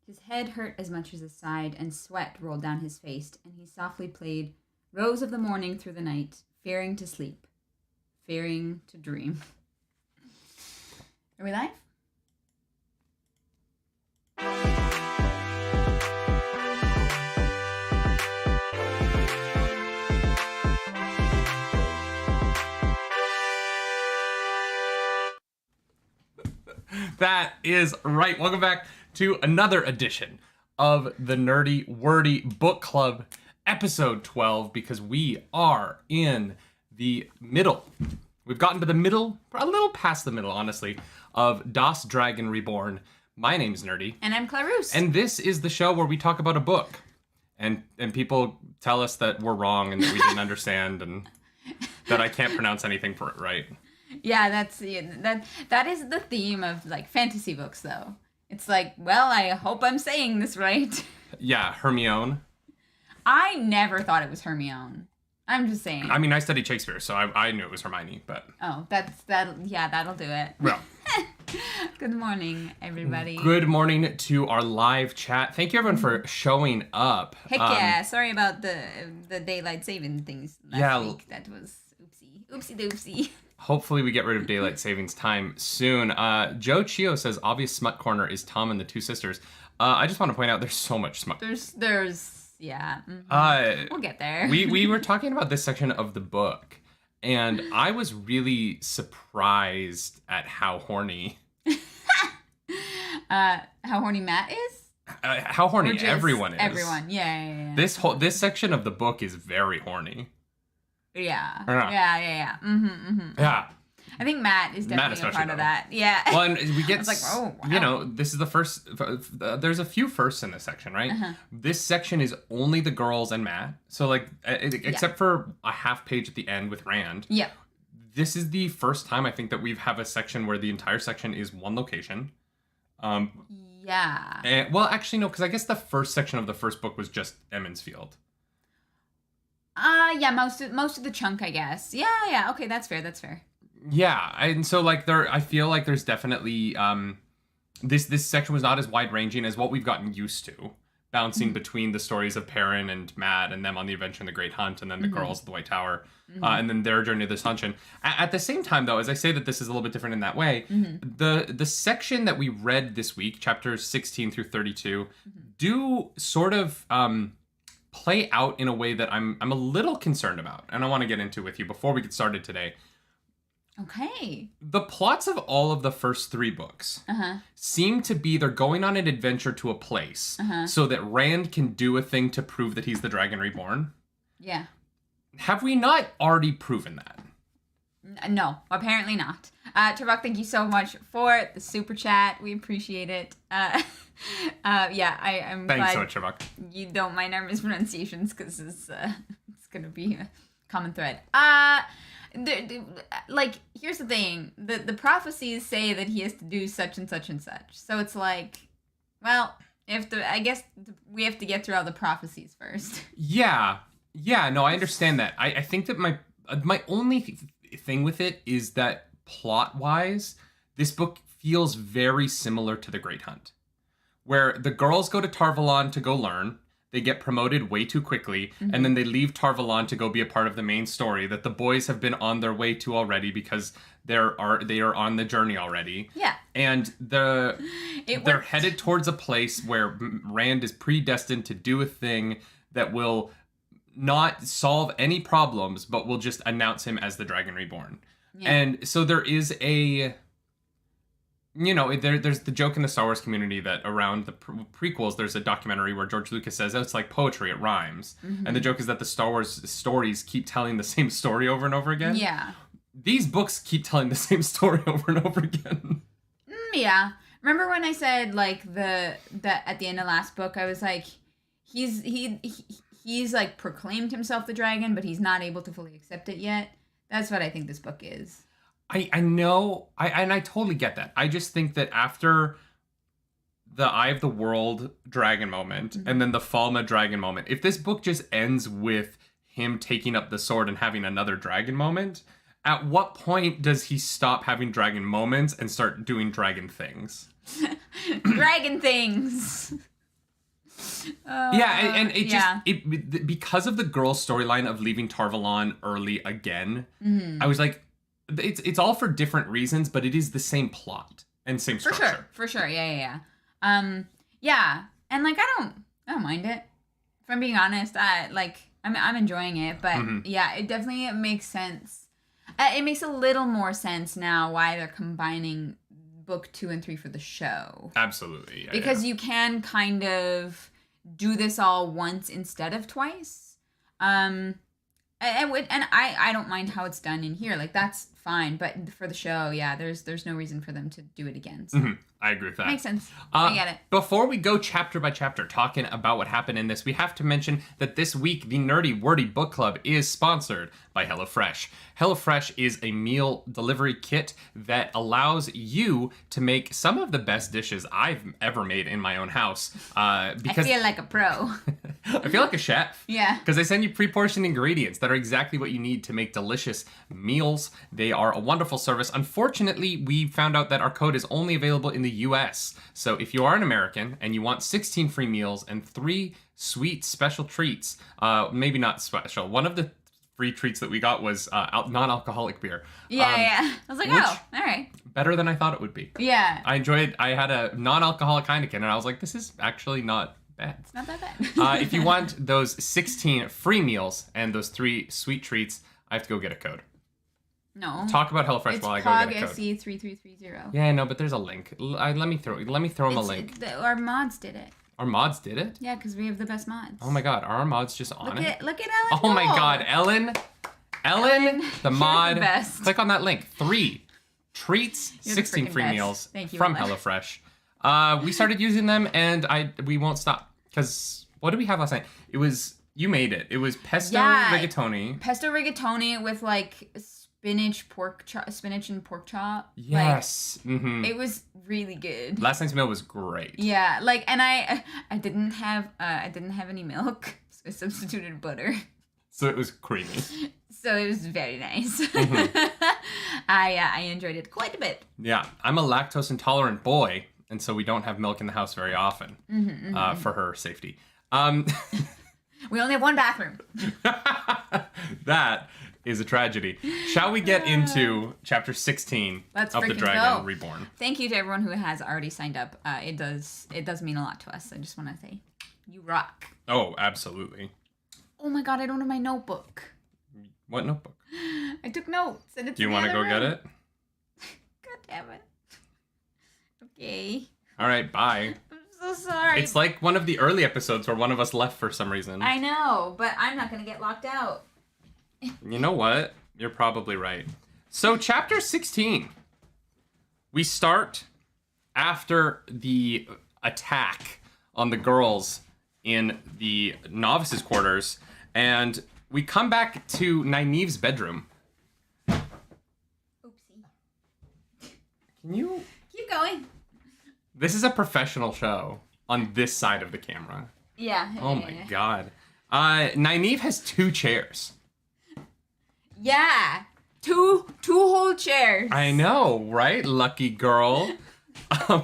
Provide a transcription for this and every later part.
His head hurt as much as his side, and sweat rolled down his face, and he softly played Rose of the Morning through the night, fearing to sleep, fearing to dream. Are we live? That is right. Welcome back to another edition of the Nerdy Wordy Book Club, episode 12, because we are in the middle. We've gotten to the middle, a little past the middle, honestly, of Das Dragon Reborn. My name's Nerdy. And I'm Clarus. And this is the show where we talk about a book. And people tell us that we're wrong and that we didn't understand and that I can't pronounce anything for it right. Yeah, that is the theme of like fantasy books, though. It's like, well, I hope I'm saying this right. Yeah, Hermione. I never thought it was Hermione. I'm just saying. I mean, I studied Shakespeare, so I knew it was Hermione, but... Oh, that'll do it. Well. Good morning, everybody. Good morning to our live chat. Thank you, everyone, for showing up. Heck yeah. Sorry about the daylight saving things last week. That was oopsie doopsie. Hopefully we get rid of daylight savings time soon. Joe Chio says, obvious smut corner is Tom and the two sisters. I just want to point out there's so much smut. Yeah. Mm-hmm. We'll get there. we were talking about this section of the book, and I was really surprised at how horny. How horny Matt is? How horny everyone is. Everyone, yeah. This section of the book is very horny. Yeah. Mm-hmm. Yeah. I think Matt is definitely a part of that. Yeah. Well, and we get, I was like, oh, wow. This is the first, there's a few firsts in this section, right? Uh-huh. This section is only the girls and Matt. So, like, except for a half page at the end with Rand. Yep. This is the first time I think that we have a section where the entire section is one location. Yeah. Well, actually, no, because I guess the first section of the first book was just Emmons Field. Yeah, most of the chunk, I guess. Yeah. Okay, that's fair. Yeah, and so like I feel like there's definitely this section was not as wide ranging as what we've gotten used to, bouncing between the stories of Perrin and Matt and them on the adventure in the Great Hunt, and then the girls at the White Tower, and then their journey to the Ascension. At the same time, though, as I say that this is a little bit different in that way, the section that we read this week, chapters 16 through 32, do sort of play out in a way that I'm a little concerned about, and I want to get into with you before we get started today. Okay. The plots of all of the first three books seem to be they're going on an adventure to a place so that Rand can do a thing to prove that he's the Dragon Reborn. Yeah. Have we not already proven that? No, apparently not. Tarbak, thank you so much for the super chat. We appreciate it. I'm Thanks glad so much, Tarbak. You don't mind our mispronunciations because it's going to be a common thread. Here's the thing. The prophecies say that he has to do such and such and such. So it's like, well, I guess we have to get through all the prophecies first. Yeah, no, I understand that. I think that my only thing with it is that plot-wise, this book feels very similar to The Great Hunt, where the girls go to Tarvalon to go learn. They get promoted way too quickly, and then they leave Tarvalon to go be a part of the main story that the boys have been on their way to already because they are on the journey already. Yeah. And they're headed towards a place where Rand is predestined to do a thing that will not solve any problems, but will just announce him as the Dragon Reborn. Yeah. And so there is there's the joke in the Star Wars community that around the prequels, there's a documentary where George Lucas says, oh, it's like poetry, it rhymes. And the joke is that the Star Wars stories keep telling the same story over and over again. Yeah. These books keep telling the same story over and over again. Yeah. Remember when I said, like, that at the end of last book, I was like, he's like proclaimed himself the dragon, but he's not able to fully accept it yet. That's what I think this book is. I know, and I totally get that. I just think that after the Eye of the World dragon moment and then the Falna dragon moment, if this book just ends with him taking up the sword and having another dragon moment, at what point does he stop having dragon moments and start doing dragon things? Dragon things! Yeah, and it yeah. just because of the girl storyline of leaving Tarvalon early again, Mm-hmm. I was like, it's all for different reasons, but it is the same plot and same structure. For sure. Yeah. Yeah. And like I don't mind it. If I'm being honest, I'm enjoying it, but yeah, it definitely makes sense. It makes a little more sense now why they're combining book 2 and 3 for the show. Absolutely, yeah. Because you can kind of do this all once instead of twice. I don't mind how it's done in here. Like that's fine, but for the show, yeah, there's no reason for them to do it again. So. I agree with that. Makes sense. I get it. Before we go chapter by chapter talking about what happened in this, we have to mention that this week the Nerdy Wordy Book Club is sponsored by HelloFresh. HelloFresh is a meal delivery kit that allows you to make some of the best dishes I've ever made in my own house. Because I feel like a pro. I feel like a chef. Yeah. Because they send you pre-portioned ingredients that are exactly what you need to make delicious meals. They are a wonderful service. Unfortunately, we found out that our code is only available in the US. So if you are an American and you want 16 free meals and 3 sweet special treats, maybe not special. One of the free treats that we got was non-alcoholic beer. Yeah. I was like, all right. Better than I thought it would be. Yeah. I had a non-alcoholic Heineken and I was like, this is actually not bad. It's not that bad. If you want those 16 free meals and those 3 sweet treats, I have to go get a code. No. Talk about HelloFresh while I go get a code. It's POG-SE3330. Yeah, no, but there's a link. Let me throw him a link. Our mods did it. Our mods did it? Yeah, because we have the best mods. Oh my god, are our mods just on it? Look at Ellen. Oh my god, Ellen, the mod. The best. Click on that link. 3 treats, You're the 16 freaking free best. meals Thank you, from Ellen. HelloFresh. We started using them and we won't stop. Because what did we have last night? You made it. It was pesto rigatoni. Pesto rigatoni with like spinach and pork chop. Yes. Like, It was really good. Last night's meal was great. Yeah, like, and I didn't have any milk, so I substituted butter. So it was creamy. So it was very nice. I enjoyed it quite a bit. Yeah, I'm a lactose intolerant boy, and so we don't have milk in the house very often for her safety. We only have one bathroom. That is a tragedy. Shall we get into chapter 16 of The Dragon Reborn? Thank you to everyone who has already signed up. It does mean a lot to us. I just want to say, you rock. Oh, absolutely. Oh my god, I don't have my notebook. What notebook? I took notes. And it's Do you want to go get it? God damn it. Okay. All right, bye. I'm so sorry. It's like one of the early episodes where one of us left for some reason. I know, but I'm not going to get locked out. You know what? You're probably right. So, chapter 16. We start after the attack on the girls in the novices' quarters, and we come back to Nynaeve's bedroom. Oopsie. Can you... Keep going. This is a professional show on this side of the camera. Yeah. Oh my god. Nynaeve has 2 chairs. Yeah. Two whole chairs. I know, right? Lucky girl. So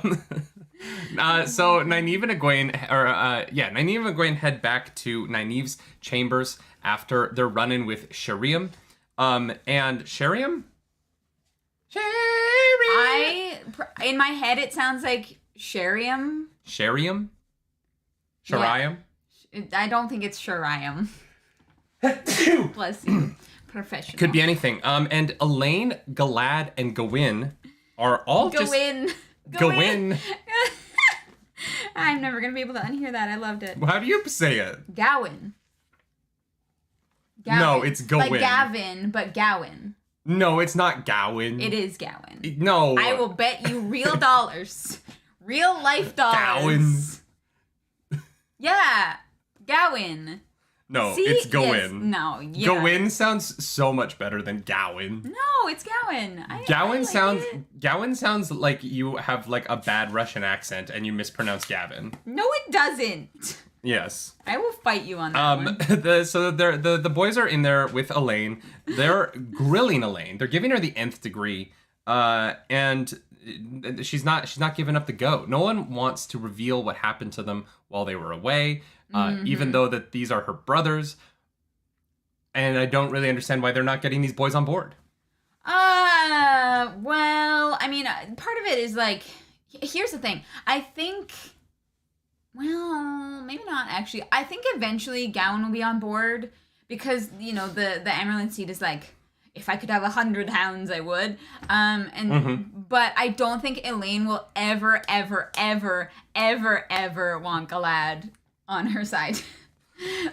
Nynaeve and Egwene head back to Nynaeve's chambers after they're running with Sheriam. And Sheriam? In my head, it sounds like Sheriam. Sheriam? Sheriam? Yeah. I don't think it's Sheriam. Bless you. Professional. Could be anything. And Elaine, Galad, and Gawain are all Gawain. I'm never going to be able to unhear that. I loved it. How do you say it? Gawain. No, it's Gawain. Like Gavin, but Gawain. No, it's not Gawain. It is Gawain. No. I will bet you real dollars. Real life dollars. Gawain. Yeah. Gawain. No, See? it's Gawain. Yes. No, yeah. Gawain sounds so much better than Gawain. No, it's Gawain. Gawain sounds like you have like a bad Russian accent and you mispronounce Gavin. No, it doesn't. Yes. I will fight you on that one. So the boys are in there with Elaine. They're grilling Elaine. They're giving her the nth degree. And she's not giving up the ghost. No one wants to reveal what happened to them while they were away, even though that these are her brothers. And I don't really understand why they're not getting these boys on board. Well, I mean, part of it is like, here's the thing. I think, well, maybe not actually. I think eventually Gowan will be on board because, you know, the Emerald Seed is like, if I could have 100 hounds, I would. But I don't think Elaine will ever want Galad on her side.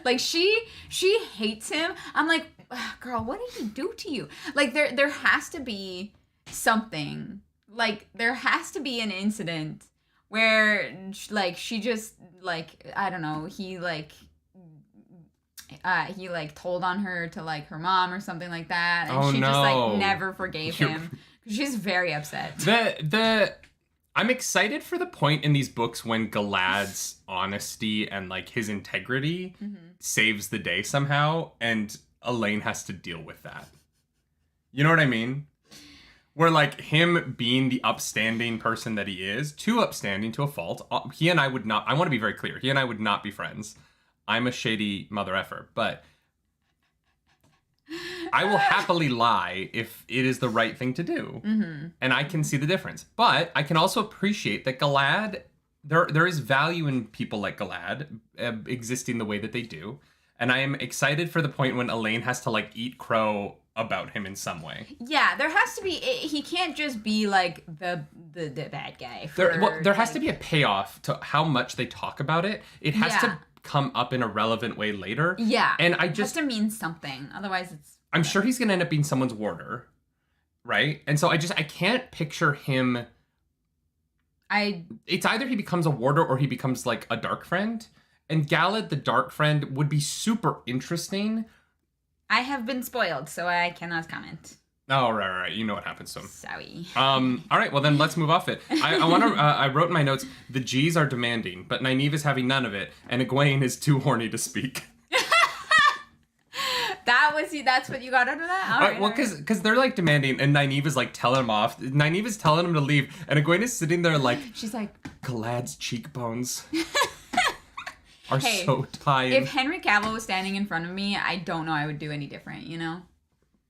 Like she hates him. I'm like, girl, what did he do to you? Like there has to be something. Like there has to be an incident where like she just like, I don't know, he told on her to like her mom or something like that, and she just like never forgave him. She's very upset. I'm excited for the point in these books when Galad's honesty and like his integrity saves the day somehow, and Elaine has to deal with that. You know what I mean? Where like him being the upstanding person that he is, too upstanding to a fault. He and I would not. I want to be very clear. He and I would not be friends. I'm a shady mother effer, but I will happily lie if it is the right thing to do. And I can see the difference. But I can also appreciate that Galad, there is value in people like Galad existing the way that they do. And I am excited for the point when Elaine has to like eat crow about him in some way. Yeah, there has to be, he can't just be like the bad guy. There has to be a payoff to how much they talk about it. It has to come up in a relevant way later. Yeah. And it has to mean something. Otherwise I'm sure he's going to end up being someone's warder. Right? And so I can't picture him. It's either he becomes a warder or he becomes like a dark friend. And Galad, the dark friend, would be super interesting. I have been spoiled, so I cannot comment. Oh, right. You know what happens to him. Sorry. All right, well then let's move off it. I want to. I wrote in my notes: the G's are demanding, but Nynaeve is having none of it, and Egwene is too horny to speak. That's what you got out of that? All right, well, because they're like demanding, and Nynaeve is like telling him off. Nynaeve is telling him to leave, and Egwene is sitting there like, she's like, Galad's cheekbones are so tight. If Henry Cavill was standing in front of me, I don't know I would do any different, you know?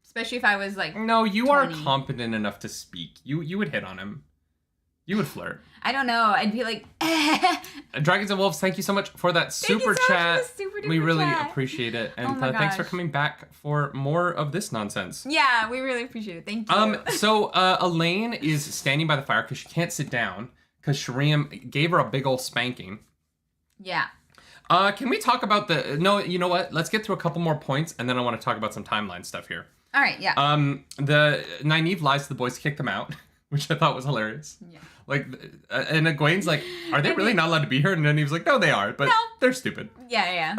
Especially if I was like, no, you 20. Are competent enough to speak. You would hit on him. You would flirt. I don't know. I'd be like, Dragons and Wolves, thank you so much for that super chat. We really appreciate it. And thanks for coming back for more of this nonsense. Yeah, we really appreciate it. Thank you. So Elaine is standing by the fire because she can't sit down because Shireen gave her a big old spanking. Yeah. Can we talk about no, you know what? Let's get through a couple more points and then I want to talk about some timeline stuff here. All right, yeah. The Nynaeve lies to the boys to kick them out, which I thought was hilarious. Yeah. Like, and Egwene's like, are they really not allowed to be here? And Nynaeve's like, no, they are, but they're stupid. Yeah.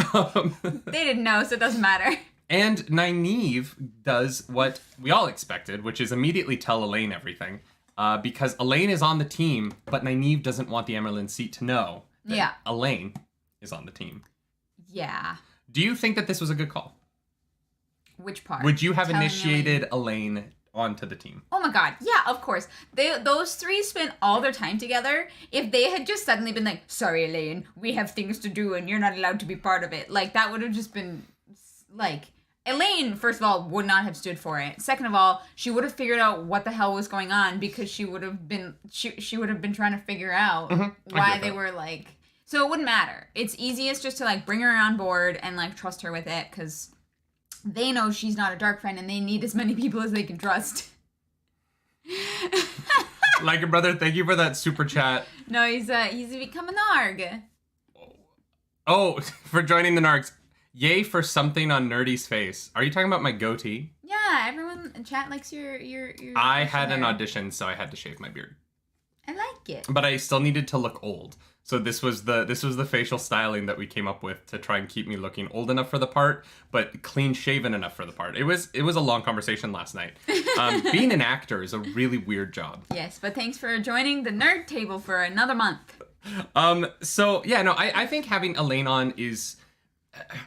They didn't know, so it doesn't matter. And Nynaeve does what we all expected, which is immediately tell Elaine everything. Because Elaine is on the team, but Nynaeve doesn't want the Emerald Seat to know that Elaine is on the team. Yeah. Do you think that this was a good call? Which part? Would you have initiated Elaine onto the team? Oh my god, yeah, of course. Those three spent all their time together. If they had just suddenly been like, sorry Elaine, we have things to do and you're not allowed to be part of it. Like, that would have just been, like, Elaine, first of all, would not have stood for it. Second of all, she would have figured out what the hell was going on because she would have been trying to figure out why they were like, so it wouldn't matter. It's easiest just to like bring her on board and like trust her with it because they know she's not a dark friend and they need as many people as they can trust. Like your brother, thank you for that super chat. No, he's become a Narg. Oh, for joining the Nargs. Yay for something on Nerdy's face. Are you talking about my goatee? Yeah, everyone in chat likes your I had an audition, so I had to shave my beard. I like it. But I still needed to look old. So this was the facial styling that we came up with to try and keep me looking old enough for the part, but clean shaven enough for the part. It was a long conversation last night. Being an actor is a really weird job. Yes, but thanks for joining the nerd table for another month. So yeah, no, I think having Elaine on is,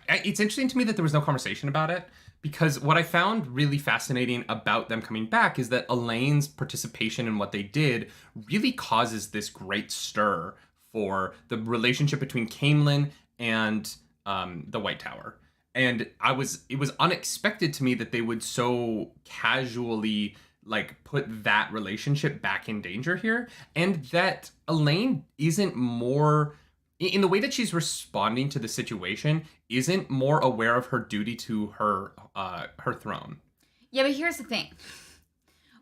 it's interesting to me that there was no conversation about it because what I found really fascinating about them coming back is that Elaine's participation in what they did really causes this great stir for the relationship between Caemlyn and the White Tower. And it was unexpected to me that they would so casually like put that relationship back in danger here, and that Elaine isn't more, in the way that she's responding to the situation, isn't more aware of her duty to her throne. Yeah, but here's the thing.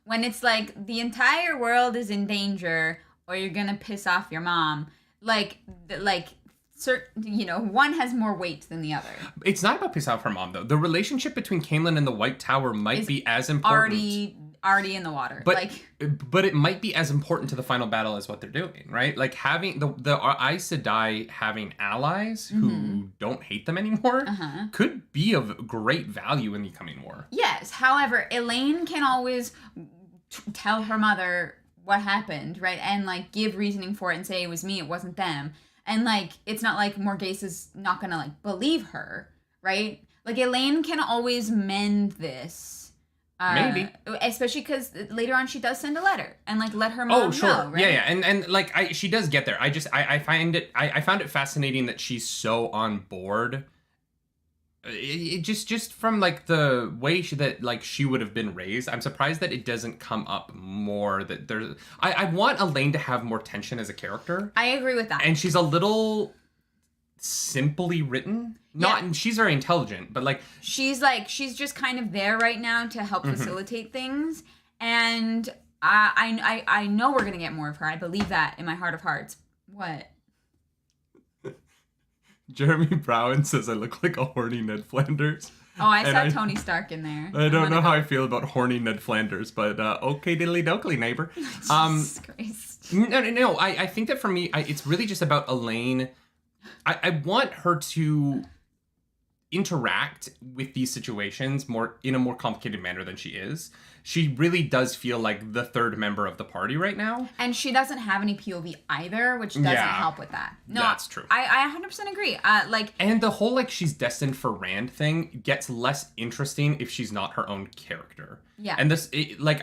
When it's like the entire world is in danger or you're gonna piss off your mom, certain, one has more weight than the other. It's not about piss off her mom, though. The relationship between Caemlyn and the White Tower might be as important. Already in the water. But it might be as important to the final battle as what they're doing, right? Like having the Aes Sedai having allies who don't hate them anymore could be of great value in the coming war. Yes. However, Elaine can always tell her mother what happened, right? And like give reasoning for it and say it was me, it wasn't them. And like it's not like Morgase is not gonna like believe her, right? Like Elaine can always mend this. Maybe. Especially because later on she does send a letter and like let her mom know, right? Yeah. And like she does get there. I found it fascinating that she's so on board. It just from like the way that she would have been raised. I'm surprised that it doesn't come up more, that there's I want Elaine to have more tension as a character. I agree with that. And she's a little simply written. She's very intelligent, but like she's just kind of there right now to help facilitate things, and I know we're gonna get more of her. I believe that in my heart of hearts. What? Jeremy Brown says I look like a horny Ned Flanders. Oh, I saw Tony Stark in there. I don't know how I feel about horny Ned Flanders, but okay diddly dokely, neighbor. Jesus Christ. No. I think that for me, it's really just about Elaine. I want her to interact with these situations in a more complicated manner than she is. She really does feel like the third member of the party right now. And she doesn't have any POV either, which doesn't help with that. No, that's true. I 100% agree. And the whole she's destined for Rand thing gets less interesting if she's not her own character. Yeah. And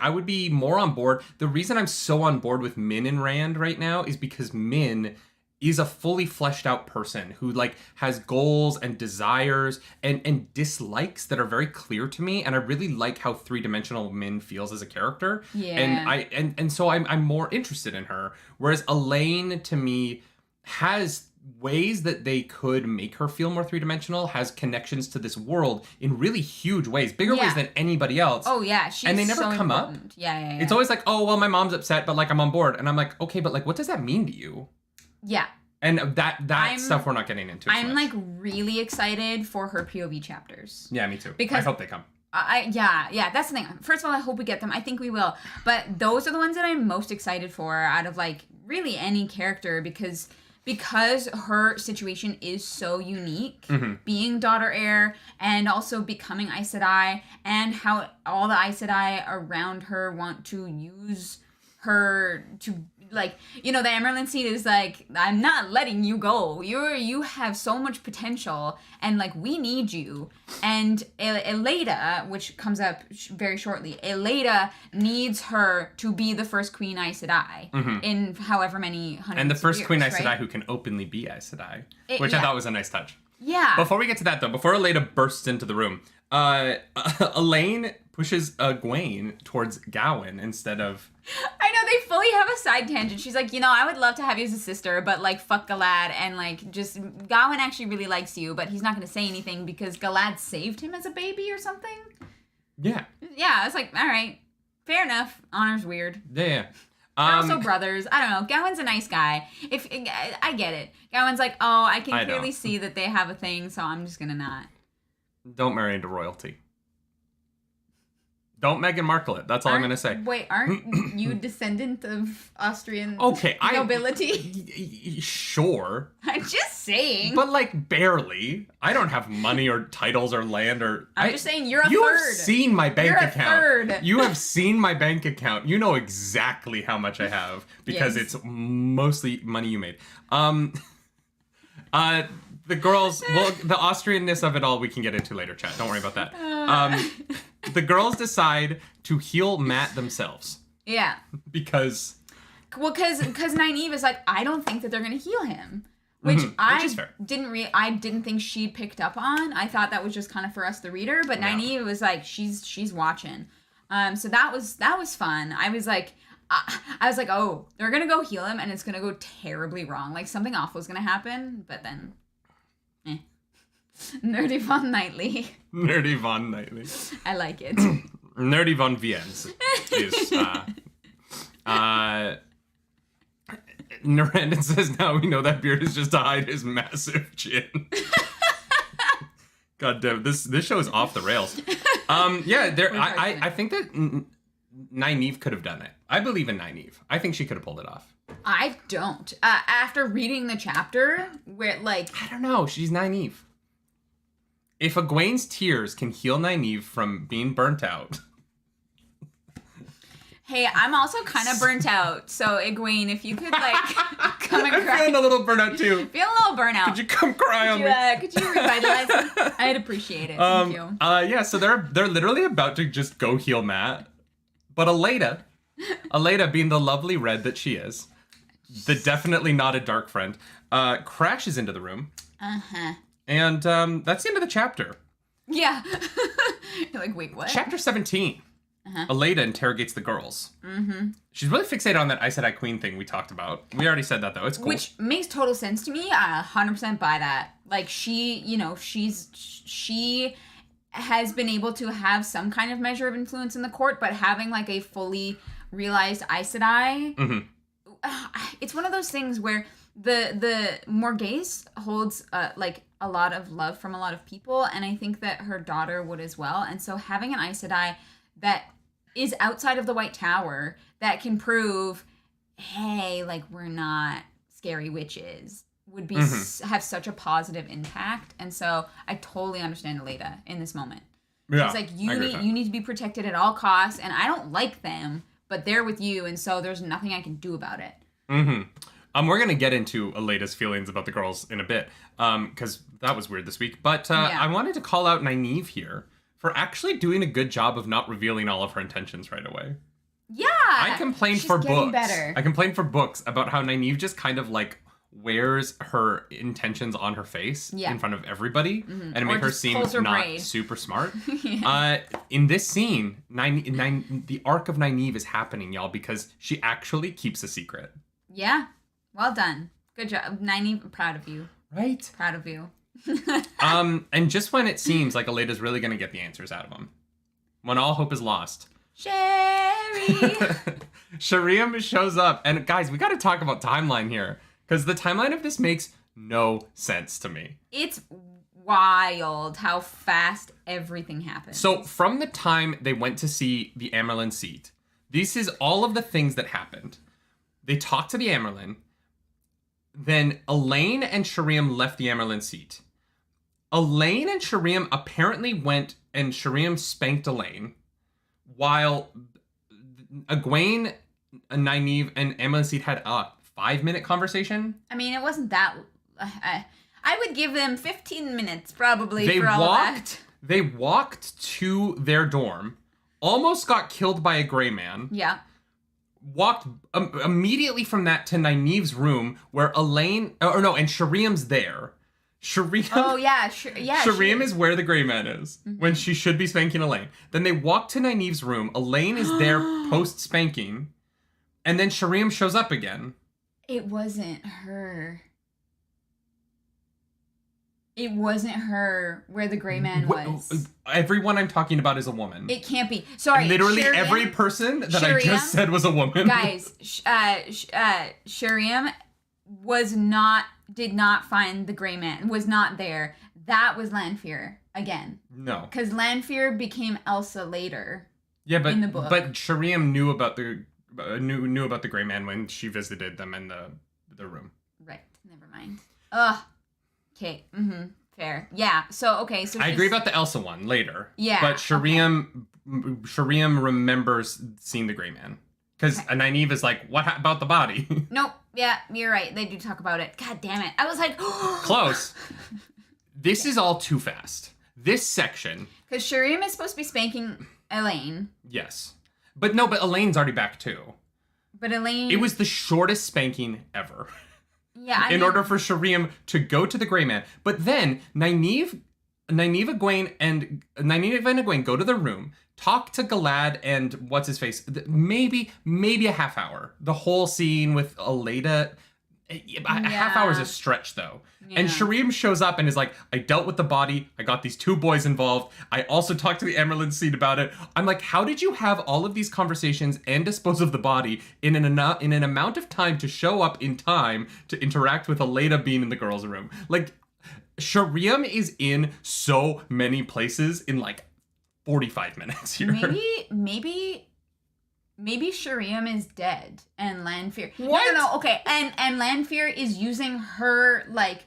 I would be more on board. The reason I'm so on board with Min and Rand right now is because Min is a fully fleshed out person who has goals and desires and dislikes that are very clear to me, and I really like how three-dimensional Min feels as a character. Yeah. And so I'm more interested in her, whereas Elaine to me has ways that they could make her feel more three-dimensional, has connections to this world in really huge ways, bigger ways than anybody else. Oh yeah, and they never so come important. up. Yeah. It's always like, oh well, my mom's upset, but I'm on board, and I'm like, okay, but what does that mean to you? Yeah. And that stuff we're not getting into. I'm really excited for her POV chapters. Yeah, me too. Because I hope they come. Yeah, that's the thing. First of all, I hope we get them. I think we will. But those are the ones that I'm most excited for out of really any character, because her situation is so unique, being daughter heir and also becoming Aes Sedai, and how all the Aes Sedai around her want to use her to the Emerald Seed is I'm not letting you go. You have so much potential, and we need you. And Eleda, which comes up very shortly, Eleda needs her to be the first Queen Aes Sedai in however many hundreds. And the first of years, Queen Aes right? Sedai who can openly be Aes Sedai, which I thought was a nice touch. Yeah. Before we get to that though, before Eleda bursts into the room, Elaine pushes Egwene towards Gawain instead of... I know, they fully have a side tangent. She's like, I would love to have you as a sister, but fuck Galad, and just Gawain actually really likes you, but he's not going to say anything because Galad saved him as a baby or something. Yeah. Yeah, it's all right, fair enough. Honor's weird. Yeah. They're also brothers. I don't know. Gawain's a nice guy. I get it. Gawain's I can clearly see that they have a thing, so I'm just gonna not. Don't marry into royalty. Don't Meghan Markle it. That's all I'm going to say. Wait, aren't you descendant of Austrian nobility? Sure. I'm just saying. But barely. I don't have money or titles or land or... I'm just saying you're a third. You have seen my bank account. You're a third. You have seen my bank account. You know exactly how much I have because it's mostly money you made. The girls, well, the Austrianness of it all we can get into later, chat. Don't worry about that. The girls decide to heal Matt themselves. Yeah. Because... Well, because Nynaeve is like, I don't think that they're going to heal him. Which is fair. I didn't think she picked up on. I thought that was just kind of for us, the reader. But Nynaeve was like, she's watching. So that was fun. I was like, oh, they're gonna go heal him, and it's gonna go terribly wrong. Like something awful is gonna happen. But then, Nerdy Von Knightley. Nerdy Von Knightley. I like it. Nerdy Von Viens is. Narendon says, now we know that beard is just to hide his massive chin. God damn, this show is off the rails. I think that Nynaeve could have done it. I believe in Nynaeve. I think she could have pulled it off. I don't. After reading the chapter, where like... I don't know, she's Nynaeve. If Egwene's tears can heal Nynaeve from being burnt out... Hey, I'm also kind of burnt out, so Egwene, if you could like come and cry. I'm feeling a little burnout too. Feeling a little burnout. Could you come cry on me? Could you revitalize me? I'd appreciate it. Thank you. Yeah, so they're literally about to just go heal Matt, but Aleda being the lovely red that she is, the definitely not a dark friend, crashes into the room. And that's the end of the chapter. Yeah. You're like, wait, what? Chapter 17. Aleda interrogates the girls. She's really fixated on that Aes Sedai Queen thing we talked about. We already said that, though. It's cool. Which makes total sense to me. I 100% buy that. Like, she has been able to have some kind of measure of influence in the court, but having, like, a fully realized Aes Sedai, it's one of those things where the Morghese holds, like, a lot of love from a lot of people, and I think that her daughter would as well. And so having an Aes Sedai that is outside of the White Tower that can prove, hey, like, we're not scary witches, would be have such a positive impact. And so I totally understand Aleda in this moment. Yeah, it's like, you need to be protected at all costs, and I don't like them, but they're with you, and so there's nothing I can do about it. We're going to get into Aleda's feelings about the girls in a bit, because that was weird this week. But I wanted to call out Nynaeve here for actually doing a good job of not revealing all of her intentions right away. Yeah! I complained for books. Better. I complained for books about how Nynaeve just kind of, like, wears her intentions on her face in front of everybody, and it makes her seem not super smart. In this scene, the arc of Nynaeve is happening, y'all, because she actually keeps a secret. Yeah. Well done. Good job. Nynaeve, I'm proud of you. Right? Proud of you. And just when it seems like Aleda's really going to get the answers out of him, when all hope is lost, Sheriam shows up. And guys, we got to talk about timeline here, because the timeline of this makes no sense to me. It's wild how fast everything happens. So from the time they went to see the Amerlin seat, this is all of the things that happened. They talked to the Amerlin. Then Elaine and Sheriam left the Amerlin seat. Elaine and Sheriam apparently went and Sheriam spanked Elaine, while Egwene, Nynaeve, and Amerlin seat had a 5-minute conversation. I mean, it wasn't that... I would give them 15 minutes, probably, for all of that. They walked to their dorm, almost got killed by a gray man. Yeah. Walked immediately from that to Nynaeve's room, where Elaine... and Sheriam's there. Sheriam... Oh, yeah. Sheriam is where the gray man is, when she should be spanking Elaine. Then they walk to Nynaeve's room. Elaine is there post-spanking. And then Sheriam shows up again. It wasn't her. It wasn't her where the gray man was. Everyone I'm talking about is a woman. It can't be. Sorry, literally every person that I just said was a woman. Guys, Sheriam did not find the gray man. Was not there. That was Lanfear again. No, because Lanfear became Elsa later. Yeah, but in the book. But Sheriam knew about the knew about the gray man when she visited them in the room. Right. Never mind. Ugh. Okay. Fair. Yeah. So I agree about the Elsa one later. Yeah. But Sheriam remembers seeing the gray man. Because Nynaeve is like, what about the body? Nope. Yeah, you're right. They do talk about it. God damn it. I was like... Close. This is all too fast. This section... Because Shireen is supposed to be spanking Elaine. Yes. But Elaine's already back too. But Elaine... It was the shortest spanking ever. Yeah, in order for Shireen to go to the Grey Man. But then Nynaeve, Egwene, and Egwene go to the room, talk to Galad and what's-his-face, maybe a half hour. The whole scene with Aleda... A half hour is a stretch, though. Yeah. And Shireen shows up and is like, I dealt with the body. I got these 2 boys involved. I also talked to the Emerald Seed about it. I'm like, how did you have all of these conversations and dispose of the body in an amount of time to show up in time to interact with Aleda being in the girls' room? Like, Shireen is in so many places in, like, 45 minutes here. Maybe Shireen is dead and Lanfear... What? No, okay. And Lanfear is using her, like,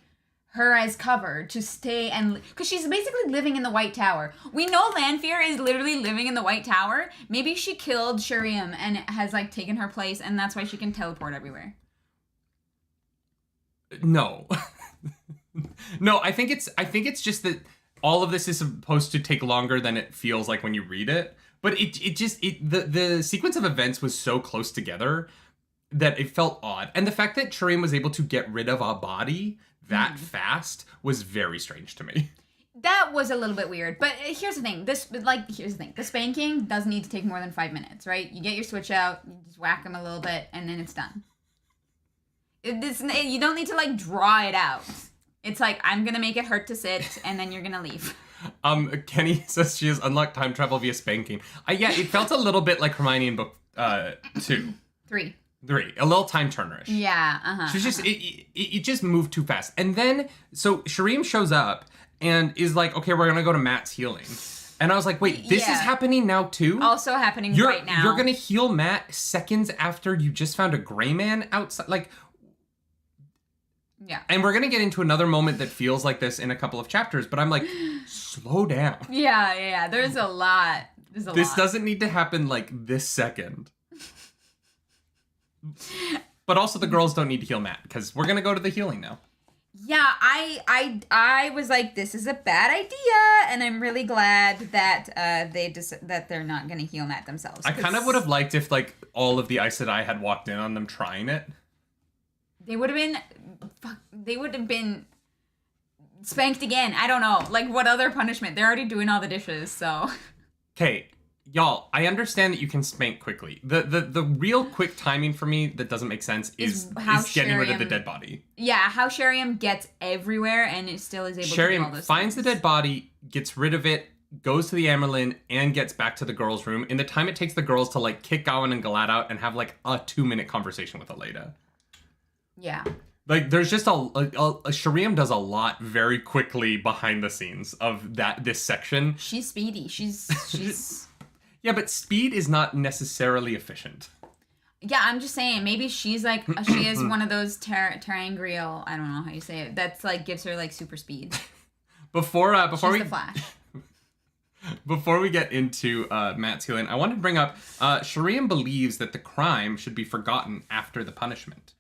her as cover to stay and... Because she's basically living in the White Tower. We know Lanfear is literally living in the White Tower. Maybe she killed Shireen and has, like, taken her place, and that's why she can teleport everywhere. No. No, I think it's just that all of this is supposed to take longer than it feels like when you read it. But the sequence of events was so close together that it felt odd. And the fact that Shireen was able to get rid of a body that fast was very strange to me. That was a little bit weird. But here's the thing. The spanking doesn't need to take more than 5 minutes, right? You get your switch out, you just whack them a little bit, and then it's done. You don't need to, like, draw it out. It's like, I'm going to make it hurt to sit, and then you're going to leave. Kenny says she has unlocked time travel via spanking. Yeah, it felt a little bit like Hermione in book 2. 3. A little time turner-ish. Yeah, She's just, it just moved too fast. And then, so Shireen shows up and is like, okay, we're gonna go to Matt's healing. And I was like, wait, this is happening now too? Also happening right now. You're gonna heal Matt seconds after you just found a Grey Man outside? Like... Yeah. And we're going to get into another moment that feels like this in a couple of chapters, but I'm like, slow down. Yeah. There's a lot. This doesn't need to happen like this second. But also the girls don't need to heal Matt because we're going to go to the healing now. Yeah, I was like, this is a bad idea, and I'm really glad that that they're not going to heal Matt themselves. I kind of would have liked if like all of the Aes Sedai had walked in on them trying it. They would have been spanked again. I don't know. Like, what other punishment? They're already doing all the dishes, so. Okay, y'all, I understand that you can spank quickly. The real quick timing for me that doesn't make sense is getting rid of the dead body. Yeah, how Sheriam gets everywhere and it still is able to do all those Sheriam finds the dead body, gets rid of it, goes to the Amerlin, and gets back to the girls' room in the time it takes the girls to, like, kick Gawain and Galad out and have, like, a 2-minute conversation with Aleda. Yeah. Like, there's just Sheriam does a lot very quickly behind the scenes of this section. She's speedy. She's... Yeah, but speed is not necessarily efficient. Yeah, I'm just saying, maybe she's like, she is one of those terangrial, I don't know how you say it, that's like, gives her like super speed. Before she's the Flash. Before we get into Matt's healing, I want to bring up, Sheriam believes that the crime should be forgotten after the punishment.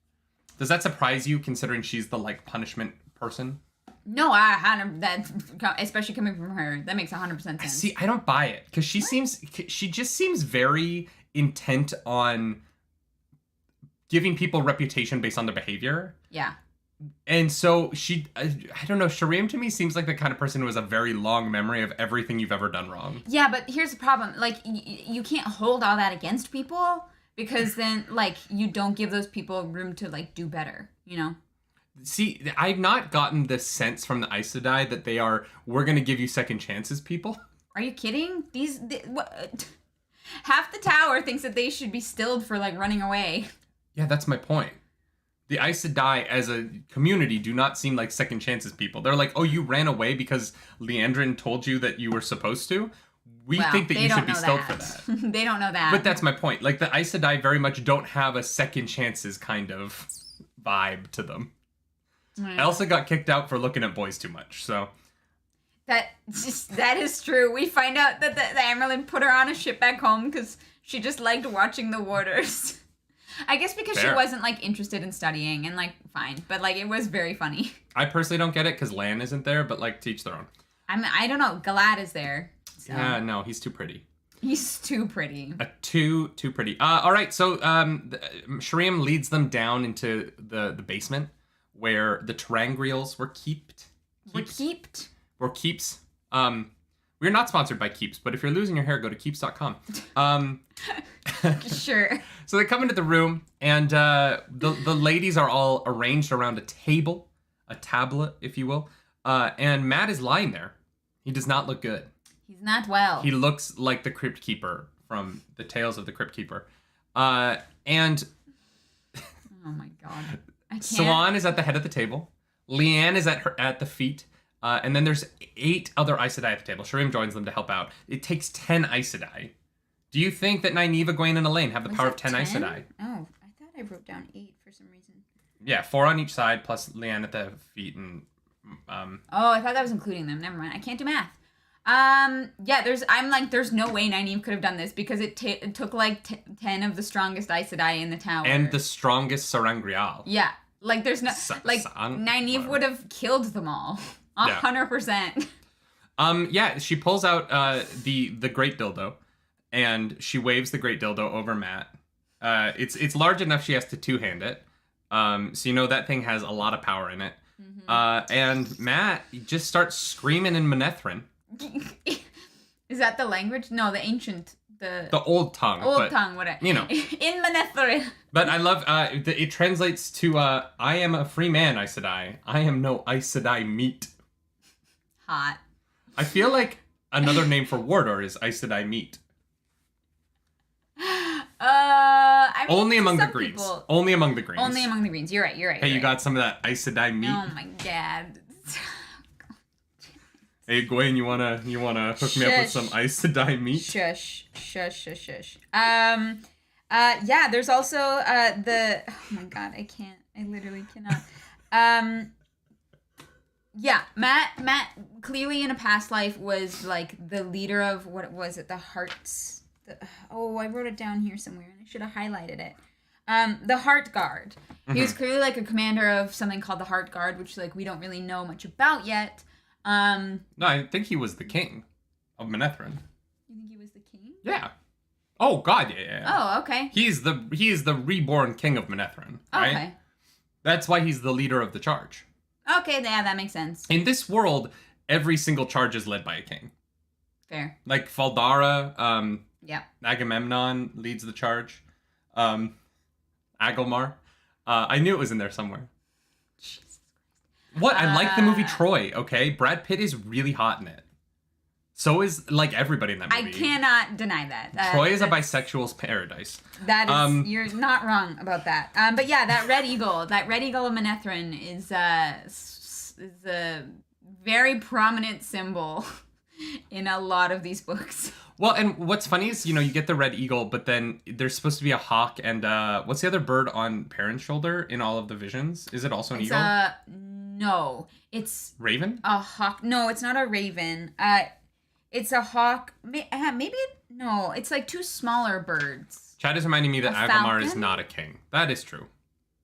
Does that surprise you, considering she's the, like, punishment person? No, that, especially coming from her, that makes 100% sense. See, I don't buy it, because she just seems very intent on giving people reputation based on their behavior. Yeah. And so I don't know, Sheriam to me seems like the kind of person who has a very long memory of everything you've ever done wrong. Yeah, but here's the problem. Like, you can't hold all that against people, because then, like, you don't give those people room to, like, do better, you know? See, I've not gotten the sense from the Aes Sedai that they are, we're going to give you second chances people. Are you kidding? Half the tower thinks that they should be stilled for, like, running away. Yeah, that's my point. The Aes Sedai as a community do not seem like second chances people. They're like, oh, you ran away because Leandrin told you that you were supposed to? We think that you should be stilled for that. They don't know that. But that's my point. Like, the Aes Sedai very much don't have a second chances kind of vibe to them. Right. Elsa got kicked out for looking at boys too much, so... That is true. We find out that the Amerlin put her on a ship back home because She just liked watching the warders. I guess because Fair. she wasn't, like, interested in studying, and, like, fine. But, like, it was very funny. I personally don't get it because Lan isn't there, but, like, to each their own. I don't know. Galad is there. So. Yeah, no, he's too pretty. He's too pretty. Too pretty. All right, so Shreem leads them down into the basement where the Terangrials were kept. Were keeps. We're not sponsored by Keeps, but if you're losing your hair, go to keeps.com. Sure. So they come into the room, and the ladies are all arranged around a table, a tablet, if you will. And Matt is lying there. He does not look good. He's not well. He looks like the Crypt Keeper from the Tales of the Crypt Keeper. And oh my god. I can't. Swan is at the head of the table. Leanne is at the feet. And then there's 8 other Aes Sedai at the table. Shreem joins them to help out. It takes 10 Aes Sedai. Do you think that Nynaeve, Egwene, and Elaine have the power of 10 Aes Sedai? Oh, I thought I wrote down 8 for some reason. Yeah, 4 on each side, plus Leanne at the feet, and Oh, I thought that was including them. Never mind. I can't do math. Yeah, there's no way Nynaeve could have done this because it took like 10 of the strongest Aes Sedai in the tower. And the strongest Sarangrial. Yeah. Like there's no Nynaeve would have killed them all. 100%. Yeah, she pulls out the great dildo and she waves the great dildo over Matt. It's large enough she has to two-hand it. So you know that thing has a lot of power in it. Mm-hmm. And Matt just starts screaming in Manetheren. Is that the language? No, the ancient, the old tongue. Tongue, whatever. You know, in Manetheren. But I love it translates to I am a free man, Aes Sedai. I am no Aes Sedai meat. Hot. I feel like another name for Wardor is Aes Sedai meat. I mean, only among the Greens. People... Only among the Greens. Only among the Greens. You're right. Hey, you got some of that Aes Sedai meat? Oh my god. Hey, Gwen, you wanna hook me up with some Aes Sedai meat? Shush. Yeah, there's also the... Oh my god, I can't. I literally cannot. Yeah, Matt clearly in a past life was like the leader of, what was it, the Hearts... I wrote it down here somewhere and I should have highlighted it. The Heart Guard. Mm-hmm. He was clearly like a commander of something called the Heart Guard, which like we don't really know much about yet. No, I think he was the king of Manetheren. You think he was the king? Yeah. Oh God, yeah. Oh, okay. He is the reborn king of Manetheren. Right? Okay. That's why he's the leader of the charge. Okay, yeah, that makes sense. In this world, every single charge is led by a king. Fair. Like Faldara, yeah. Agamemnon leads the charge. Agelmar. I knew it was in there somewhere. Jesus Christ. What? I like the movie Troy, okay? Brad Pitt is really hot in it. So is, like, everybody in that movie. I cannot deny that. Troy is a bisexual's paradise. That is, you're not wrong about that. But yeah, that Red Eagle of Manetheren is a very prominent symbol in a lot of these books. Well, and what's funny is, you get the Red Eagle, but then there's supposed to be a hawk and, what's the other bird on Perrin's shoulder in all of the visions? Is it also an eagle? No. It's... Raven? A hawk. No, it's not a raven. It's a hawk. Maybe no. It's like 2 smaller birds. Chad is reminding me that Agelmar is not a king. That is true.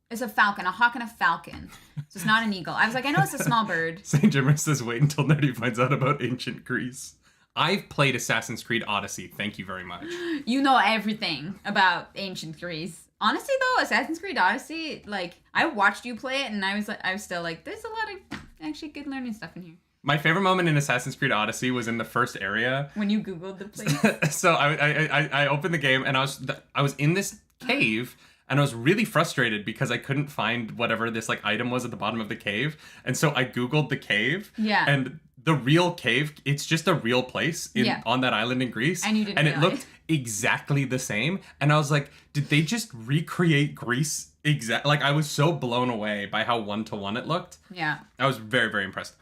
It's a falcon, a hawk and a falcon. So it's not an eagle. I was like, I know it's a small bird. St. Jimmer says, wait until Nerdy finds out about ancient Greece. I've played Assassin's Creed Odyssey. Thank you very much. You know everything about ancient Greece. Honestly, though, Assassin's Creed Odyssey, like, I watched you play it, and I was still like, there's a lot of actually good learning stuff in here. My favorite moment in Assassin's Creed Odyssey was in the first area. When you Googled the place. So I opened the game, and I was in this cave, and I was really frustrated because I couldn't find whatever this, like, item was at the bottom of the cave. And so I Googled the cave. Yeah. And the real cave, it's just a real place on that island in Greece. And you didn't And it looked exactly the same. And I was like, did they just recreate Greece? Like, I was so blown away by how one-to-one it looked. Yeah. I was very, very impressed.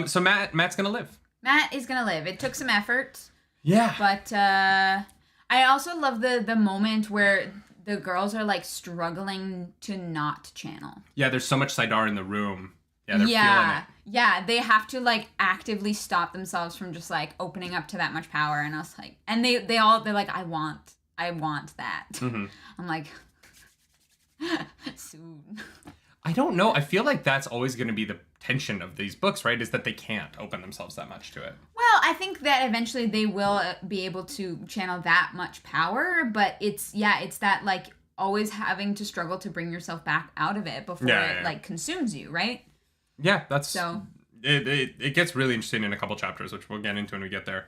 So Matt's gonna live. Matt is gonna live. It took some effort. Yeah. But I also love the moment where the girls are, like, struggling to not channel. Yeah, there's so much Sidar in the room. Yeah, they're feeling it. Yeah, they have to, like, actively stop themselves from just, like, opening up to that much power. And I was like, and they're like, I want I want that. Mm-hmm. I'm like, soon. I don't know. I feel like that's always going to be the tension of these books, right? Is that they can't open themselves that much to it. Well, I think that eventually they will be able to channel that much power, but it's that like always having to struggle to bring yourself back out of it before it like consumes you, right? Yeah, that's so. It gets really interesting in a couple chapters, which we'll get into when we get there.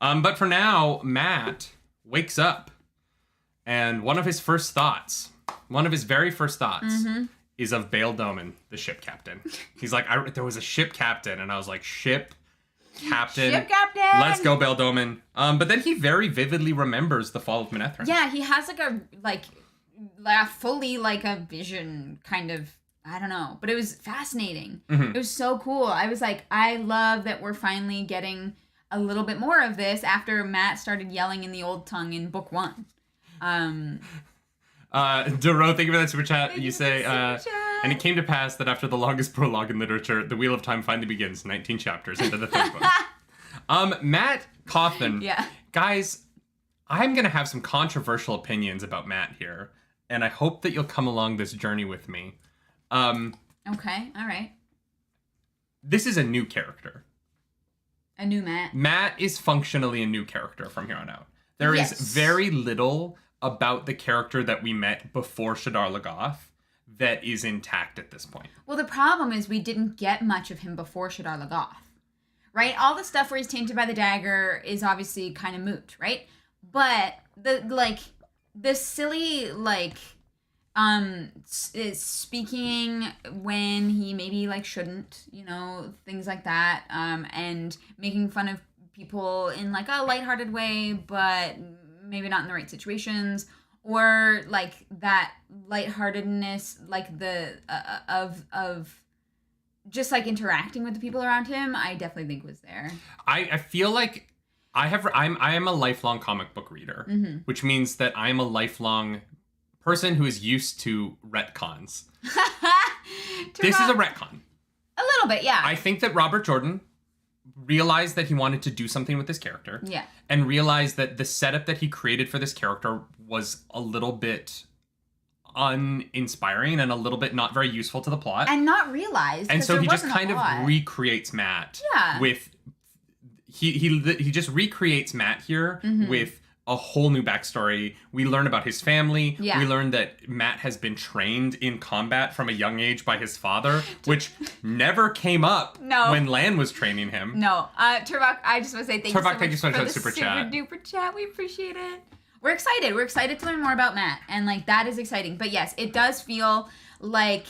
But for now, Matt wakes up, and one of his very first thoughts, is of Bail Doman, the ship captain. He's like, there was a ship captain, and I was like, ship captain. Ship captain! Let's go, Bail Doman. But then he very vividly remembers the fall of Manetheren. Yeah, he has fully like a vision kind of, I don't know, but it was fascinating. Mm-hmm. It was so cool. I was like, I love that we're finally getting a little bit more of this after Matt started yelling in the old tongue in book 1. Dero, thank you for that super chat. You say, and it came to pass that after the longest prologue in literature, the Wheel of Time finally begins, 19 chapters into the third book. Matt Coffin. Yeah. Guys, I'm going to have some controversial opinions about Matt here, and I hope that you'll come along this journey with me. Okay, all right. This is a new character. A new Matt. Matt is functionally a new character from here on out. There is very little about the character that we met before Shadar Logoth that is intact at this point. Well, the problem is we didn't get much of him before Shadar Logoth, right? All the stuff where he's tainted by the dagger is obviously kind of moot, right? But the silly speaking when he maybe shouldn't, things like that, and making fun of people in a lighthearted way, but maybe not in the right situations, or that lightheartedness, the of just interacting with the people around him, I definitely think was there. I feel like I am a lifelong comic book reader, mm-hmm. which means that I am a lifelong person who is used to retcons. This is a retcon. A little bit, yeah. I think that Robert Jordan realized that he wanted to do something with this character. Yeah. And realized that the setup that he created for this character was a little bit uninspiring and a little bit not very useful to the plot. And not realized. And so he just kind of recreates Matt. Yeah. With he just recreates Matt here mm-hmm. with a whole new backstory. We learn about his family. Yeah. We learn that Matt has been trained in combat from a young age by his father, which never came up when Lan was training him. No. Turvok, I just want to say thank you so much for the super chat. Super duper chat. We appreciate it. We're excited. We're excited to learn more about Matt. And that is exciting. But yes, it does feel like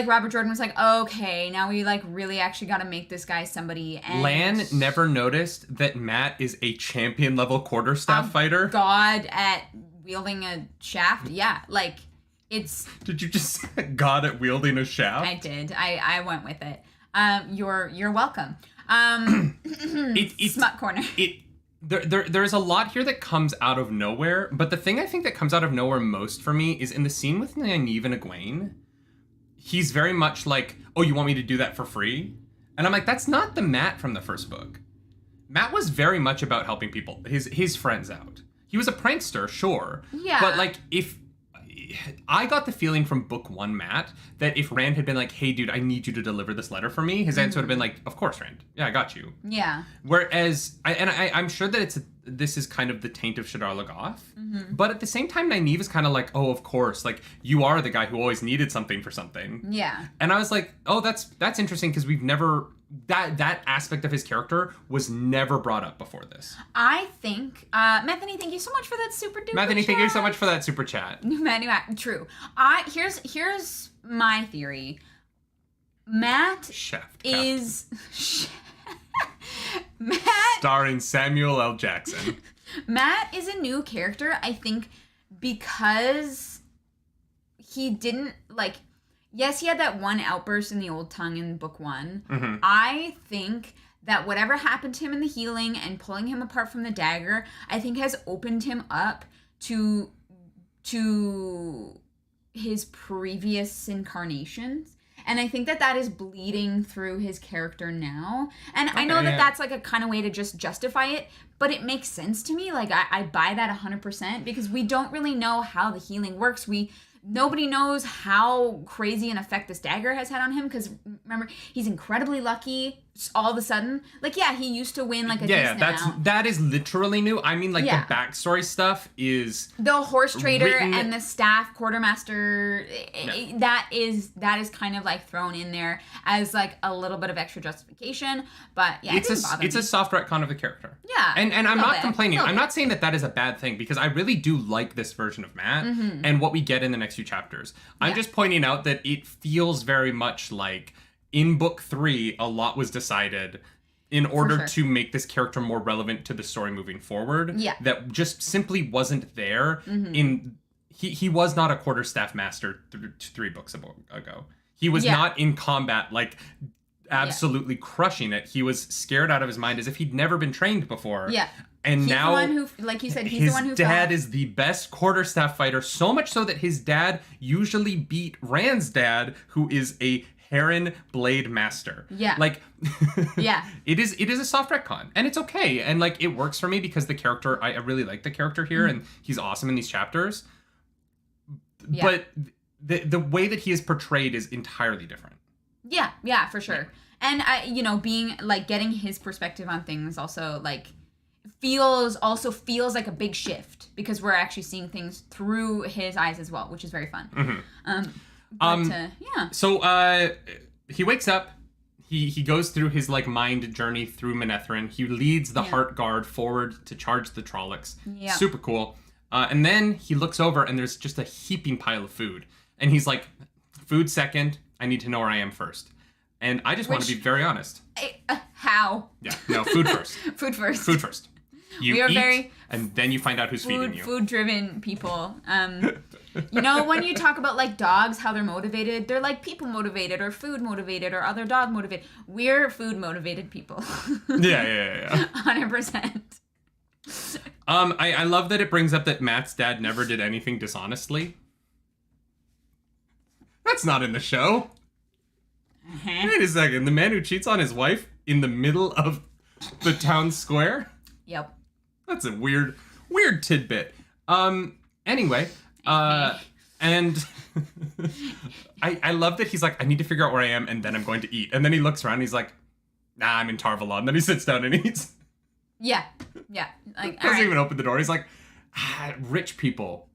Robert Jordan was okay, now we really actually got to make this guy somebody. And Lan never noticed that Matt is a champion level quarterstaff fighter. God at wielding a shaft. Yeah, it's. Did you just God at wielding a shaft? I did. I went with it. You're welcome. Smut corner. There's a lot here that comes out of nowhere, but the thing I think that comes out of nowhere most for me is in the scene with Nynaeve and Egwene. He's very much oh, you want me to do that for free? And I'm that's not the Matt from the first book. Matt was very much about helping people, his friends out. He was a prankster, sure. Yeah. But if I got the feeling from book 1 Matt that if Rand had been hey dude, I need you to deliver this letter for me, his answer would have been of course, Rand. Yeah, I got you. Yeah. Whereas I'm sure that this is kind of the taint of Shadar Logoth. Mm-hmm. But at the same time, Nynaeve is kind of oh, of course, you are the guy who always needed something for something. Yeah. And I was oh, that's interesting because we've never that aspect of his character was never brought up before this. I think Methany, thank you so much for that super duper Methany, chat. thank you so much for that super chat. True. Here's my theory. Matt Shaft is Matt starring Samuel L. Jackson. Matt is a new character, I think, because he didn't yes, he had that one outburst in the old tongue in book 1. Mm-hmm. I think that whatever happened to him in the healing and pulling him apart from the dagger, I think has opened him up to his previous incarnations. And I think that is bleeding through his character now. And I know Okay, that yeah. that's like a kind of way to just justify it, but it makes sense to me. Like, I buy that 100% because we don't really know how the healing works. Nobody knows how crazy an effect this dagger has had on him, because remember, he's incredibly lucky all of a sudden. Like, yeah, he used to win like a decent amount. That is literally new. I mean, like, the backstory stuff is the horse trader written... and the staff quartermaster, that is kind of like thrown in there as like a little bit of extra justification. But yeah, it's a soft retcon of the character. Yeah, and I'm not complaining. I'm not saying that is a bad thing, because I really do like this version of Matt and what we get in the next few chapters. I'm just pointing out that it feels very much like in book 3, a lot was decided in order to make this character more relevant to the story moving forward. Yeah. That just simply wasn't there he was not a quarterstaff master 3 books ago. He was not in combat, like, absolutely crushing it. He was scared out of his mind as if he'd never been trained before. Yeah. And he's now, the one who, like you said, he's the one who his dad is the best quarterstaff fighter, so much so that his dad usually beat Rand's dad, who is a Heron blade master. Yeah. Like, yeah. It is a soft retcon, and it's okay. And like, it works for me because the character, I really like the character here, and he's awesome in these chapters. Yeah. But the way that he is portrayed is entirely different. Yeah, for sure. And being like, getting his perspective on things also like feels like a big shift, because we're actually seeing things through his eyes as well, which is very fun. So he wakes up. He goes through his like mind journey through Manetheren. He leads the Heart Guard forward to charge the Trollocs. Yeah. Super cool. And then he looks over and there's just a heaping pile of food. And he's like, food second. I need to know where I am first. And I just want to be very honest. How? Yeah, no, food first. Food first. Food first. We are very and then you find out who's feeding you. Food-driven people. When you talk about like dogs, how they're motivated, they're like people motivated or food motivated or other dog motivated. We're food motivated people. Yeah. 100%. I love that it brings up that Matt's dad never did anything dishonestly. That's not in the show. Wait a second. The man who cheats on his wife in the middle of the town square? Yep. That's a weird tidbit. Anyway, and I love that he's like, I need to figure out where I am, and then I'm going to eat. And then he looks around and he's like, nah, I'm in Tarvalon. And then he sits down and eats. Yeah. Like, doesn't even open the door. He's like, rich people.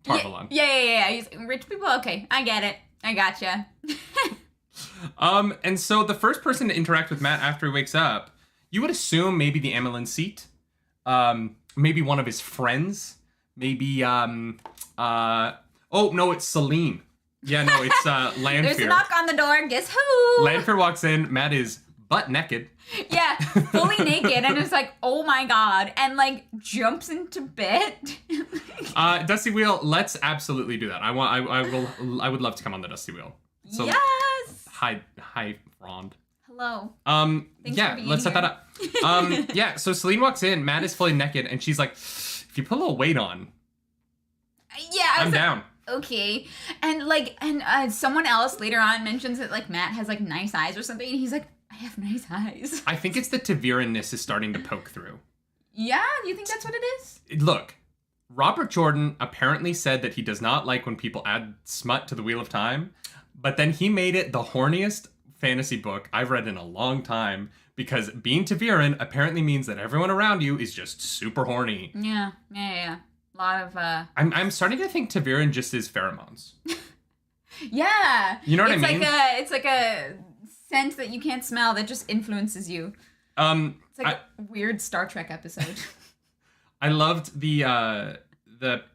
Tarvalon. Yeah. He's rich people. Okay, I get it. I gotcha. And so the first person to interact with Matt after he wakes up, you would assume maybe the Amelin Seat, maybe one of his friends, maybe, oh no, it's Celine. Yeah, no, it's Lanfear. There's a knock on the door, guess who? Lanfear walks in, Matt is butt naked. Yeah, fully naked, and it's like, oh my god, and like jumps into bed. Dusty Wheel, let's absolutely do that. I would love to come on the Dusty Wheel. So, yes. Hi, Rond. Hello. Let's set that up. So Celine walks in, Matt is fully naked, and she's like, if you put a little weight on, I'm down. Okay. And someone else later on mentions that like Matt has like nice eyes or something, and he's like, I have nice eyes. I think it's the Ta'Viren-ness is starting to poke through. Yeah? You think that's what it is? Look, Robert Jordan apparently said that he does not like when people add smut to the Wheel of Time, but then he made it the horniest fantasy book I've read in a long time, because being Ta'Viren apparently means that everyone around you is just super horny. Yeah. A lot of I'm starting to think Ta'Viren just is pheromones. Yeah. You know what I mean? It's like a scent that you can't smell that just influences you. It's like a weird Star Trek episode. I loved the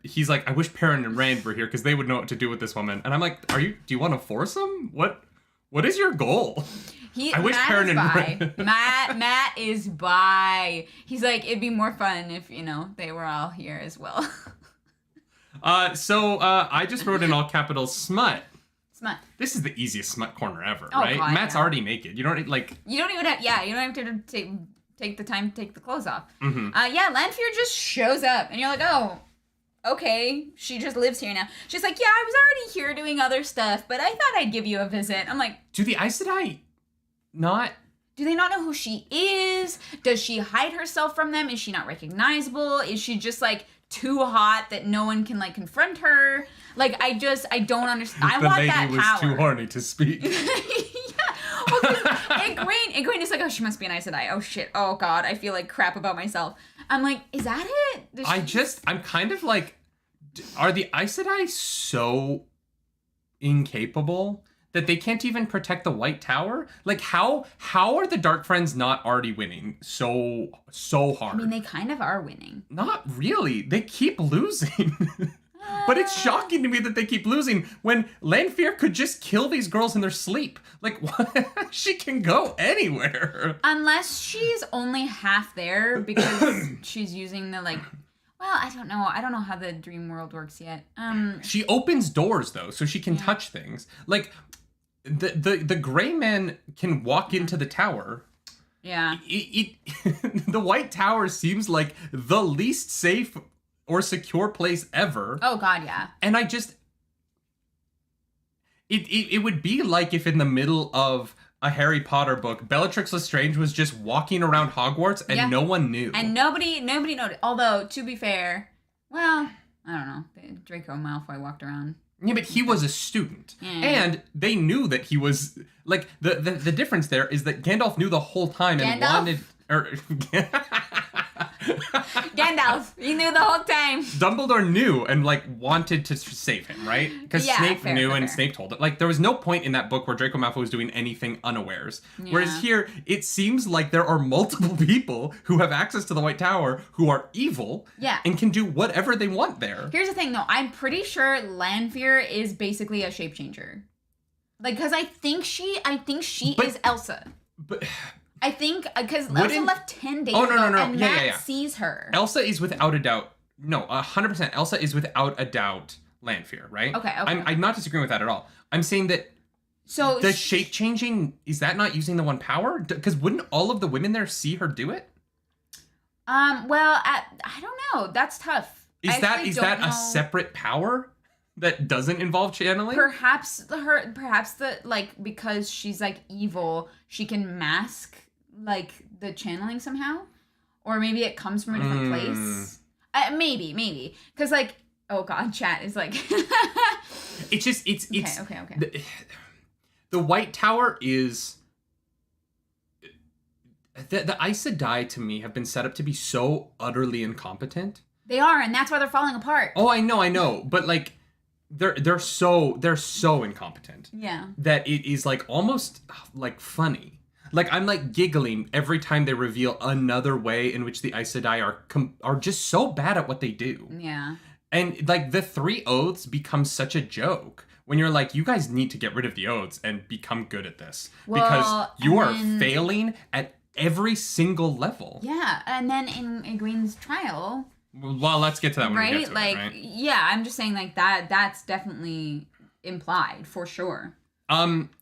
he's like, I wish Perrin and Rand were here because they would know what to do with this woman. And I'm like, do you want to force them? What is your goal? I wish Perrin and Rand. Matt is bi. He's like, it'd be more fun if, they were all here as well. So I just wrote in all capitals smut. Smut. This is the easiest smut corner ever, right? God, Matt's already naked. You don't even have you don't have to take the time to take the clothes off. Mm-hmm. Lanfear just shows up and you're like, oh, okay, she just lives here now. She's like, yeah, I was already here doing other stuff, but I thought I'd give you a visit. I'm like, Do the Aes Sedai not? do they not know who she is? Does she hide herself from them? Is she not recognizable? Is she just like too hot that no one can like confront her? Like, I don't understand. I want that power. The lady was too horny to speak. Yeah. Well, Egwene is like, oh, she must be an Aes Sedai. Oh shit. Oh god, I feel like crap about myself. I'm like, is that it? I'm kind of like, are the Aes Sedai so incapable that they can't even protect the White Tower? Like, how are the Dark Friends not already winning so hard? I mean, they kind of are winning. Not really. They keep losing. But it's shocking to me that they keep losing when Lanfear could just kill these girls in their sleep. Like, what? She can go anywhere. Unless she's only half there because she's using the, like... Well, I don't know. I don't know how the dream world works yet. She opens doors, though, so she can touch things. Like, the gray men can walk into the tower. Yeah. The White Tower seems like the least safe or secure place ever. Oh, God, yeah. And I just... It would be like if in the middle of a Harry Potter book, Bellatrix Lestrange was just walking around Hogwarts and no one knew. And nobody noticed. Although, to be fair, well, I don't know. Draco Malfoy walked around. Yeah, but he was a student. Yeah. And they knew that he was... Like, the difference there is that Gandalf knew the whole time and wanted... Gandalf, he knew the whole time. Dumbledore knew and like wanted to save him, right? Because Snape knew and Snape told it. Like, there was no point in that book where Draco Malfoy was doing anything unawares. Yeah. Whereas here, it seems like there are multiple people who have access to the White Tower who are evil and can do whatever they want there. Here's the thing, though. I'm pretty sure Lanfear is basically a shape-changer. Like, because I think she is Elsa. But... I think, because Elsa left 10 days ago, and Matt sees her. Elsa is without a doubt, 100%, Elsa is without a doubt Lanfear, right? Okay. I'm not disagreeing with that at all. I'm saying that the shape-changing, is that not using the one power? Because wouldn't all of the women there see her do it? Well, I don't know. That's tough. Is that a separate power that doesn't involve channeling? Perhaps because she's like evil, she can mask like the channeling somehow, or maybe it comes from a different place. Maybe because like, oh god, chat is like it's okay. The White Tower is the Aes Sedai to me have been set up to be so utterly incompetent. They are, and that's why they're falling apart. Oh, I know, but like they're so incompetent. Yeah. That it is like almost like funny. Like, I'm like giggling every time they reveal another way in which the Aes Sedai are just so bad at what they do. Yeah. And like the 3 oaths become such a joke when you're like, you guys need to get rid of the oaths and become good at this, because you are failing at every single level. Yeah, and then in Egwene's trial. Well, let's get to that when we get to like, it, right? Yeah, I'm just saying like that's definitely implied for sure.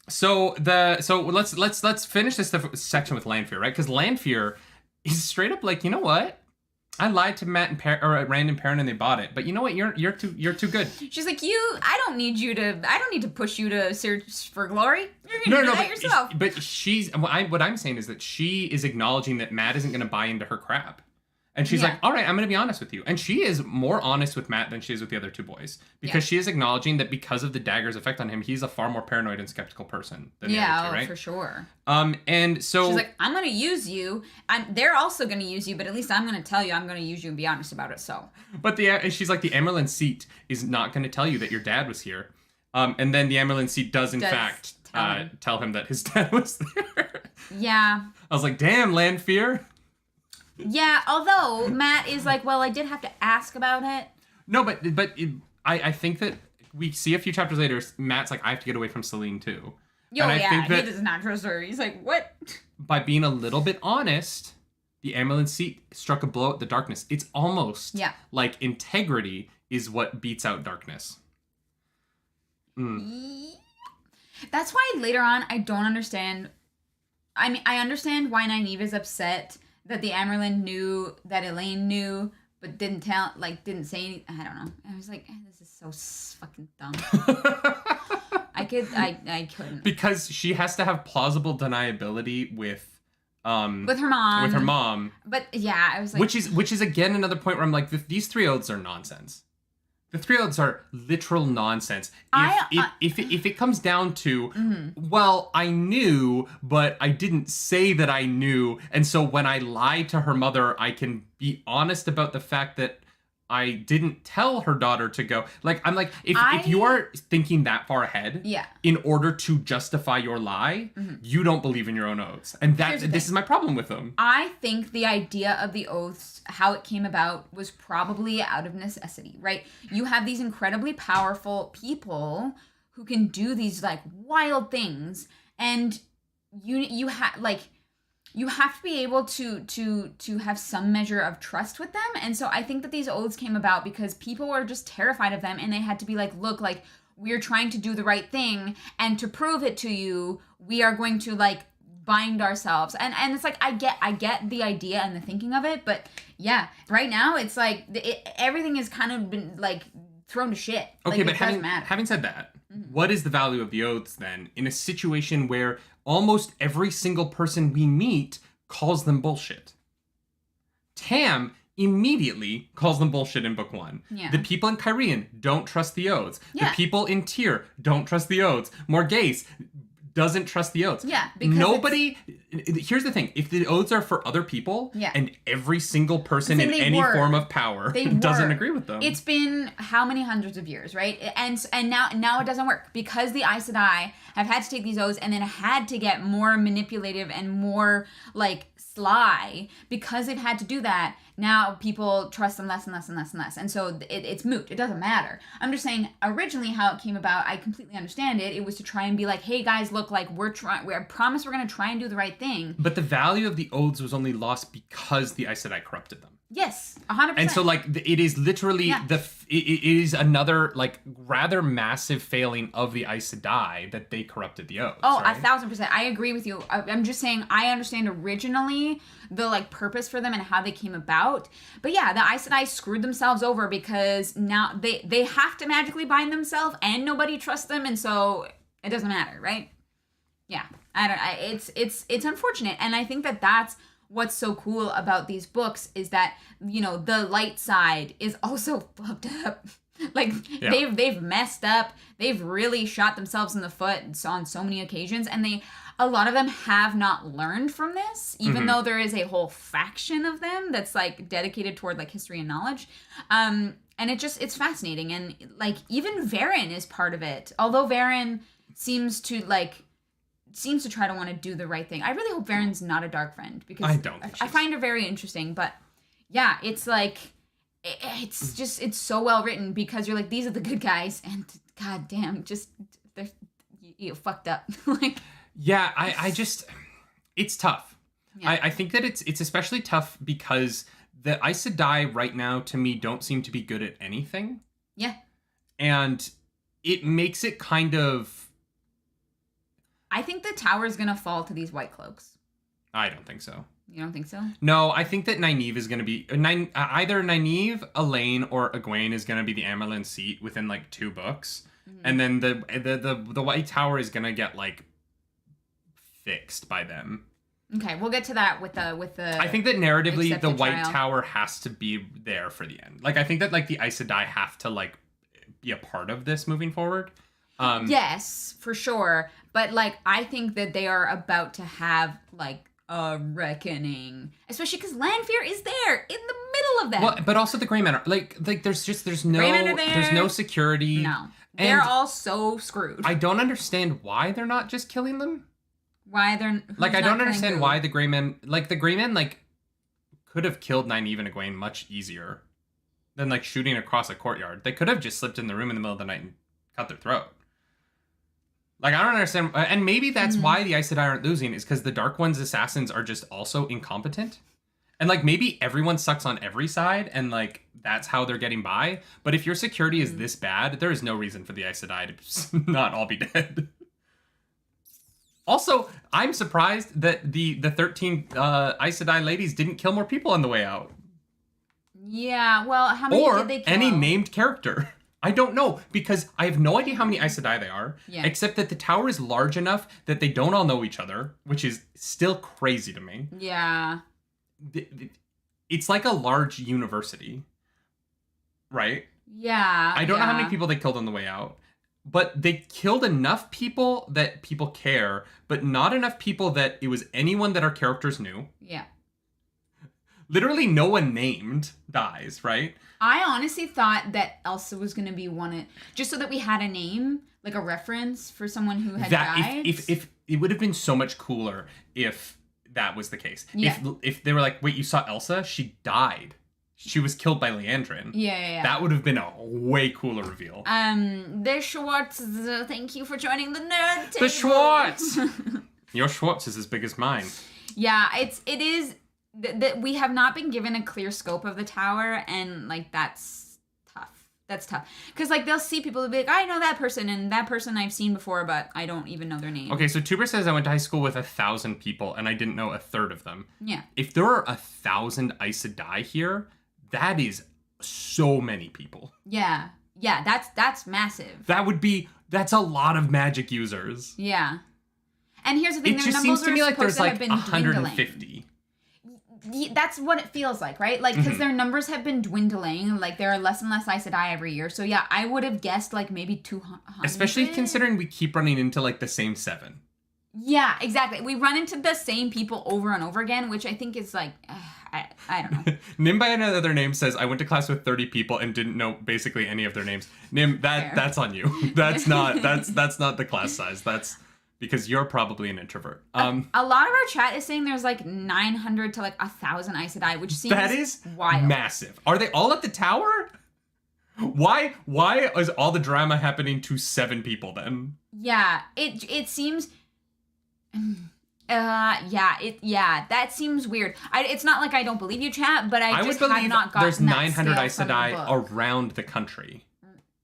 So let's finish this section with Lanfear, right? Because Lanfear is straight up like, you know what? I lied to Matt and Rand and Perrin and they bought it, but you know what? You're too good. She's like, I don't need to push you to search for glory. You're gonna do that yourself. But what I'm saying is that she is acknowledging that Matt isn't gonna buy into her crap. And she's like, all right, I'm going to be honest with you. And she is more honest with Matt than she is with the other 2 boys. Because she is acknowledging that because of the dagger's effect on him, he's a far more paranoid and skeptical person than the other 2, right? For sure. And so... She's like, I'm going to use you. They're also going to use you, but at least I'm going to tell you I'm going to use you and be honest about it, so... But she's like, the Amerlin seat is not going to tell you that your dad was here. And then the Amerlin seat does in fact tell him that his dad was there. Yeah. I was like, damn, Lanfear. Yeah, although Matt is like, well, I did have to ask about it. No, but I think that we see a few chapters later, Matt's like, I have to get away from Celine too. He does not trust her. He's like, what? By being a little bit honest, the Amerlin seat struck a blow at the darkness. It's almost like integrity is what beats out darkness. That's why later on I don't understand. I mean, I understand why Nynaeve is upset that the Amerlin knew that Elaine knew, but didn't say anything. I don't know. I was like, this is so fucking dumb. I couldn't. Because she has to have plausible deniability with her mom. With her mom. But yeah, I was like, which is again another point where I'm like, these 3 oaths are nonsense. The 3 oaths are literal nonsense. If it comes down to, well, I knew, but I didn't say that I knew, and so when I lie to her mother, I can be honest about the fact that I didn't tell her daughter to go. Like, I'm like, if you are thinking that far ahead, in order to justify your lie, you don't believe in your own oaths. And this is my problem with them. I think the idea of the oaths, how it came about, was probably out of necessity, right? You have these incredibly powerful people who can do these, like, wild things, and you have to be able to have some measure of trust with them. And so I think that these oaths came about because people were just terrified of them, and they had to be like, look, like, we're trying to do the right thing, and to prove it to you, we are going to, like, bind ourselves. And it's like, I get the idea and the thinking of it, but yeah, right now it's like everything has kind of been, like, thrown to shit. Okay, like, but having said that, what is the value of the oaths then in a situation where almost every single person we meet calls them bullshit? Tam immediately calls them bullshit in book 1. Yeah. The people in Kyrian don't trust the oaths. Yeah. The people in Tyr don't trust the oaths. Morghese doesn't trust the oaths. Yeah, because nobody. Here's the thing: if the oaths are for other people, yeah, and every single person in any form of power doesn't agree with them, it's been how many hundreds of years, right? And now it doesn't work because the Aes Sedai have had to take these oaths and then had to get more manipulative and more, like, sly because they've had to do that. Now people trust them less and less and less and less. And so it's moot. It doesn't matter. I'm just saying, originally how it came about, I completely understand it. It was to try and be like, hey guys, look, like, I promise we're going to try and do the right thing. But the value of the oaths was only lost because the Aes Sedai corrupted them. Yes, 100%. And so, like, it is literally it is another, like, rather massive failing of the Aes Sedai that they corrupted the oaths. Oh, right? 1,000%. I agree with you. I'm just saying, I understand originally the, like, purpose for them and how they came about. But yeah, the Aes Sedai screwed themselves over because now they have to magically bind themselves and nobody trusts them, and so it doesn't matter, right? Yeah, it's unfortunate, and I think that that's what's so cool about these books is that, you know, the light side is also fucked up. Like, they've messed up. They've really shot themselves in the foot on so many occasions, and a lot of them have not learned from this, even though there is a whole faction of them that's, like, dedicated toward, like, history and knowledge. And it's fascinating, and, like, even Varen is part of it. Although Varen seems to try to want to do the right thing. I really hope Varen's not a dark friend, because I don't think I find her very interesting. But yeah, it's like, it's so well written because you're like, these are the good guys, and god damn, just you fucked up. Like, yeah, I just, it's tough. Yeah. I think that it's especially tough because the Aes Sedai right now to me don't seem to be good at anything. Yeah. And it makes it kind of, I think the tower is going to fall to these white cloaks. I don't think so. You don't think so? No, I think that Nynaeve is going to be... either Nynaeve, Elaine, or Egwene is going to be the Amyrlin seat within, like, 2 books. Mm-hmm. And then the White Tower is going to get, like, fixed by them. Okay, we'll get to that with the... I think that narratively, the White trial. Tower has to be there for the end. Like, I think that, like, the Aes Sedai have to, like, be a part of this moving forward. Yes, for sure. But, like, I think that they are about to have, like, a reckoning. Especially because Lanfear is there in the middle of them. Well, but also the Grey Men are, like there's no security. No. They're all so screwed. I don't understand why they're not just killing them. Why they're... Like, I don't understand why the Grey Men... Like, the Grey Men, like, could have killed Nynaeve and Egwene much easier than, like, shooting across a courtyard. They could have just slipped in the room in the middle of the night and cut their throat. Like, I don't understand. And maybe that's why the Aes Sedai aren't losing, is because the Dark One's assassins are just also incompetent. And, like, maybe everyone sucks on every side, and, like, that's how they're getting by. But if your security is this bad, there is no reason for the Aes Sedai to not all be dead. Also, I'm surprised that the 13 Aes Sedai ladies didn't kill more people on the way out. Yeah, well, how many or did they kill? any named character. I don't know, because I have no idea how many Aes Sedai there are, except that the tower is large enough that they don't all know each other, which is still crazy to me. Yeah. It's like a large university, right? Yeah. I don't know how many people they killed on the way out, but they killed enough people that people care, but not enough people that it was anyone that our characters knew. Yeah. Literally no one named dies, right? I honestly thought that Elsa was going to be one, just so that we had a name, like a reference for someone who had died. If it would have been so much cooler if that was the case. Yeah. If they were like, wait, you saw Elsa? She died. She was killed by Leandrin. Yeah. That would have been a way cooler reveal. The Schwartz, thank you for joining the nerd table. The Schwartz! Your Schwartz is as big as mine. Yeah, it is that we have not been given a clear scope of the tower, and like that's tough because like they'll see people, they'll be like, I know that person, and that person I've seen before, but I don't even know their name. Okay, so Tuber says I went to high school with 1,000 people and I didn't know a third of them. Yeah. If there are 1,000 Aes Sedai here, that is so many people. Yeah, that's massive. That's a lot of magic users. Yeah. And here's the thing, it just seems to me like there's like 150. Dwindling. That's what it feels like, right? Like, because their numbers have been dwindling. Like, there are less and less Aes Sedai every year. So, yeah, I would have guessed, like, maybe 200. Especially considering we keep running into, like, the same 7. Yeah, exactly. We run into the same people over and over again, which I think is, like, I don't know. Nim by another name says, I went to class with 30 people and didn't know basically any of their names. Nim, that's on you. That's not the class size. That's... because you're probably an introvert. A lot of our chat is saying there's like 900 to like 1,000 Aes Sedai, which seems that is wild. Massive. Are they all at the tower? Why is all the drama happening to 7 people then? Yeah, it seems. That seems weird. It's not like I don't believe you, chat, but I just have not gotten there's 900 that Aes Sedai around the country.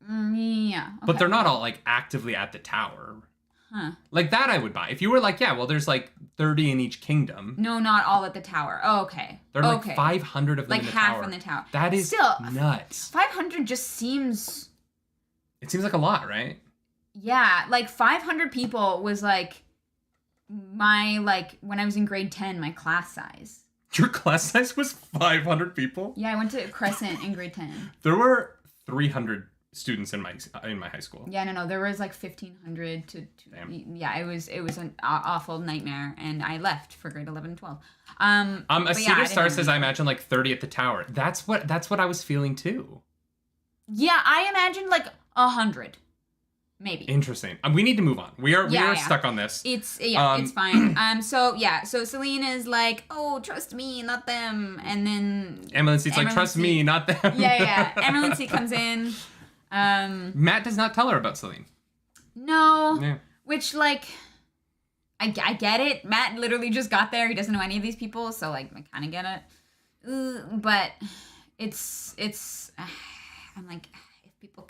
Yeah, okay. But they're not all like actively at the tower. Huh. Like that I would buy. If you were like, yeah, well, there's like 30 in each kingdom. No, not all at the tower. Oh, okay. There are like 500 of them in the tower. Like half in the tower. That is still nuts. 500 just seems... It seems like a lot, right? Yeah, like 500 people was like my, like, when I was in grade 10, my class size. Your class size was 500 people? Yeah, I went to Crescent in grade 10. There were 300 students in my high school. Yeah, no, there was like 1,500 to yeah, it was an awful nightmare, and I left for grade 11 and 12. A Cedar Star says I imagine like 30 at the tower. That's what I was feeling too. Yeah, I imagined like 100, maybe. Interesting. We need to move on. We are stuck on this. It's fine. So Celine is like, oh, trust me, not them, and then Emerlincy's like, trust me, not them. Yeah. Emerlincy comes in. Matt does not tell her about Celine. No. Yeah. Which, like, I get it. Matt literally just got there. He doesn't know any of these people, so, like, I kind of get it. But it's I'm like, if people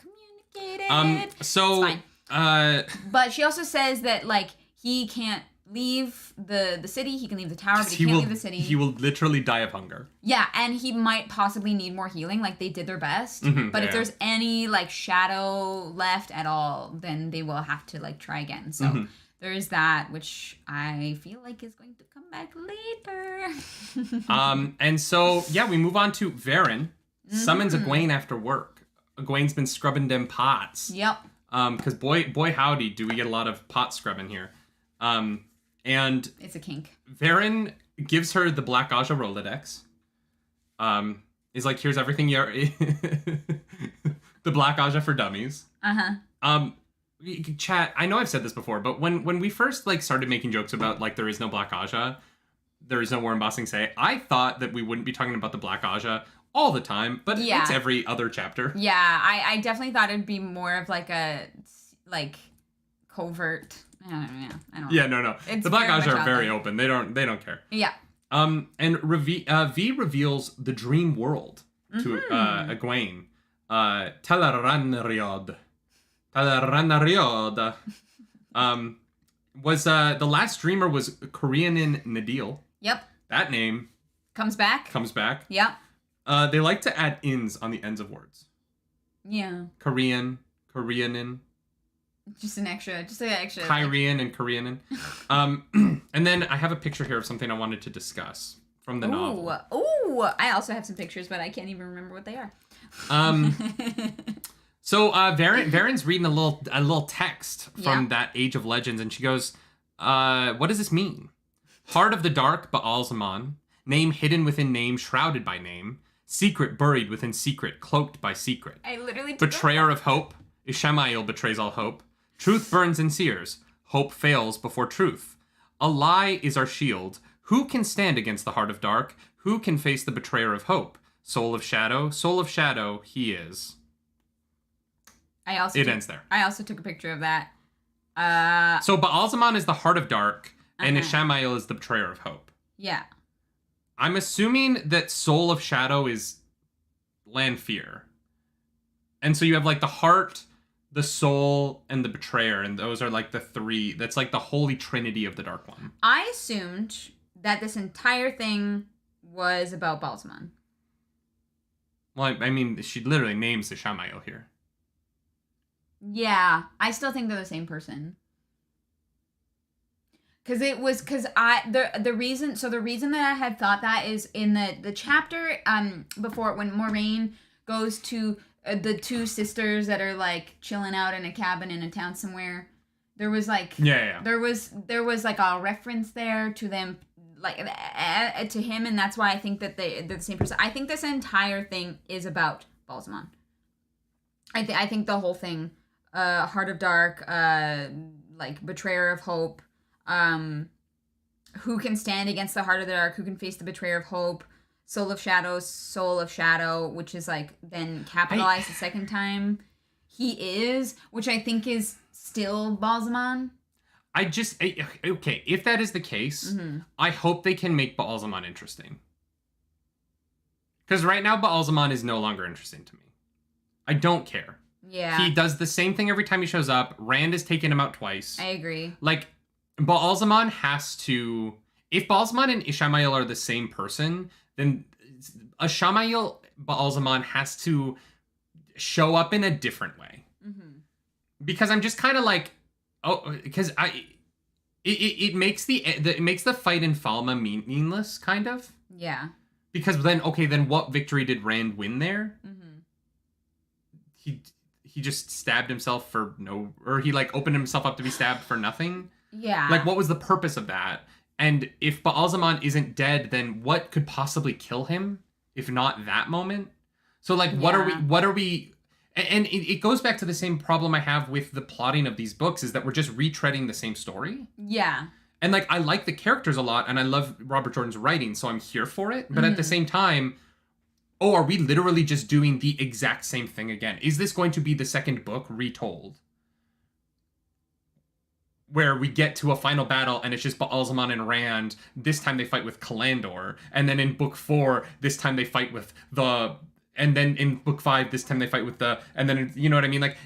communicated, so it's fine. But she also says that, like, he can't leave the city. He can leave the tower, but he can't leave the city. He will literally die of hunger. Yeah, and he might possibly need more healing. Like, they did their best. But if there's any, like, shadow left at all, then they will have to, like, try again. So there is that, which I feel like is going to come back later. And so, yeah, we move on to Varen. Summons Egwene after work. Egwene's been scrubbing them pots. Yep. Because boy howdy, do we get a lot of pot scrubbing here. And it's a kink. Varen gives her the Black Aja Rolodex. Is like, here's everything you're... the Black Aja for dummies. Chat, I know I've said this before, but when we first like started making jokes about like there is no Black Aja, there is no War Embossing Say, I thought that we wouldn't be talking about the Black Aja all the time, but it's every other chapter. Yeah, I definitely thought it'd be more of like a like covert. I don't know. Yeah, no. The Black Aja are very open. They don't care. Yeah. And V reveals the dream world to Egwene. Teleranriod. Was the last dreamer was Korean in Nadil. Yep. That name comes back. Yep. They like to add ins on the ends of words. Yeah. Korean, Koreanin. Just an extra. Kyrian and Koreanin. And then I have a picture here of something I wanted to discuss from the novel. Ooh, I also have some pictures, but I can't even remember what they are. So Varen's reading a little text from that Age of Legends, and she goes, what does this mean? Heart of the Dark, Baal-Zaman. Name hidden within name, shrouded by name. Secret buried within secret, cloaked by secret. I literally Betrayer of hope. Ishamael betrays all hope. Truth burns and sears. Hope fails before truth. A lie is our shield. Who can stand against the heart of dark? Who can face the betrayer of hope? Soul of shadow, he is. It ends there. I also took a picture of that. So Baal-Zaman is the heart of dark, and Ishamael is the betrayer of hope. Yeah. I'm assuming that Soul of Shadow is Lanfear. And so you have like the heart, the soul, and the betrayer, and those are like the three. That's like the holy trinity of the Dark One. I assumed that this entire thing was about Baal-Zaman. Well, I mean, she literally names the Ishamael here. Yeah, I still think they're the same person. The reason that I had thought that is in the chapter before, when Moraine goes to the two sisters that are like chilling out in a cabin in a town somewhere. There was like there was like a reference there to them, like to him, and that's why I think that they're the same person. I think this entire thing is about Baal-Zaman. I think the whole thing, Heart of Dark, like Betrayer of Hope. Who can stand against the heart of the dark? Who can face the betrayer of hope? Soul of shadow, which is like then capitalized the second time. He is, which I think is still Baal-Zaman. Okay, if that is the case, I hope they can make Baal-Zaman interesting. Because right now, Baal-Zaman is no longer interesting to me. I don't care. Yeah. He does the same thing every time he shows up. Rand has taken him out twice. I agree. Like, Baal-Zaman has to... If Baal-Zaman and Ishamael are the same person, then Ishamael Baal-Zaman has to show up in a different way. Mm-hmm. Because I'm just kind of like... Oh, because it makes the fight in Falma meaningless, kind of. Yeah. Because then what victory did Rand win there? Mm-hmm. He just stabbed himself for no... Or he, like, opened himself up to be stabbed for nothing. Yeah. Like, what was the purpose of that? And if Baal-Zaman isn't dead, then what could possibly kill him, if not that moment? So, like, what are we... And it goes back to the same problem I have with the plotting of these books, is that we're just retreading the same story. Yeah. And, like, I like the characters a lot, and I love Robert Jordan's writing, so I'm here for it. But at the same time, are we literally just doing the exact same thing again? Is this going to be the second book retold? Where we get to a final battle and it's just Baal-Zaman and Rand. This time they fight with Kalandor. And then in book 4, this time they fight with the... And then in book 5, this time they fight with the... And then, you know what I mean? Like,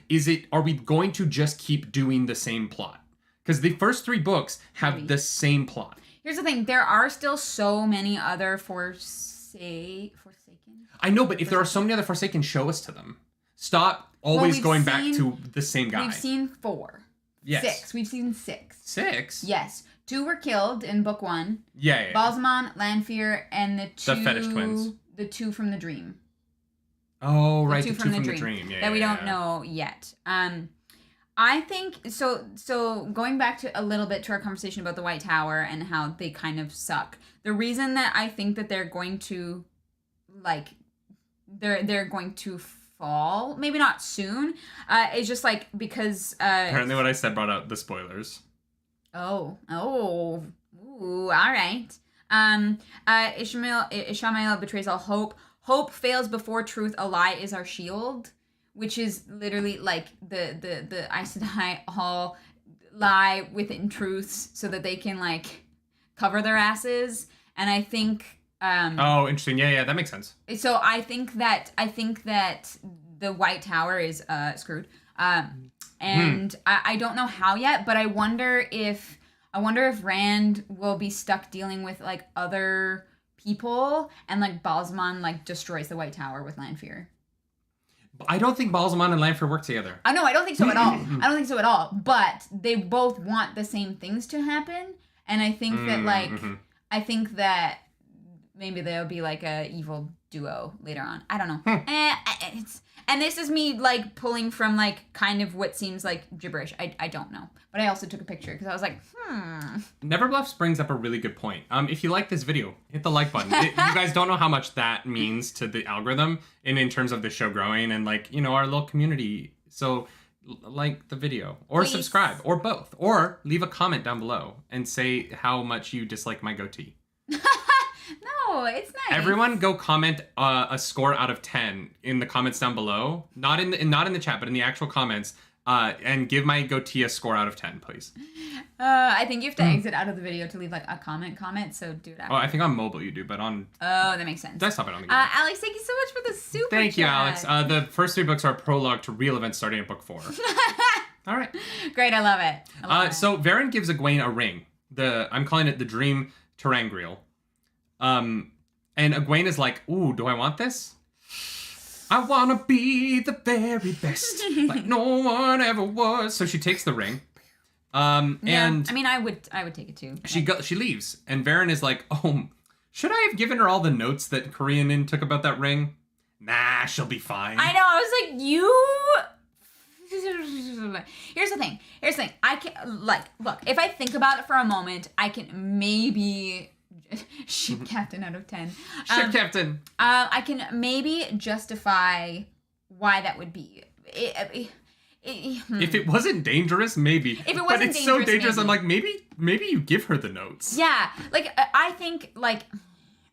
are we going to just keep doing the same plot? Because the first 3 books have the same plot. Here's the thing. There are still so many other Forsaken? I know, but if there are so many other Forsaken, show us to them. Stop always going back to the same guy. We've seen 4. Yes. 6. We've seen 6. 6? Yes. 2 were killed in book 1. Yeah. Baal-Zaman, Lanfear, and the fetish twins. The 2 from the dream. Oh, right. The 2 from the dream. Yeah, that we don't know yet. I think so going back to a little bit to our conversation about the White Tower and how they kind of suck. The reason that I think that they're going to they're going to fall, maybe not soon, is just like because apparently what I said brought out the spoilers. Ooh, all right. Ishamael betrays all hope. Hope fails before truth. A lie is our shield, which is literally like the Aes Sedai all lie within truths so that they can like cover their asses. And I think oh, interesting. Yeah, that makes sense. So I think that the White Tower is screwed. And I don't know how yet, but I wonder if Rand will be stuck dealing with like other people, and like Balsamon like destroys the White Tower with Lanfear. I don't think Balsamon and Lanfear work together. I know, I don't think so at all. I don't think so at all. But they both want the same things to happen, and I think that like I think that maybe they'll be like a evil duo later on. I don't know. And this is me like pulling from like kind of what seems like gibberish. I don't know. But I also took a picture because I was like, Never Bluffs brings up a really good point. If you like this video, hit the like button. You guys don't know how much that means to the algorithm in terms of the show growing and like, you know, our little community. So like the video or Please. subscribe or both, or leave a comment down below and say how much you dislike my goatee. no, it's nice. Everyone go comment a score out of 10 in the comments down below. Not in the chat, but in the actual comments. And give my goatee a score out of 10, please. I think you have to exit out of the video to leave like a comment, so do it after. Oh, I think on mobile you do, but on Oh, that makes sense. desktop I don't think you do. Alex, thank you so much for the super Thank you, chat. Alex. The first 3 books are a prologue to real events starting at book 4. All right. Great, I love it. So Varen gives Egwene a ring. I'm calling it the Dream Terangrial. And Egwene is like, ooh, do I want this? I want to be the very best, like no one ever was. So she takes the ring. And I mean, I would take it too. she leaves. And Varen is like, oh, should I have given her all the notes that Korean took about that ring? Nah, she'll be fine. I know. I was like, you. Here's the thing. I can look. If I think about it for a moment, I can maybe. Ship captain out of 10. Ship captain. I can maybe justify why that would be. If it wasn't dangerous, maybe. If it wasn't but it's dangerous, so dangerous, maybe. I'm like, maybe you give her the notes. Yeah, like I think like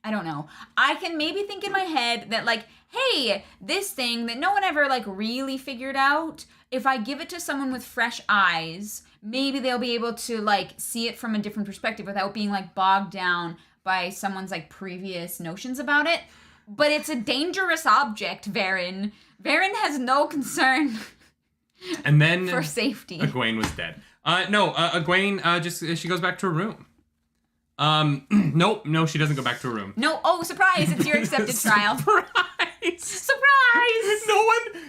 I don't know. I can maybe think in my head that like, hey, this thing that no one ever like really figured out, if I give it to someone with fresh eyes, maybe they'll be able to like see it from a different perspective without being like bogged down by someone's like previous notions about it. But it's a dangerous object, Varen. Varen has no concern And then for safety. Egwene was dead. Egwene she goes back to her room. No, she doesn't go back to her room. No, oh, surprise, it's your accepted trial. Surprise!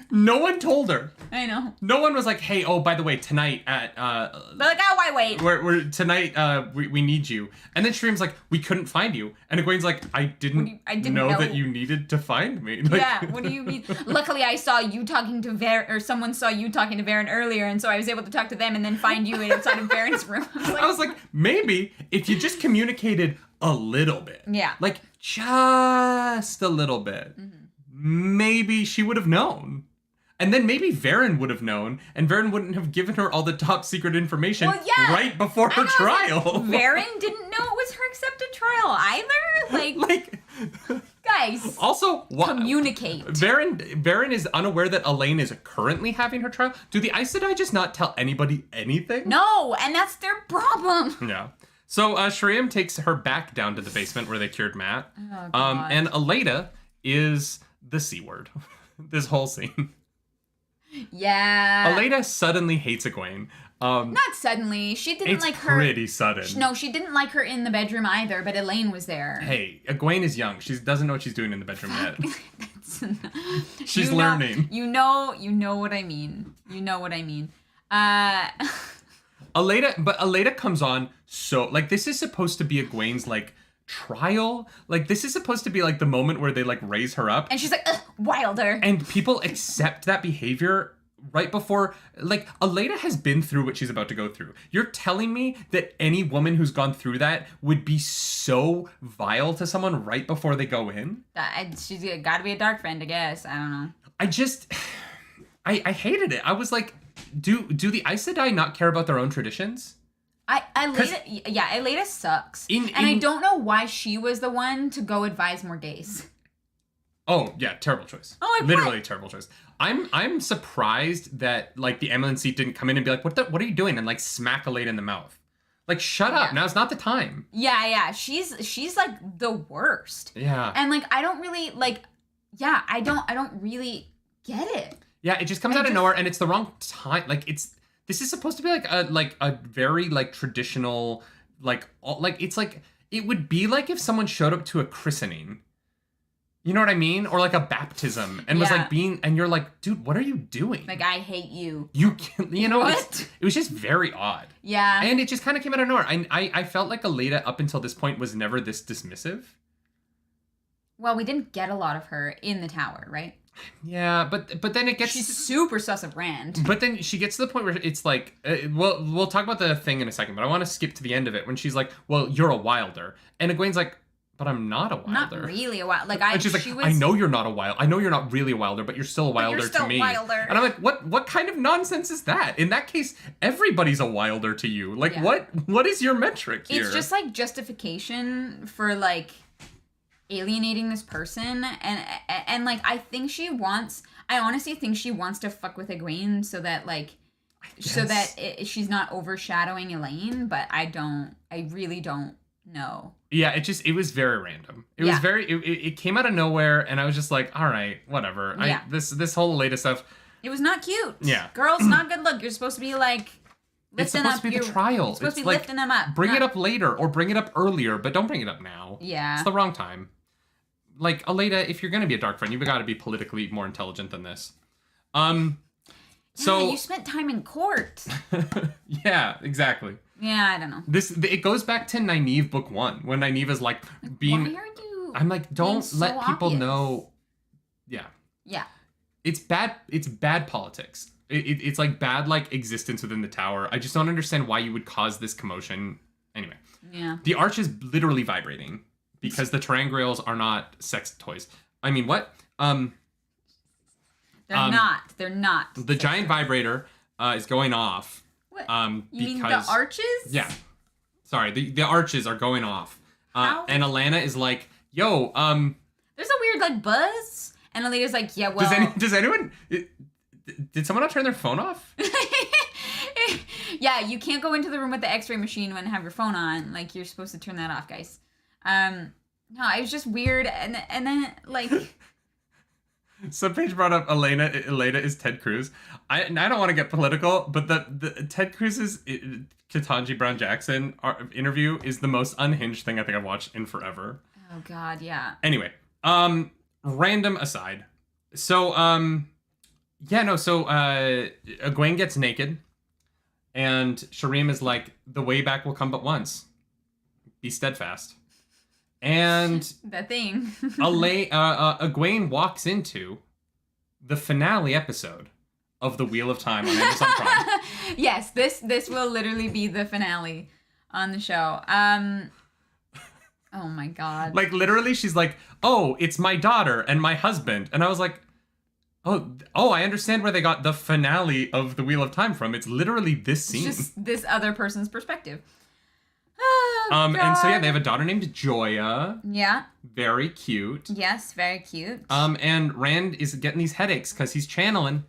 No one told her. I know. No one was like, hey, oh, by the way, tonight at They're like, oh, why wait? we're tonight we need you. And then Shreem's like, we couldn't find you. And Egwene's like, I didn't know that you needed to find me. Like, Yeah, what do you mean? Luckily, I saw you talking to Varen, or someone saw you talking to Varen earlier, and so I was able to talk to them and then find you inside of Varen's room. I was like, maybe if you just communicated a little bit. Yeah. Like, just a little bit. Maybe she would have known. And then maybe Varen would have known, and Varen wouldn't have given her all the top secret information right before her trial. Varen didn't know it was her accepted trial either? Like guys, also, communicate. Varen is unaware that Elaine is currently having her trial. Do the Aes Sedai just not tell anybody anything? No, and that's their problem. Yeah. So Shreem takes her back down to the basement where they cured Matt. Oh, God. And Eleda is the C word. This whole scene. Yeah. Eleda suddenly hates Egwene. Not suddenly. She didn't like her. It's pretty sudden. No, she didn't like her in the bedroom either, but Elaine was there. Hey, Egwene is young. She doesn't know what she's doing in the bedroom yet. She's learning. You know what I mean. You know what I mean. Eleda comes on so, like, this is supposed to be Egwene's, like, trial. Like, this is supposed to be, like, the moment where they, like, raise her up. And she's like, ugh, Wilder. And people accept that behavior right before, like, Eleda has been through what she's about to go through. You're telling me that any woman who's gone through that would be so vile to someone right before they go in? She's got to be a dark friend, I guess. I don't know. I hated it. I was like, do the Aes Sedai not care about their own traditions? Eleda sucks. I don't know why she was the one to go advise Morghese. Oh, yeah, terrible choice. Oh, literally terrible choice. I'm surprised that, like, the Emmeline seat didn't come in and be like, what are you doing? And, like, smack Eleda in the mouth. Like, shut up. Now's not the time. Yeah. She's like the worst. Yeah. And like I don't really I don't really get it. Yeah, it just comes out of nowhere, and it's the wrong time. Like, this is supposed to be like a very like traditional, like it's like It would be like if someone showed up to a christening. You know what I mean? Or like a baptism and was like and you're like, dude, what are you doing? Like, I hate you. You know, what? It was just very odd. Yeah. And it just kind of came out of nowhere. I felt like Aleda up until this point was never this dismissive. Well, we didn't get a lot of her in the tower, right? Yeah, but then it gets... She's super sus of Rand. But then she gets to the point where it's like... we'll talk about the thing in a second, but I want to skip to the end of it when she's like, well, you're a wilder. And Egwene's like, but I'm not a wilder. Not really a wilder. Like, and she's like, I know you're not a wilder. I know you're not really a wilder, but you're still a wilder to me. Wilder. And I'm like, what kind of nonsense is that? In that case, everybody's a wilder to you. Like, what is your metric here? It's just like justification for like alienating this person, and like I honestly think she wants to fuck with Egwene so that like she's not overshadowing Elaine, but I really don't know. Yeah, it was very random. It came out of nowhere, and I was just like, all right, whatever. Yeah. This whole latest stuff. It was not cute. Yeah. Girls, not good look. You're supposed to be like it's supposed to be the trial. It's supposed to be like, lifting them up. Bring it up later or bring it up earlier, but don't bring it up now. Yeah. It's the wrong time. Like, Aleda, if you're going to be a dark friend, you've got to be politically more intelligent than this. So you spent time in court. Yeah, exactly. Yeah, I don't know. It goes back to Nynaeve book 1 when Nynaeve is like being... Why are you... I'm like, don't let people obvious? know... Yeah. Yeah. It's bad politics. It's like bad like existence within the tower. I just don't understand why you would cause this commotion. Anyway. Yeah. The arch is literally vibrating because the Terrangrails are not sex toys. I mean, what? They're not. They're not. The giant vibrator is going off. What? You mean the arches? Yeah. Sorry, the arches are going off. How? And Alana is like, yo, There's a weird like buzz, and Alena's like, yeah, well. Does anyone? Did someone not turn their phone off? Yeah, you can't go into the room with the X-ray machine and have your phone on. Like, you're supposed to turn that off, guys. No, it was just weird, and then like. Some page brought up Elena is Ted Cruz. I don't want to get political, but the Ted Cruz's Ketanji Brown Jackson interview is the most unhinged thing I think I've watched in forever. Oh God, yeah. Anyway, random aside. So Egwene gets naked, and Shireen is like, the way back will come but once. Be steadfast. And that thing. Egwene walks into the finale episode of The Wheel of Time on Amazon Prime. Yes, this will literally be the finale on the show. Oh my God. Like literally, she's like, "Oh, it's my daughter and my husband," and I was like, "Oh, I understand where they got the finale of The Wheel of Time from. It's literally this scene. It's just this other person's perspective." And so yeah, they have a daughter named Joya. Yeah. Very cute. Yes, very cute. And Rand is getting these headaches because he's channeling.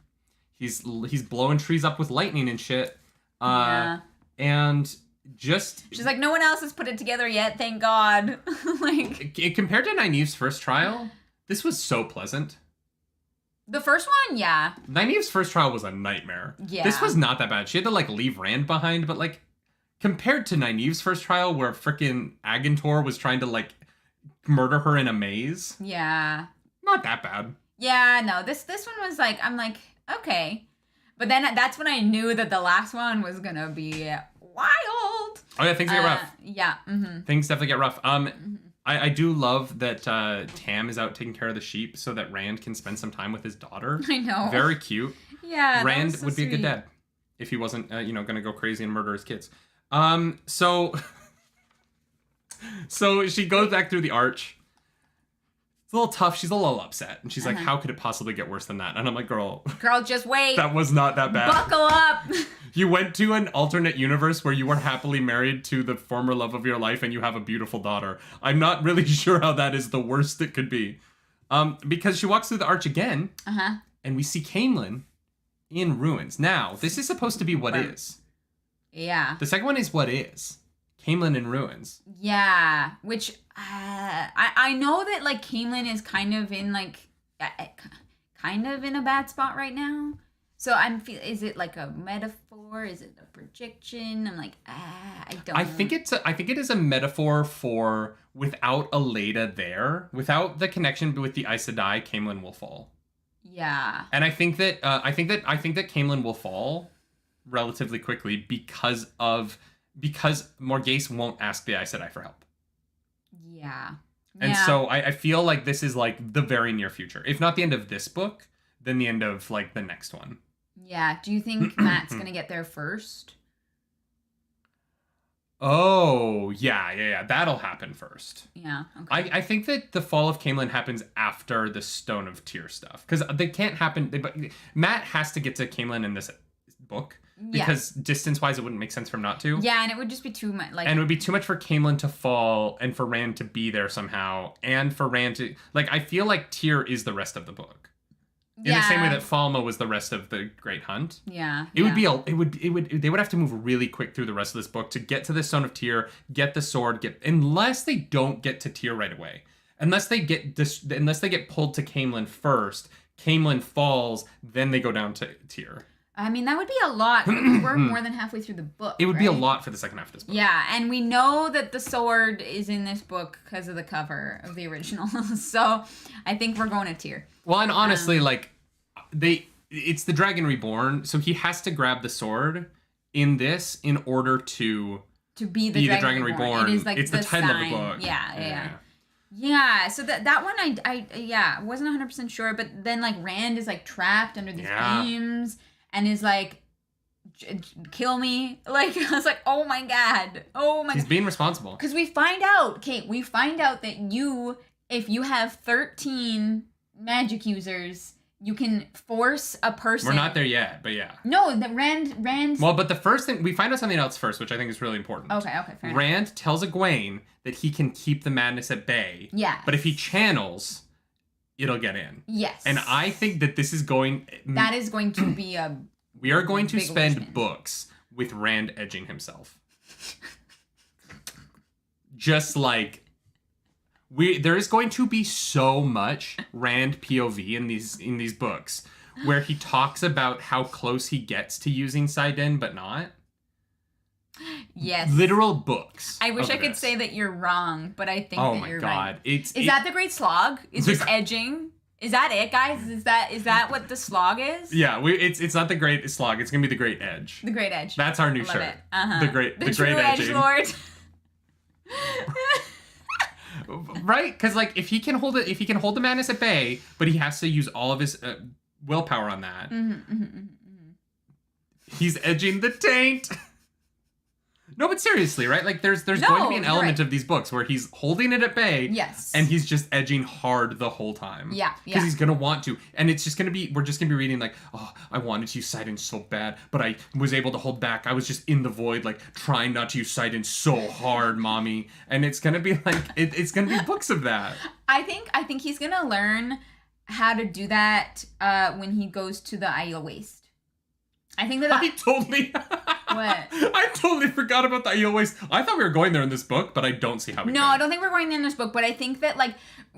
He's blowing trees up with lightning and shit. Yeah. And just... She's like, no one else has put it together yet, thank God. Like... Compared to Nynaeve's first trial, this was so pleasant. The first one, yeah. Nynaeve's first trial was a nightmare. Yeah. This was not that bad. She had to, like, leave Rand behind, but, like... Compared to Nynaeve's first trial, where frickin' Agentor was trying to, like, murder her in a maze. Yeah. Not that bad. Yeah, no, this one was like, I'm like, okay. But then that's when I knew that the last one was gonna be wild. Oh yeah, things get rough. Yeah. Mm-hmm. Things definitely get rough. I do love that Tam is out taking care of the sheep so that Rand can spend some time with his daughter. I know. Very cute. Yeah, Rand so would be a good sweet. dad if he wasn't, gonna go crazy and murder his kids. So she goes back through the arch. It's a little tough. She's a little upset. And she's like, how could it possibly get worse than that? And I'm like, girl, just wait. that was not that bad. Buckle up. You went to an alternate universe where you were happily married to the former love of your life and you have a beautiful daughter. I'm not really sure how that is the worst it could be. Because she walks through the arch again. And we see Caemlyn in ruins. Now, this is supposed to be what is. Yeah. The second one is what is. Caemlyn in ruins. Yeah, which I know that like Caemlyn is kind of in like kind of in a bad spot right now. So is it like a metaphor? Is it a projection? I'm like, I don't know. I think it is a metaphor for without Aleda there, without the connection with the Aes Sedai, Caemlyn will fall. Yeah. And I think that Caemlyn will fall relatively quickly because Morghese won't ask the Aes Sedai for help. Yeah. And so I feel like this is like the very near future. If not the end of this book, then the end of like the next one. Yeah. Do you think Matt's gonna get there first? Oh, yeah. That'll happen first. Yeah. Okay. I think that the fall of Caemlyn happens after the Stone of Tear stuff. Because they can't happen... But Matt has to get to Caemlyn in this book. Because distance-wise, it wouldn't make sense for him not to. Yeah, and it would just be too much. And it would be too much for Caemlyn to fall and for Rand to be there somehow. And for Rand to... Like, I feel like Tear is the rest of the book. In the same way that Falma was the rest of the Great Hunt. Yeah. They would have to move really quick through the rest of this book to get to the Stone of Tear, get the sword, unless they don't get to Tear right away. Unless they get pulled to Caemlyn first, Caemlyn falls, then they go down to Tear. I mean, that would be a lot. Because we're more than halfway through the book. It would be a lot for the second half of this book. Yeah, and we know that the sword is in this book because of the cover of the original. So I think we're going to Tear. Well, and honestly, it's the Dragon Reborn, so he has to grab the sword in this in order to be the Dragon Reborn. It is like it's the title of the book. Yeah, so that one I wasn't 100% sure, but then like Rand is like trapped under these beams and is like, kill me. Like, I was like, oh my god. He's being responsible. Because we find out that if you have 13 magic users, you can force a person. We're not there yet, but yeah. No, the Rand. Well, but the first thing, we find out something else first, which I think is really important. Okay, fair enough. Rand tells Egwene that he can keep the madness at bay. Yeah. But if he channels, it'll get in. Yes. And I think that this is going... That is going to be a... We are going to spend books with Rand edging himself. Just like... There is going to be so much Rand POV in these books where he talks about how close he gets to using Saiden, but not. Yes. Literal books. I wish I could say that you're wrong, but I think that you're right. Is that the Great Slog? Is this edging? Is that it, guys? Is that what the slog is? Yeah, it's not the Great Slog. It's gonna be the Great Edge. The Great Edge. That's our new shirt. It. Uh-huh. The Great Edge Lord. Right? Because like if he can hold the madness at bay, but he has to use all of his willpower on that. He's edging the taint. No, but seriously, right? Like there's going to be an element of these books where he's holding it at bay. Yes. And he's just edging hard the whole time. Yeah. Because he's going to want to. And it's just going to be, we're just going to be reading like, oh, I wanted to use Saiden so bad, but I was able to hold back. I was just in the void, like trying not to use Saiden so hard, mommy. And it's going to be like, it's going to be books of that. I think he's going to learn how to do that when he goes to the Aiel Waste. I think that... I totally... What? I totally forgot about the Aiel Waste. I thought we were going there in this book, but I don't see how we No, can. I don't think we're going there in this book, but I think that, like,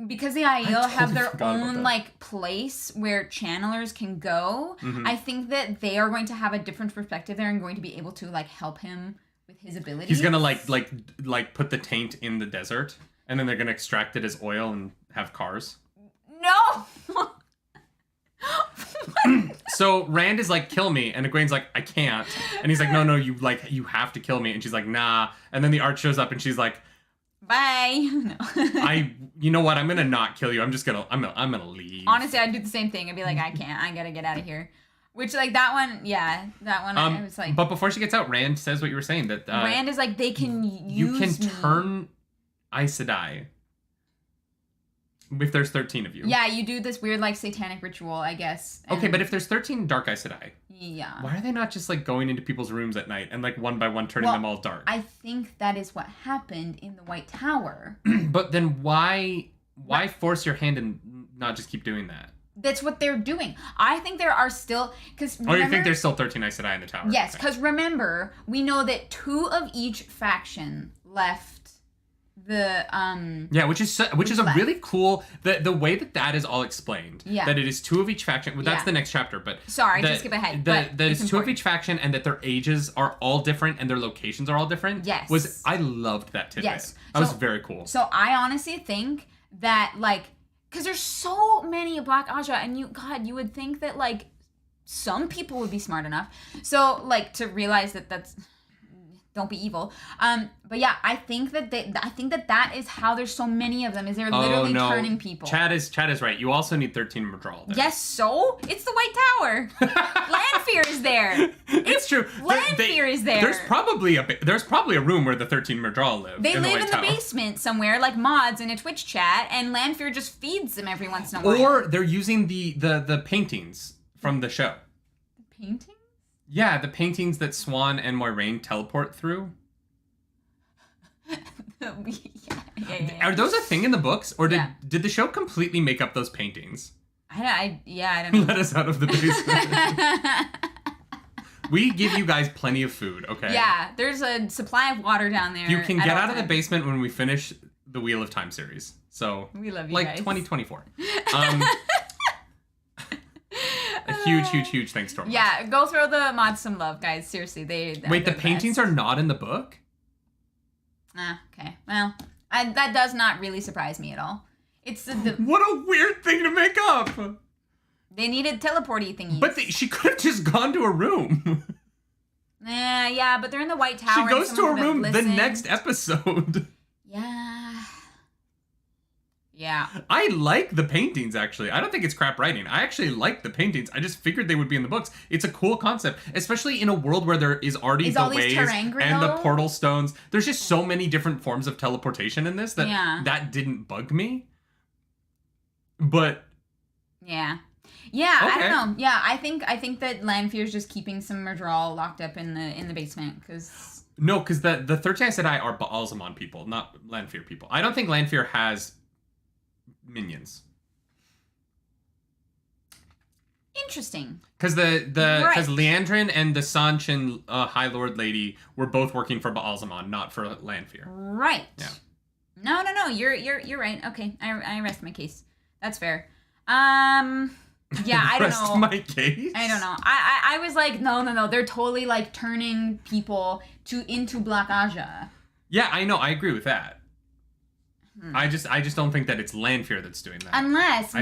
because the Aiel have their own, like, place where channelers can go, I think that they are going to have a different perspective there and going to be able to, like, help him with his abilities. He's going to, like put the taint in the desert, and then they're going to extract it as oil and have cars. No! So Rand is like, kill me, and Egwene's like, I can't, and he's like, no, you have to kill me, and she's like, nah, and then the art shows up, and she's like, bye. No. You know what? I'm gonna not kill you. I'm gonna leave. Honestly, I'd do the same thing. I'd be like, I can't. I gotta get out of here. Which, like, that one, I was like. But before she gets out, Rand says what you were saying, that Rand is like, they can use you can turn Aes Sedai. If there's 13 of you. Yeah, you do this weird, like, satanic ritual, I guess. Okay, but if there's 13 Dark Aes Sedai. Yeah. Why are they not just, like, going into people's rooms at night and, like, one by one turning them all dark? I think that is what happened in the White Tower. But then why force your hand and not just keep doing that? That's what they're doing. I think there are still... Oh, you think there's still 13 Aes Sedai in the tower? Yes, because remember, we know that 2 of each faction left Yeah, which is a really cool the way that is all explained. Yeah. That it is 2 of each faction. Well, that's the next chapter, but sorry, just skip ahead. That it's 2 of each faction, and that their ages are all different and their locations are all different. Yes. I loved that tidbit. Yes. That was very cool. So I honestly think that because there's so many Black Aja, and you would think that some people would be smart enough, so to realize that's. Don't be evil. But yeah, I think that is how there's so many of them. Is they're literally turning people. Chad is right. You also need 13 Madral there. Yes, so it's the White Tower. Lanfear is there. It's true. Lanfear is there. There's probably a room where the 13 Madral live. They live in the Tower. basement somewhere, like mods in a Twitch chat, and Lanfear just feeds them every once in a while. Or they're using the paintings from the show. The paintings? Yeah, the paintings that Swan and Moiraine teleport through. Yeah. Are those a thing in the books, or did the show completely make up those paintings? I don't know. Let us out of the basement. We give you guys plenty of food, okay? Yeah, there's a supply of water down there. You can get out of the basement when we finish the Wheel of Time series. So we love you guys. 2024. A huge thanks to our mods. Yeah, go throw the mods some love, guys. Seriously, Wait, the paintings are not in the book? Okay. Well, that does not really surprise me at all. It's What a weird thing to make up! They needed teleporty thingies. But she could have just gone to a room. Yeah, but they're in the White Tower. She goes to a room the next episode. Yeah. I like the paintings, actually. I don't think it's crap writing. I actually like the paintings. I just figured they would be in the books. It's a cool concept, especially in a world where there is already the ways and the portal stones. There's just so many different forms of teleportation in this that didn't bug me. But yeah, okay. I don't know. Yeah, I think that Lanfear's just keeping some Madral locked up in the basement because the 13 Aes Sedai are Baalzamon people, not Lanfear people. I don't think Lanfear has minions. Interesting. Because because Liandrin and the Sanchin High Lord Lady were both working for Baalzamon, not for Lanfear. Right. Yeah. No. You're right. Okay, I rest my case. That's fair. Yeah, I don't know. Rest my case. I don't know. I was like, no. They're totally turning people into Black Aja. Yeah, I know. I agree with that. I just don't think that it's Lanfear that's doing that. Unless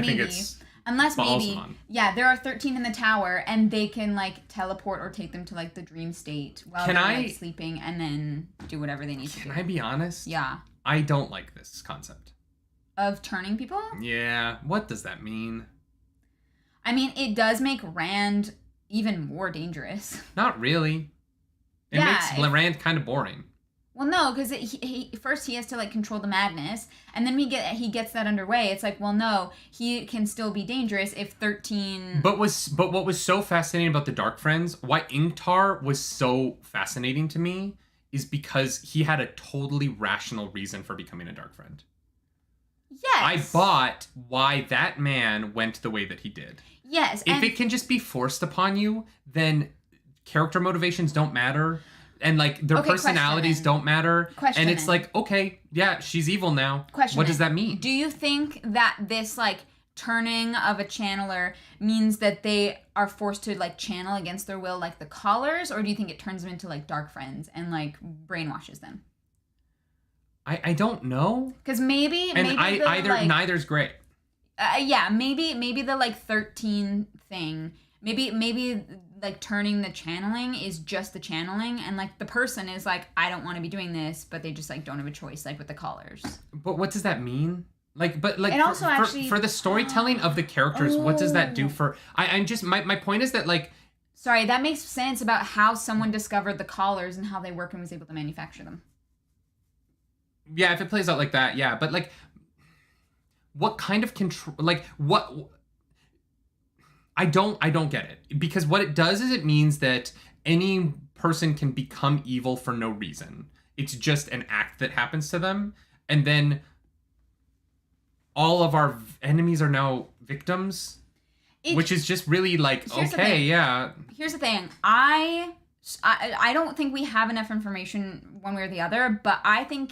maybe, yeah, there are 13 in the tower, and they can teleport or take them to the dream state while they're sleeping, and then do whatever they need to do. Can I be honest? Yeah. I don't like this concept. Of turning people? Yeah. What does that mean? I mean, it does make Rand even more dangerous. Not really. It makes Rand kind of boring. Well, no, because he first he has to control the madness, and then he gets that underway. It's well, no, he can still be dangerous if 13. But what was so fascinating about the Dark Friends, why Ingtar was so fascinating to me, is because he had a totally rational reason for becoming a Dark Friend. Yes. I bought why that man went the way that he did. Yes. If it can just be forced upon you, then character motivations don't matter. And their personalities don't matter. And it's okay, yeah, she's evil now. What does that mean? Do you think that this turning of a channeler means that they are forced to channel against their will the Callers, or do you think it turns them into Dark Friends and brainwashes them? I don't know. Because maybe neither's great. Yeah, maybe the 13 thing. Maybe turning the channeling is just the channeling, and the person is I don't want to be doing this, but they just don't have a choice with the Callers. But what does that mean? And also for the storytelling of the characters, what does that do for? I'm just my point is that Sorry, that makes sense about how someone discovered the Callers and how they work and was able to manufacture them. Yeah, if it plays out like that, yeah, but what kind of control? What? I don't get it, because what it does is it means that any person can become evil for no reason. It's just an act that happens to them, and then all of our enemies are now victims, which is just really okay, yeah. Here's the thing. I don't think we have enough information one way or the other, but I think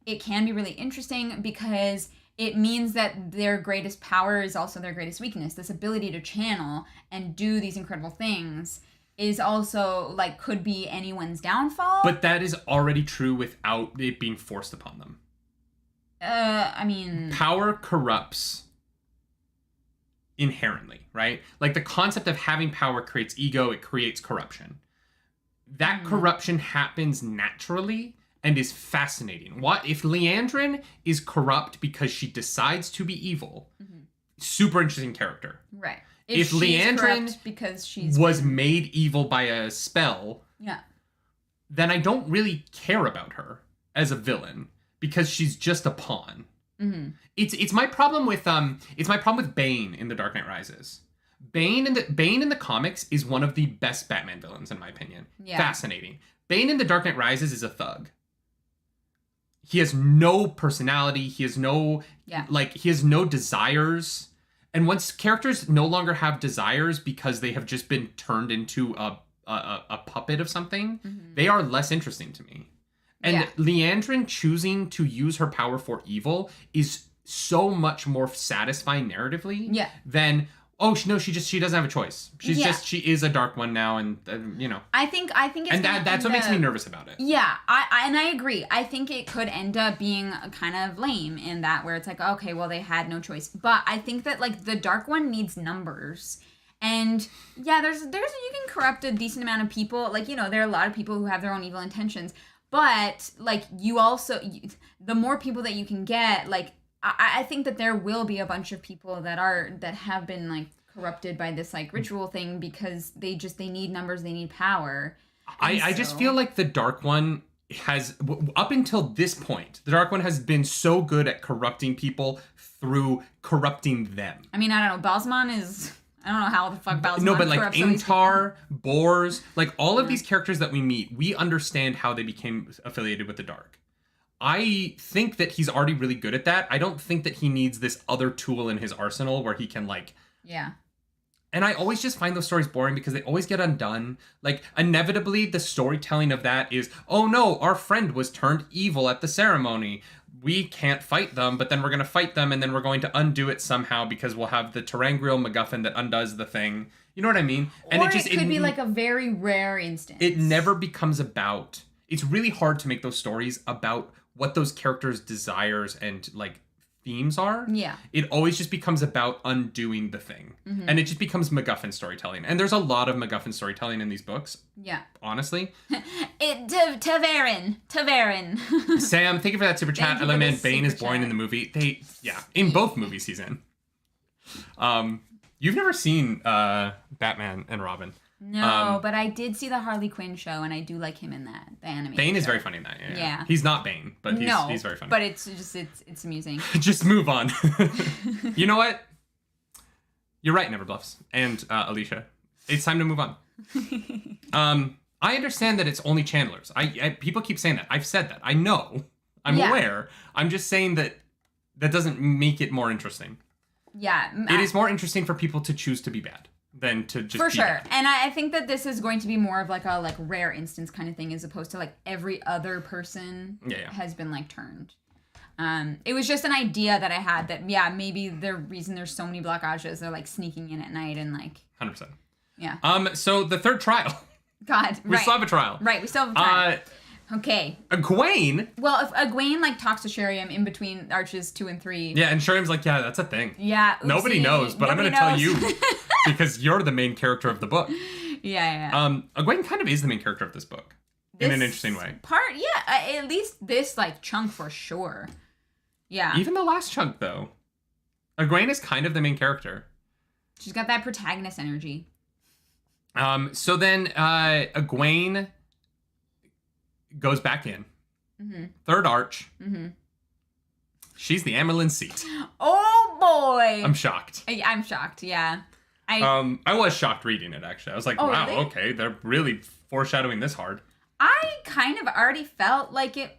it can be really interesting because it means that their greatest power is also their greatest weakness. This ability to channel and do these incredible things is also, like, could be anyone's downfall. But that is already true without it being forced upon them. I mean... Power corrupts inherently, right? Like, the concept of having power creates ego, it creates corruption. That corruption happens naturally and is fascinating. What if Liandrin is corrupt because she decides to be evil? Super interesting character. Right. If she's Liandrin corrupt because she's was made evil by a spell, yeah, then I don't really care about her as a villain because she's just a pawn. It's my problem with Bane in The Dark Knight Rises. Bane in the comics is one of the best Batman villains in my opinion. Yeah. Fascinating. Bane in The Dark Knight Rises is a thug. He has no personality. He has no he has no desires. And once characters no longer have desires because they have just been turned into a puppet of something, they are less interesting to me. And Liandrin choosing to use her power for evil is so much more satisfying narratively than, oh, no, she doesn't have a choice. She is a dark one now, and you know. I think it's and that's what makes me nervous about it. Yeah, I agree. I think it could end up being kind of lame in that where it's like, okay, well, they had no choice. But I think that, like, the dark one needs numbers. And yeah, there's you can corrupt a decent amount of people. Like, you know, there are a lot of people who have their own evil intentions. But, like, you also, the more people that you can get, like, I think that there will be a bunch of people that have been, like, corrupted by this, like, ritual thing because they need numbers, they need power. I just feel like the Dark One has, up until this point, the Dark One has been so good at corrupting people through corrupting them. I mean, I don't know, Balzman is... I don't know how the fuck Balzman. No, but like Ingtar, Bors, like all of these characters that we meet, we understand how they became affiliated with the Dark. I think that he's already really good at that. I don't think that he needs this other tool in his arsenal where he can like... Yeah. And I always just find those stories boring because they always get undone. Like, inevitably, the storytelling of that is, oh no, our friend was turned evil at the ceremony. We can't fight them, but then we're going to fight them, and then we're going to undo it somehow because we'll have the Terangriel MacGuffin that undoes the thing. You know what I mean? And or it could be like a very rare instance. It never becomes about... It's really hard to make those stories about what those characters' desires and, like, themes are. Yeah. It always just becomes about undoing the thing. And it just becomes MacGuffin storytelling. And there's a lot of MacGuffin storytelling in these books. Yeah. Honestly. Taverin. Sam, thank you for that super chat. Man, Bane is boring in the movie. In both movies he's in. You've never seen Batman and Robin. No, but I did see the Harley Quinn show, and I do like him in that, the animated Bane is show. very funny in that. Yeah. He's not Bane, but he's very funny. But it's just it's amusing. Just move on. You know what? You're right, Never Bluffs and Alicia. It's time to move on. I understand that it's only channelers. I people keep saying that. I've said that. I know. I'm aware. I'm just saying that doesn't make it more interesting. Yeah. It is more interesting for people to choose to be bad than to just for be sure. bad. And I think that this is going to be more of like a rare instance kind of thing as opposed to like every other person has been like turned. It was just an idea that I had that maybe the reason there's so many Black Ajas, they're like sneaking in at night and like 100%. Yeah. So the third trial. God, we still have a trial. Right, we still have a trial. Okay. Egwene. Well, if Egwene like talks to Sheriam in between arches 2 and 3. Yeah, and Sheriam's like, yeah, that's a thing. Yeah. Oopsie. Nobody knows, but I'm going to tell you because you're the main character of the book. Yeah. Egwene kind of is the main character of this book in an interesting way. At least this like chunk for sure. Yeah. Even the last chunk though, Egwene is kind of the main character. She's got that protagonist energy. So then Egwene goes back in. Mm-hmm. Third arch. Mm-hmm. She's the Amerlin seat. Oh boy! I'm shocked. I'm shocked. Yeah. I was shocked reading it actually. I was like, wow, really? Okay, they're really foreshadowing this hard. I kind of already felt like it.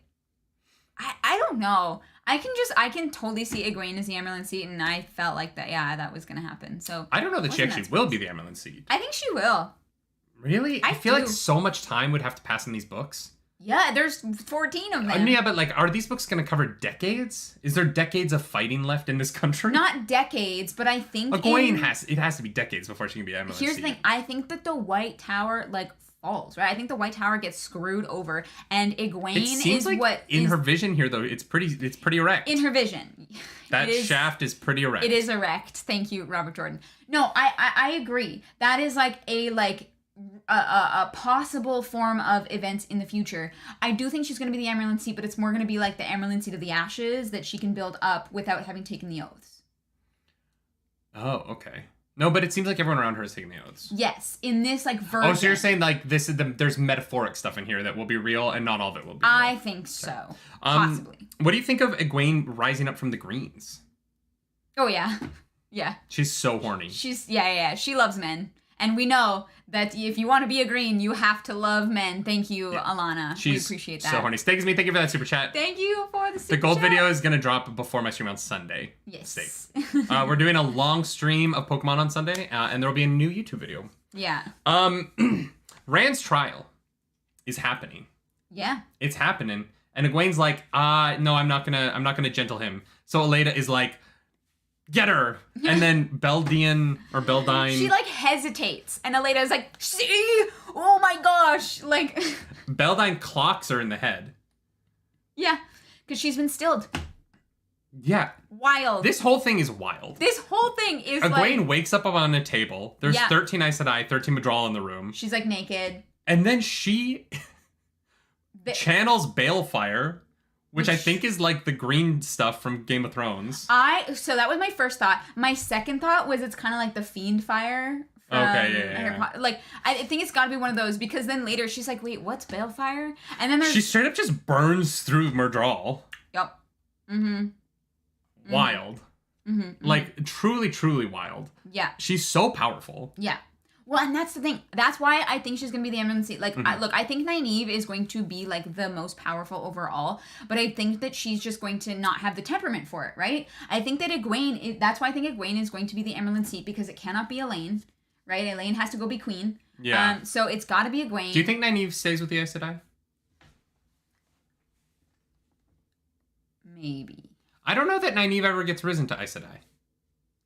I don't know. I can totally see Egwene as the Amerlin seat, and I felt like that was gonna happen. So I don't know that she actually will be the Amerlin seat. I think she will. Really? I feel like so much time would have to pass in these books. Yeah, there's 14 of them. Yeah, but like, are these books going to cover decades? Is there decades of fighting left in this country? Not decades, but I think Egwene has to be decades before she can be Emerald. Here's the thing. I think that the White Tower, like, falls, right? I think the White Tower gets screwed over, and Egwene is like what in her vision here, though, it's pretty erect. In her vision. That shaft is pretty erect. It is erect. Thank you, Robert Jordan. No, I agree. That is like a possible form of events in the future. I do think she's going to be the Amarylline Seat, but it's more going to be like the Amarylline Seat of the Ashes that she can build up without having taken the oaths. Oh, okay. No, but it seems like everyone around her is taking the oaths. Yes, in this like version. Oh, so you're saying like this is there's metaphoric stuff in here that will be real, and not all of it will be real. I think so. Possibly. What do you think of Egwene rising up from the Greens? Oh yeah, yeah. She's so horny. Yeah. She loves men. And we know that if you want to be a green, you have to love men. Thank you, Alana. We appreciate that. So horny. Thank you for that super chat. Thank you for the super chat. The gold video is going to drop before my stream on Sunday. Yes. We're doing a long stream of Pokemon on Sunday, and there will be a new YouTube video. Yeah. Rand's trial is happening. Yeah. It's happening. And Egwene's like, no, I'm not gonna gentle him. So Aleda is like, get her. And then Beldine, she like hesitates, and Aleda's like, see, oh my gosh, like Beldine clocks her in the head. Yeah, because she's been stilled. Yeah. Wild. This whole thing is wild. This whole thing is Egwene wakes up on a table. There's 13 Aes Sedai, 13 Madral in the room. She's like naked. And then she channels Balefire, which I think is like the green stuff from Game of Thrones. So that was my first thought. My second thought was it's kind of like the Fiend Fire. Like, I think it's got to be one of those, because then later she's like, wait, what's Balefire? And then she straight up just burns through Murdral. Yep. Mm-hmm. Wild. Mm-hmm. Like, truly, truly wild. Yeah. She's so powerful. Yeah. Well, and that's the thing. That's why I think she's going to be the Emerald Seat. Like, I think Nynaeve is going to be, like, the most powerful overall. But I think that she's just going to not have the temperament for it, right? I think that Egwene, that's why I think Egwene is going to be the Emerald Seat, because it cannot be Elaine, right? Elaine has to go be queen. Yeah. So it's got to be Egwene. Do you think Nynaeve stays with the Aes Sedai? Maybe. I don't know that Nynaeve ever gets risen to Aes Sedai.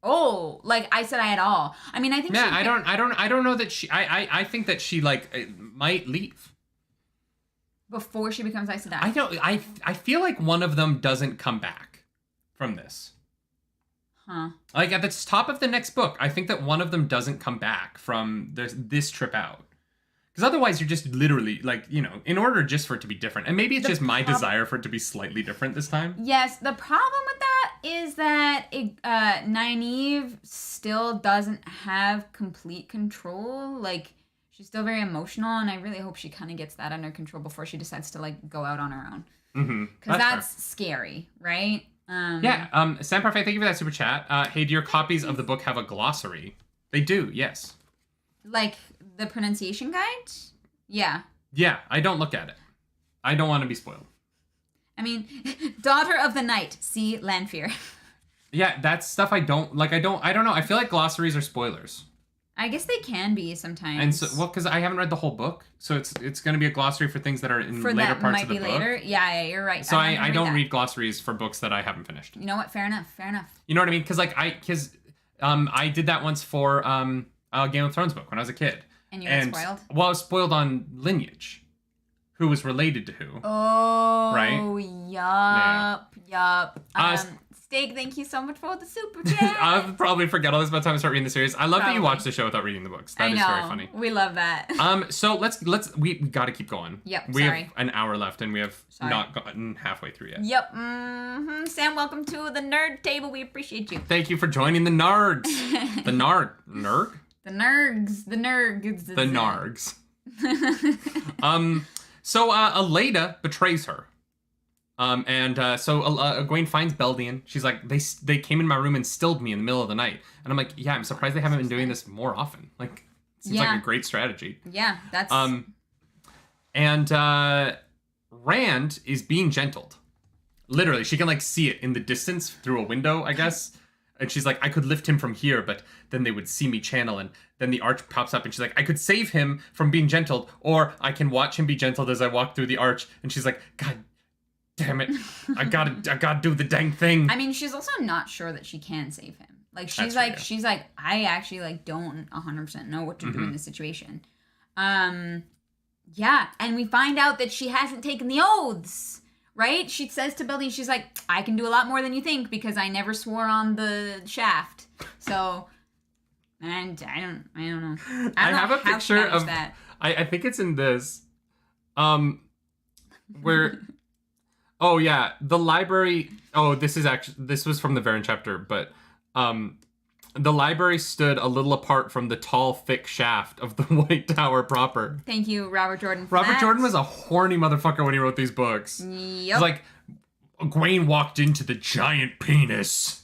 Oh, like Aes Sedai at all? I mean, I think. Yeah, I don't know that she. I think that she like might leave before she becomes Aes Sedai. I feel like one of them doesn't come back from this. Huh. Like at the top of the next book, I think that one of them doesn't come back from this trip out. Because otherwise, you're just literally, like, you know, in order just for it to be different. And maybe it's just my desire for it to be slightly different this time. Yes, the problem with that is that Nynaeve still doesn't have complete control. Like, she's still very emotional, and I really hope she kind of gets that under control before she decides to, like, go out on her own. Because that's scary, right? Sam Parfait, thank you for that super chat. Hey, do your copies of the book have a glossary? They do, yes. Like the pronunciation guide? Yeah. Yeah, I don't look at it. I don't want to be spoiled. I mean, Daughter of the Night, see Lanfear. Yeah, that's stuff I don't know. I feel like glossaries are spoilers. I guess they can be sometimes. And so, well, because I haven't read the whole book, so it's going to be a glossary for things that are in later parts of the book. Later. Yeah, you're right. So I don't read glossaries for books that I haven't finished. You know what? Fair enough. You know what I mean? Because I did that once for a Game of Thrones book when I was a kid. And you got spoiled? Well, I was spoiled on lineage. Who was related to who. Oh, right? Yup. Steak, thank you so much for the super chat. I'll probably forget all this by the time I start reading the series. I love that you watch the show without reading the books. That is very funny. We love that. So we got to keep going. Yep, we have an hour left, and we have not gotten halfway through yet. Yep. Sam, welcome to the nerd table. We appreciate you. Thank you for joining the nerds. The nerg? The nergs. The nergs. The nargs. So Aleda betrays her. So Egwene finds Beldine. She's like, they came in my room and stilled me in the middle of the night. And I'm like, yeah, I'm surprised they haven't been doing this more often. Like, it seems like a great strategy. Yeah, that's... Rand is being gentled. Literally, she can, like, see it in the distance through a window, I guess. And she's like, I could lift him from here, but then they would see me channel. And then the arch pops up and she's like, I could save him from being gentled, or I can watch him be gentled as I walk through the arch. And she's like, God damn it. I gotta do the dang thing. I mean, she's also not sure that she can save him. Like, she's That's she's like, I actually, like, don't 100% know what to do in this situation. Yeah, and we find out that she hasn't taken the oaths, right? She says to Billy, she's like, I can do a lot more than you think because I never swore on the shaft. So, and I don't know. I have a picture of that. I think it's in this. Where oh yeah, the library. Oh, this was from the Varen chapter, but the library stood a little apart from the tall, thick shaft of the White Tower proper. Thank you, Robert Jordan. Robert Jordan was a horny motherfucker when he wrote these books. Yep. It's like, Egwene walked into the giant penis.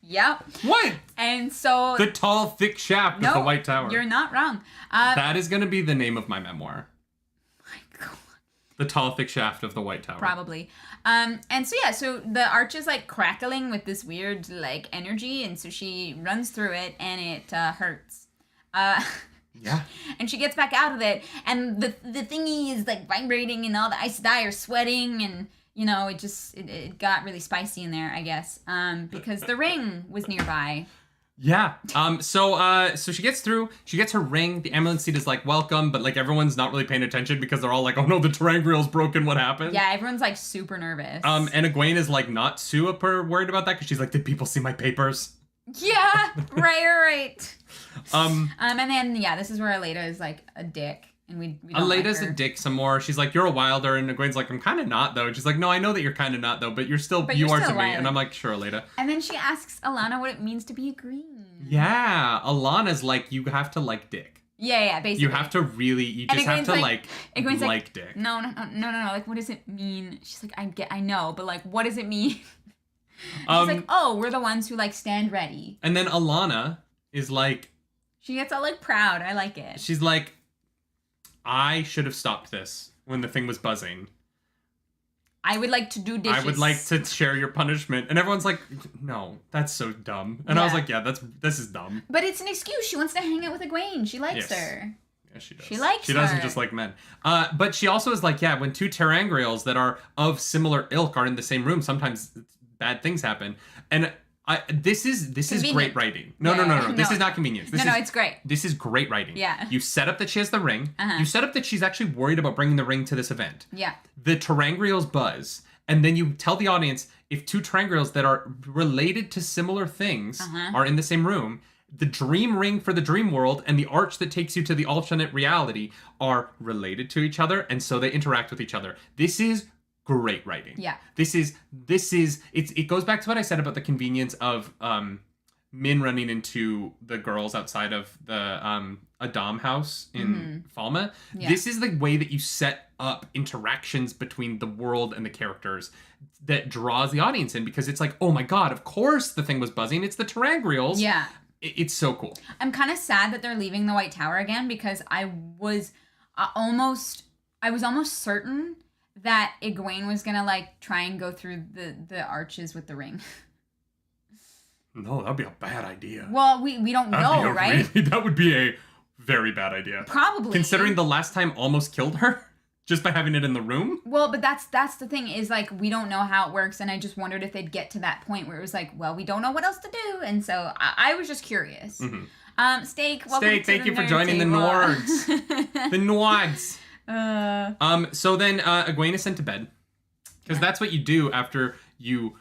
Yep. What? And so... The tall, thick shaft of the White Tower. You're not wrong. That is going to be the name of my memoir. My God. The tall, thick shaft of the White Tower. Probably. And so, yeah, so the arch is, like, crackling with this weird, like, energy, and so she runs through it, and it hurts. Yeah. And she gets back out of it, and the thingy is, like, vibrating, and all the Aes Sedai are sweating, and, you know, it got really spicy in there, I guess, because the ring was nearby. Yeah. So she gets through. She gets her ring. The ambulance seat is like, welcome, but like everyone's not really paying attention because they're all like, oh no, the terangrial's broken. What happened? Yeah, everyone's like super nervous. And Egwene is like not super worried about that because she's like, did people see my papers? Yeah. Right. And then this is where Aleda is like a dick. And we don't Aleda's like her. a dick some more. She's like, you're a wilder. And Egwene's like, I'm kind of not, though. And she's like, no, I know that you're kind of not, though. But you are to me. And I'm like, sure, Aleda. And then she asks Alana what it means to be a green. Yeah. Alana's like, you have to like dick. Yeah, basically. You have to really, you just have to like dick. No. Like, what does it mean? She's like, I know. But like, what does it mean? She's like, oh, we're the ones who like stand ready. And then Alana is like. She gets all like proud. I like it. She's like. I should have stopped this when the thing was buzzing. I would like to do dishes. I would like to share your punishment. And everyone's like, no, that's so dumb. And I was like, yeah, this is dumb. But it's an excuse. She wants to hang out with Egwene. She likes her. Yeah, she does. She likes her. She doesn't just like men. But she also is like, yeah, when two terangrials that are of similar ilk are in the same room, sometimes bad things happen. And this is great writing. No. This is not convenience. It's great. This is great writing. Yeah. You set up that she has the ring. You set up that she's actually worried about bringing the ring to this event. Yeah. The terangrials buzz, and then you tell the audience if two terangrials that are related to similar things are in the same room, the dream ring for the dream world and the arch that takes you to the alternate reality are related to each other, and so they interact with each other. This is great writing. Yeah. It goes back to what I said about the convenience of Min running into the girls outside of the Adam house in Falma. Yeah. This is the way that you set up interactions between the world and the characters that draws the audience in, because it's like, oh my god, of course the thing was buzzing. It's the terangrials. Yeah. It's so cool. I'm kind of sad that they're leaving the White Tower again, because I was almost certain that Egwene was gonna like try and go through the arches with the ring. No, that'd be a bad idea. Well, we don't know, right? That would be a very bad idea. Probably. Considering the last time almost killed her just by having it in the room. Well, but that's the thing, is like, we don't know how it works, and I just wondered if they'd get to that point where it was like, well, we don't know what else to do, and so I was just curious. Steak, welcome to thank the you for nerd joining table. the Nords. The Nords. So then Egwene is sent to bed, because that's what you do after you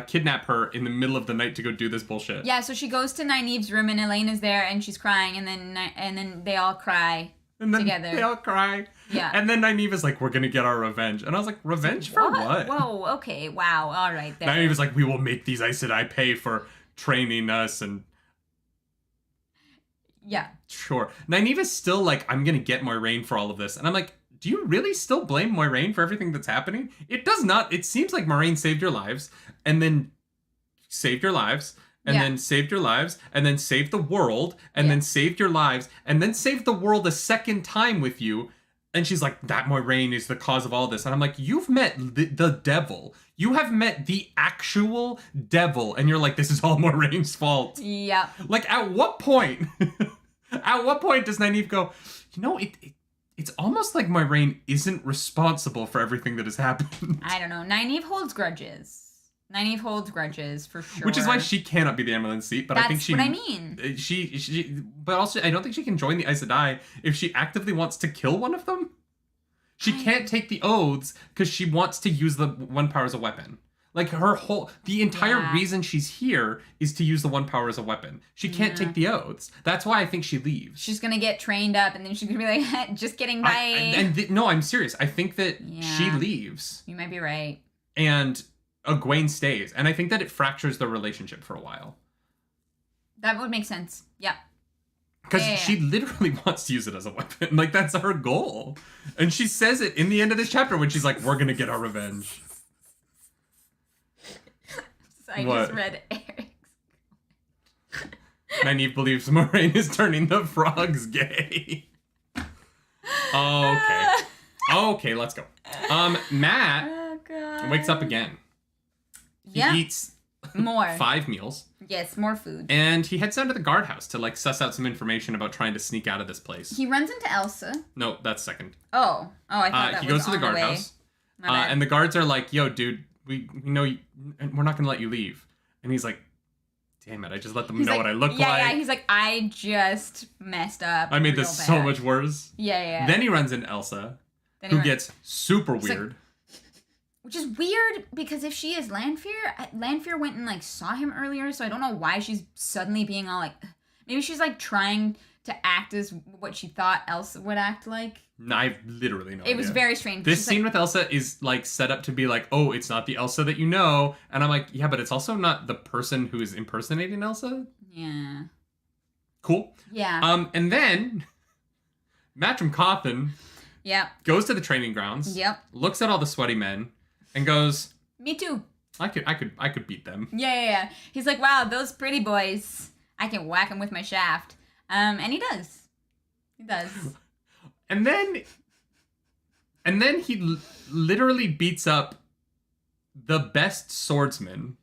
kidnap her in the middle of the night to go do this bullshit. Yeah, so she goes to Nynaeve's room, and Elaine is there, and she's crying, and then they all cry together. They all cry. Yeah. And then Nynaeve is like, we're gonna get our revenge. And I was like, revenge for what? Whoa, okay, wow, all right. There. Nynaeve is like, we will make these Aes Sedai pay for training us, and... Yeah. Sure. Nynaeve is still like, I'm gonna get Moiraine for all of this. And I'm like, do you really still blame Moiraine for everything that's happening? It does not. It seems like Moiraine saved your lives, and then saved your lives, and then saved your lives, and then saved the world, and then saved your lives, and then saved the world a second time with you, And she's like, that Moiraine is the cause of all this. And I'm like, you've met the devil. You have met the actual devil. And you're like, this is all Moiraine's fault. Yep. Like, at what point? At what point does Nynaeve go, you know, it's almost like Moiraine isn't responsible for everything that has happened. I don't know. Nynaeve holds grudges. Nynaeve holds grudges for sure. Which is why she cannot be the Aemilian seat. But That's I think she. What I mean. She. But also, I don't think she can join the Aes Sedai if she actively wants to kill one of them. She can't take the oaths because she wants to use the one power as a weapon. Like the entire reason she's here is to use the one power as a weapon. She can't take the oaths. That's why I think she leaves. She's gonna get trained up, and then she's gonna be like, "Just kidding, bye." No, I'm serious. I think that she leaves. You might be right. And Egwene stays, and I think that it fractures the relationship for a while. That would make sense. Yeah. Because she literally wants to use it as a weapon. Like, that's her goal. And she says it in the end of this chapter when she's like, we're gonna get our revenge. I just read Eric's. Nynaeve believes Moiraine is turning the frogs gay. Okay. Okay, let's go. Matt wakes up again. He eats more 5 meals. Yes, more food. And he heads down to the guardhouse to, like, suss out some information about trying to sneak out of this place. He runs into Elsa. No, that's second. Oh, I thought that he was goes to the guardhouse. And the guards are like, yo, dude, we know you, we're not going to let you leave. And he's like, damn it, I just let them know what I look like. Yeah, he's like, I just messed up. I made this so much worse. Yeah. Then he runs into Elsa, who gets super weird. Which is weird, because if she is Lanfear, Lanfear went and, like, saw him earlier, so I don't know why she's suddenly being all, like... Maybe she's, like, trying to act as what she thought Elsa would act like. No, I literally know. It was very strange. This scene with Elsa is, like, set up to be like, oh, it's not the Elsa that you know. And I'm like, yeah, but it's also not the person who is impersonating Elsa. Yeah. Cool. Yeah. And then Matt from Cawthon goes to the training grounds. Yep. Looks at all the sweaty men and goes, me too. I could beat them. Yeah. He's like, wow, those pretty boys. I can whack them with my shaft. And he does. He does. And then he literally beats up the best swordsman,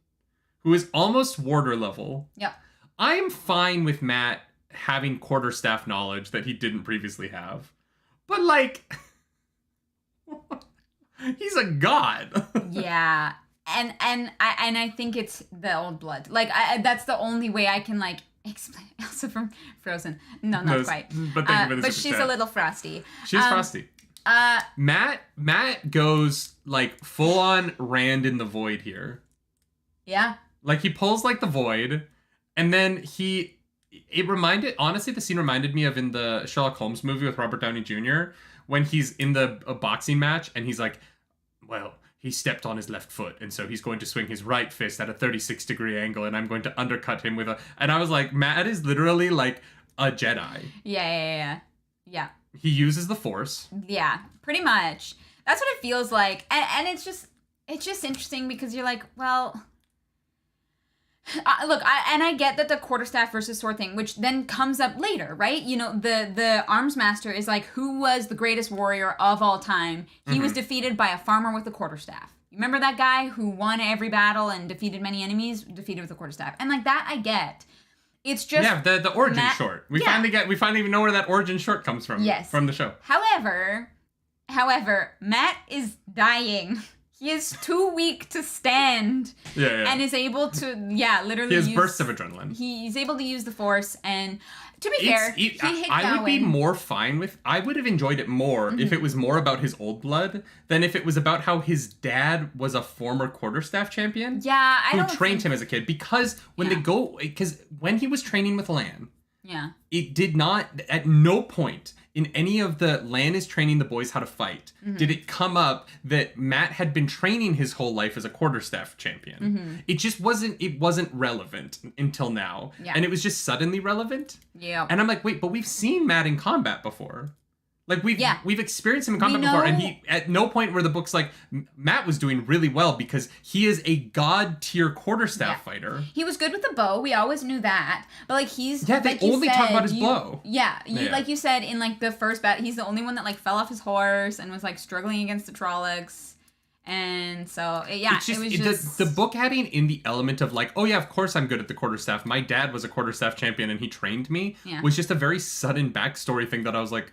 who is almost warder level. Yep. I am fine with Matt having quarterstaff knowledge that he didn't previously have. But, like, he's a god. Yeah. And I think it's the old blood. Like, that's the only way I can, like, explain Elsa from Frozen. No, not quite. But thank you for the but she's a little frosty. She's frosty. Matt goes, like, full on Rand in the Void here. Yeah. Like, he pulls, like, the Void, and then honestly, the scene reminded me of in the Sherlock Holmes movie with Robert Downey Jr., when he's in a boxing match, and he's like, well, he stepped on his left foot, and so he's going to swing his right fist at a 36-degree angle, and I'm going to undercut him with a... And I was like, Matt is literally, like, a Jedi. Yeah. He uses the Force. Yeah, pretty much. That's what it feels like. And it's just interesting because you're like, well... look, I get that the quarterstaff versus sword thing, which then comes up later, right? You know, the arms master is like, who was the greatest warrior of all time? He was defeated by a farmer with a quarterstaff. You remember that guy who won every battle and defeated many enemies? Defeated with a quarterstaff. And, like, that I get. It's just... the origin short. We finally know where that origin short comes from. Yes. From the show. However, Matt is dying. He is too weak to stand. Yeah. And is able to, literally He has bursts of adrenaline. He's able to use the Force, and to be fair, he hit I would be Gawain. more fine with... I would have enjoyed it more if it was more about his old blood than if it was about how his dad was a former quarterstaff champion. Yeah, who trained him as a kid. Because when he was training with Lan, it did not, at no point in any of the Lan is training the boys how to fight, did it come up that Matt had been training his whole life as a quarterstaff champion. It just wasn't relevant until now. Yeah. And it was just suddenly relevant. Yeah. And I'm like, wait, but we've seen Matt in combat before. Like we've experienced him in combat before, and he at no point where the book's like Matt was doing really well because he is a god tier quarterstaff fighter. He was good with the bow. We always knew that, but like he's they like only talk about his blow. Like you said in like the first battle, he's the only one that like fell off his horse and was like struggling against the Trollocs. And so, it was just... The book adding in the element of like, oh yeah, of course I'm good at the quarterstaff. My dad was a quarterstaff champion and he trained me. Yeah. Was just a very sudden backstory thing that I was like,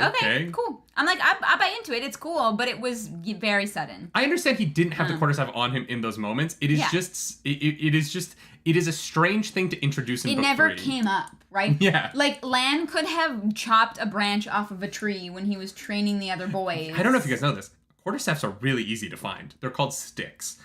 okay, cool. I'm like, I buy into it. It's cool, but it was very sudden. I understand he didn't have the quarterstaff on him in those moments. It is just, it is a strange thing to introduce in book 3. It never came up, right? Yeah. Like, Lan could have chopped a branch off of a tree when he was training the other boys. I don't know if you guys know this. Quarterstaffs are really easy to find. They're called sticks.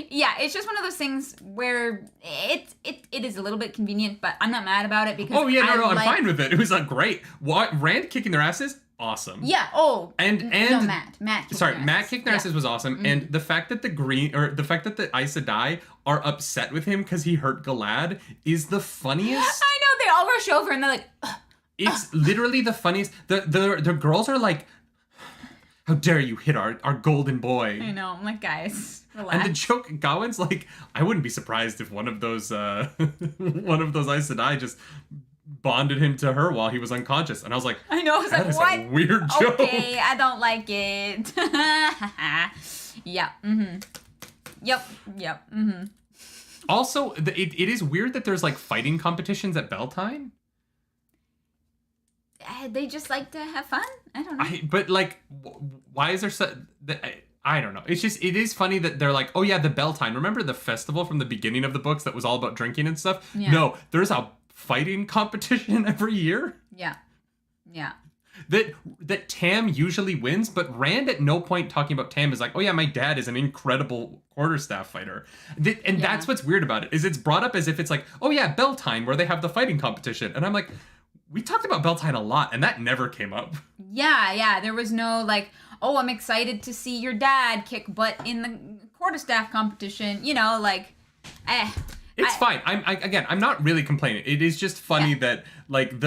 Yeah, it's just one of those things where it is a little bit convenient, but I'm not mad about it because I'm fine with it. It was like great. What Rand kicking their asses? Awesome. Yeah. Matt kicking their asses was awesome, and the fact that the Aes Sedai are upset with him because he hurt Galad is the funniest. I know, they all rush over and they're like, it's literally the funniest. The girls are like, how dare you hit our golden boy? I know. I'm like, guys, relax. And the joke, Gawain's like, I wouldn't be surprised if one of those Aes Sedai just bonded him to her while he was unconscious. And I was like, I know. I was like, what? A weird joke. Okay, I don't like it. Yeah. Mm-hmm. Yep. Mm-hmm. Also, it is weird that there's like fighting competitions at Beltane. They just like to have fun. I don't know. But like, why is there such... I don't know. It is funny that they're like, oh yeah, the Beltane. Remember the festival from the beginning of the books that was all about drinking and stuff? Yeah. No, there's a fighting competition every year. Yeah. That Tam usually wins, but Rand at no point talking about Tam is like, oh yeah, my dad is an incredible quarterstaff fighter. That's what's weird about it, is it's brought up as if it's like, oh yeah, Beltane, where they have the fighting competition. And I'm like... We talked about Beltane a lot, and that never came up. Yeah. There was no, like, oh, I'm excited to see your dad kick butt in the quarterstaff competition. You know, like, It's fine. I'm not really complaining. It is just funny that, like,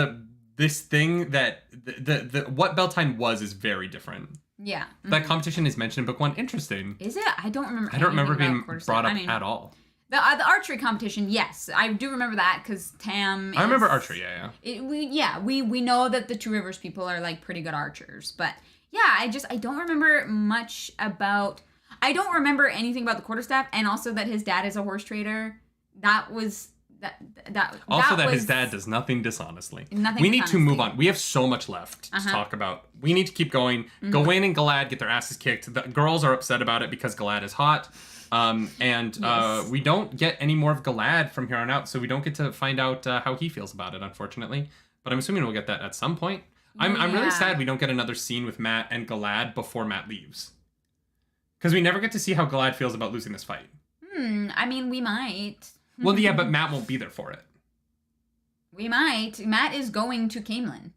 this thing that, the what Beltane was is very different. Yeah. Mm-hmm. That competition is mentioned in book 1. Interesting. Is it? I don't remember. I don't remember being brought up at all. The archery competition, yes, I do remember that because Tam. I remember archery, yeah. We know that the Two Rivers people are like pretty good archers, but yeah, I don't remember much about. I don't remember anything about the quarterstaff, and also that his dad is a horse trader. That was that. Also, that his dad does nothing dishonestly. We need to move on. We have so much left to talk about. We need to keep going. Mm-hmm. Gawain and Galad get their asses kicked. The girls are upset about it because Galad is hot. We don't get any more of Galad from here on out, so we don't get to find out how he feels about it, unfortunately. But I'm assuming we'll get that at some point. I'm really sad we don't get another scene with Matt and Galad before Matt leaves. Because we never get to see how Galad feels about losing this fight. I mean, we might. Well, yeah, but Matt won't be there for it. We might. Matt is going to Caemlyn.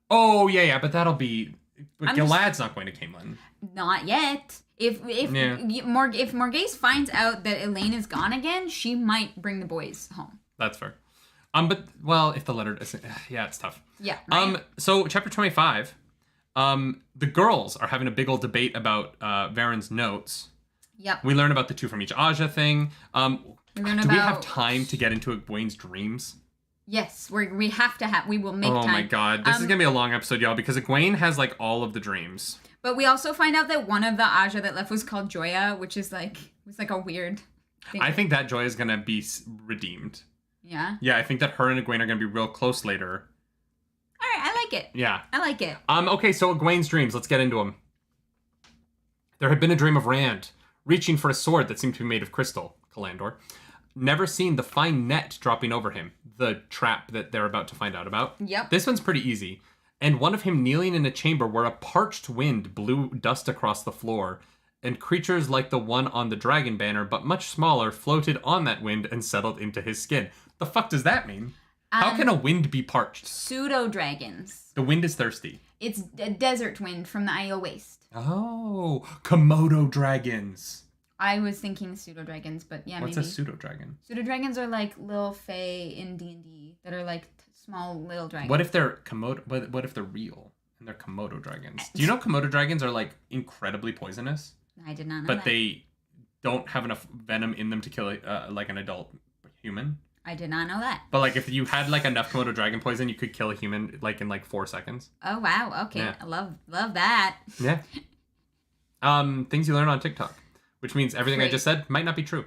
Oh, yeah, but that'll be... But Galad's not going to Caemlyn. Not yet. If Morghese finds out that Elaine is gone again, she might bring the boys home. That's fair. If the letter isn't, it's tough. Yeah. Right? So chapter 25, the girls are having a big old debate about Varen's notes. Yep. We learn about the two from each Aja thing. Do we have time to get into Egwene's dreams? Yes, we will make time. Oh my god, this is gonna be a long episode, y'all, because Egwene has like all of the dreams. But we also find out that one of the Aja that left was called Joya, which is like a weird thing. I think that Joya is gonna be redeemed. Yeah? Yeah, I think that her and Egwene are gonna be real close later. Alright, I like it. Yeah. I like it. Okay, so Egwene's dreams, let's get into them. There had been a dream of Rand, reaching for a sword that seemed to be made of crystal, Kalandor. Never seen the fine net dropping over him, the trap that they're about to find out about. Yep. This one's pretty easy. And one of him kneeling in a chamber where a parched wind blew dust across the floor, and creatures like the one on the dragon banner, but much smaller, floated on that wind and settled into his skin. The fuck does that mean? How can a wind be parched? Pseudo-dragons. The wind is thirsty. It's a desert wind from the Aiel Waste. Oh, Komodo dragons. I was thinking pseudo-dragons, but yeah, What's maybe. a pseudo-dragon? Pseudo-dragons are like little fae in D&D that are like small little dragons. What if they're Komodo? What if they're real and they're Komodo dragons? Do you know Komodo dragons are like incredibly poisonous? I did not know but that. They don't have enough venom in them to kill like an adult human. I did not know that. But like if you had like enough Komodo dragon poison, you could kill a human like in like 4 seconds. Oh wow, okay. Yeah. I love that. Yeah. Things you learn on TikTok, which means everything I just said might not be true.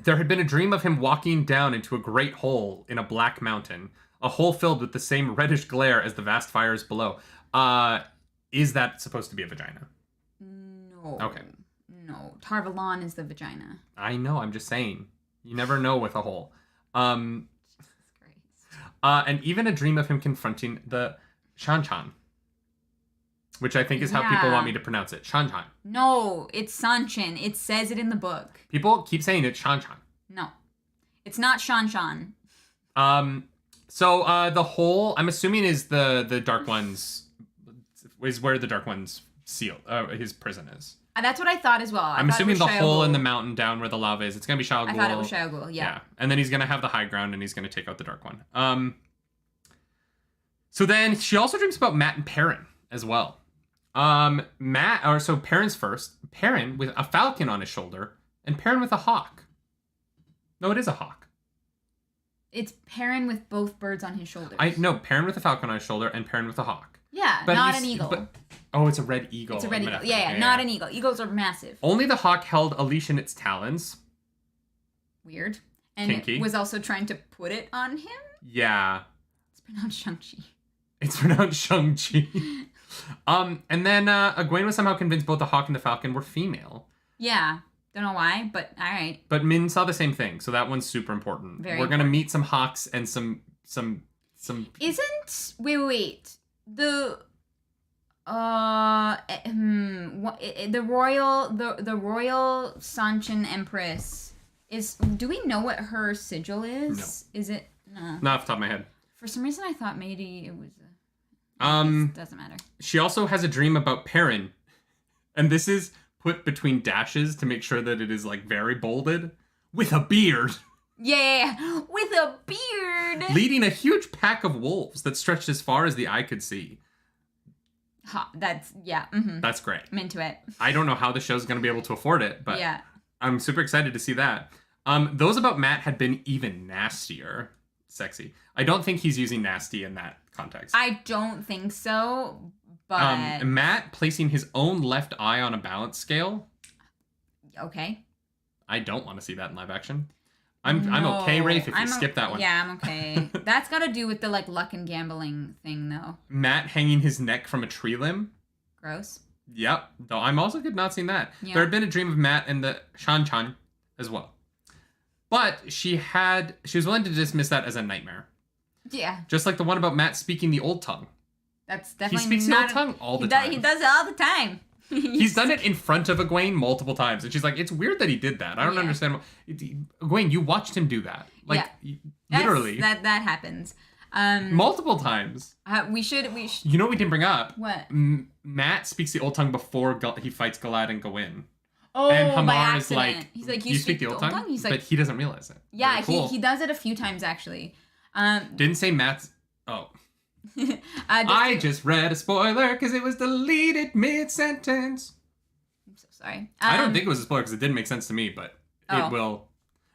There had been a dream of him walking down into a great hole in a black mountain, a hole filled with the same reddish glare as the vast fires below. Is that supposed to be a vagina? No. Okay. No. Tarvalon is the vagina. I know, I'm just saying. You never know with a hole. Jesus Christ. And even a dream of him confronting the Shanchan, which I think is how people want me to pronounce it. Shanchan. No, it's Sanchin. It says it in the book. People keep saying it's Shanchan. No. It's not Shanshan. So the hole, I'm assuming, is the Dark One's, is where the Dark One's seal, his prison is. That's what I thought as well. I'm assuming the hole in the mountain down where the lava is. It's going to be Shao Ghul. I thought it was Shao Ghul, yeah. And then he's going to have the high ground and he's going to take out the Dark One. So then she also dreams about Matt and Perrin as well. Perrin's first. Perrin with a falcon on his shoulder and Perrin with a hawk. No, it is a hawk. It's Perrin with both birds on his shoulders. Perrin with a falcon on his shoulder and Perrin with a hawk. Yeah, but not an eagle. It's a red eagle. It's a red eagle. Yeah, not an eagle. Eagles are massive. Only the hawk held a leash in its talons. Weird. And Kinky. It was also trying to put it on him? Yeah. It's pronounced Shang-Chi. It's pronounced Shang-Chi. And then Egwene was somehow convinced both the hawk and the falcon were female. Yeah. Don't know why, but all right. But Min saw the same thing, so that one's super important. We're going to meet some hawks and some... Isn't... Wait. The royal Sanchin Empress is. Do we know what her sigil is? No. Is it no? Not off the top of my head. For some reason, I thought maybe it was. Doesn't matter. She also has a dream about Perrin, and this is put between dashes to make sure that it is like very bolded with a beard. Yeah, with a beard. Leading a huge pack of wolves that stretched as far as the eye could see. That's, yeah. Mm-hmm. That's great. I'm into it. I don't know how the show's going to be able to afford it, but yeah. I'm super excited to see that. Those about Matt had been even nastier. Sexy. I don't think he's using nasty in that context. I don't think so, but... Matt placing his own left eye on a balance scale. Okay. I don't want to see that in live action. I'm okay, Rafe, if you skip that one. Yeah, I'm okay. That's got to do with the like luck and gambling thing, though. Matt hanging his neck from a tree limb. Gross. Yep. Though I'm also good not seeing that. Yeah. There had been a dream of Matt and the Shanchan as well. But she was willing to dismiss that as a nightmare. Yeah. Just like the one about Matt speaking the old tongue. That's definitely he speaks the old tongue all the time. He does it all the time. He's done it in front of Egwene multiple times, and she's like, "It's weird that he did that. I don't understand." Egwene, you watched him do that, like literally. That happens. Multiple times. We should. You know what we didn't bring up? What? Matt speaks the old tongue before he fights Galad and Gawain. Oh, and Hamar by accident. is like, he's like, you speak the old tongue? He's like, but he doesn't realize it. Yeah, cool. he does it a few times actually. Didn't say Matt's. Oh. I just read a spoiler because it was deleted mid-sentence. I'm so sorry. I don't think it was a spoiler because it didn't make sense to me, but it will.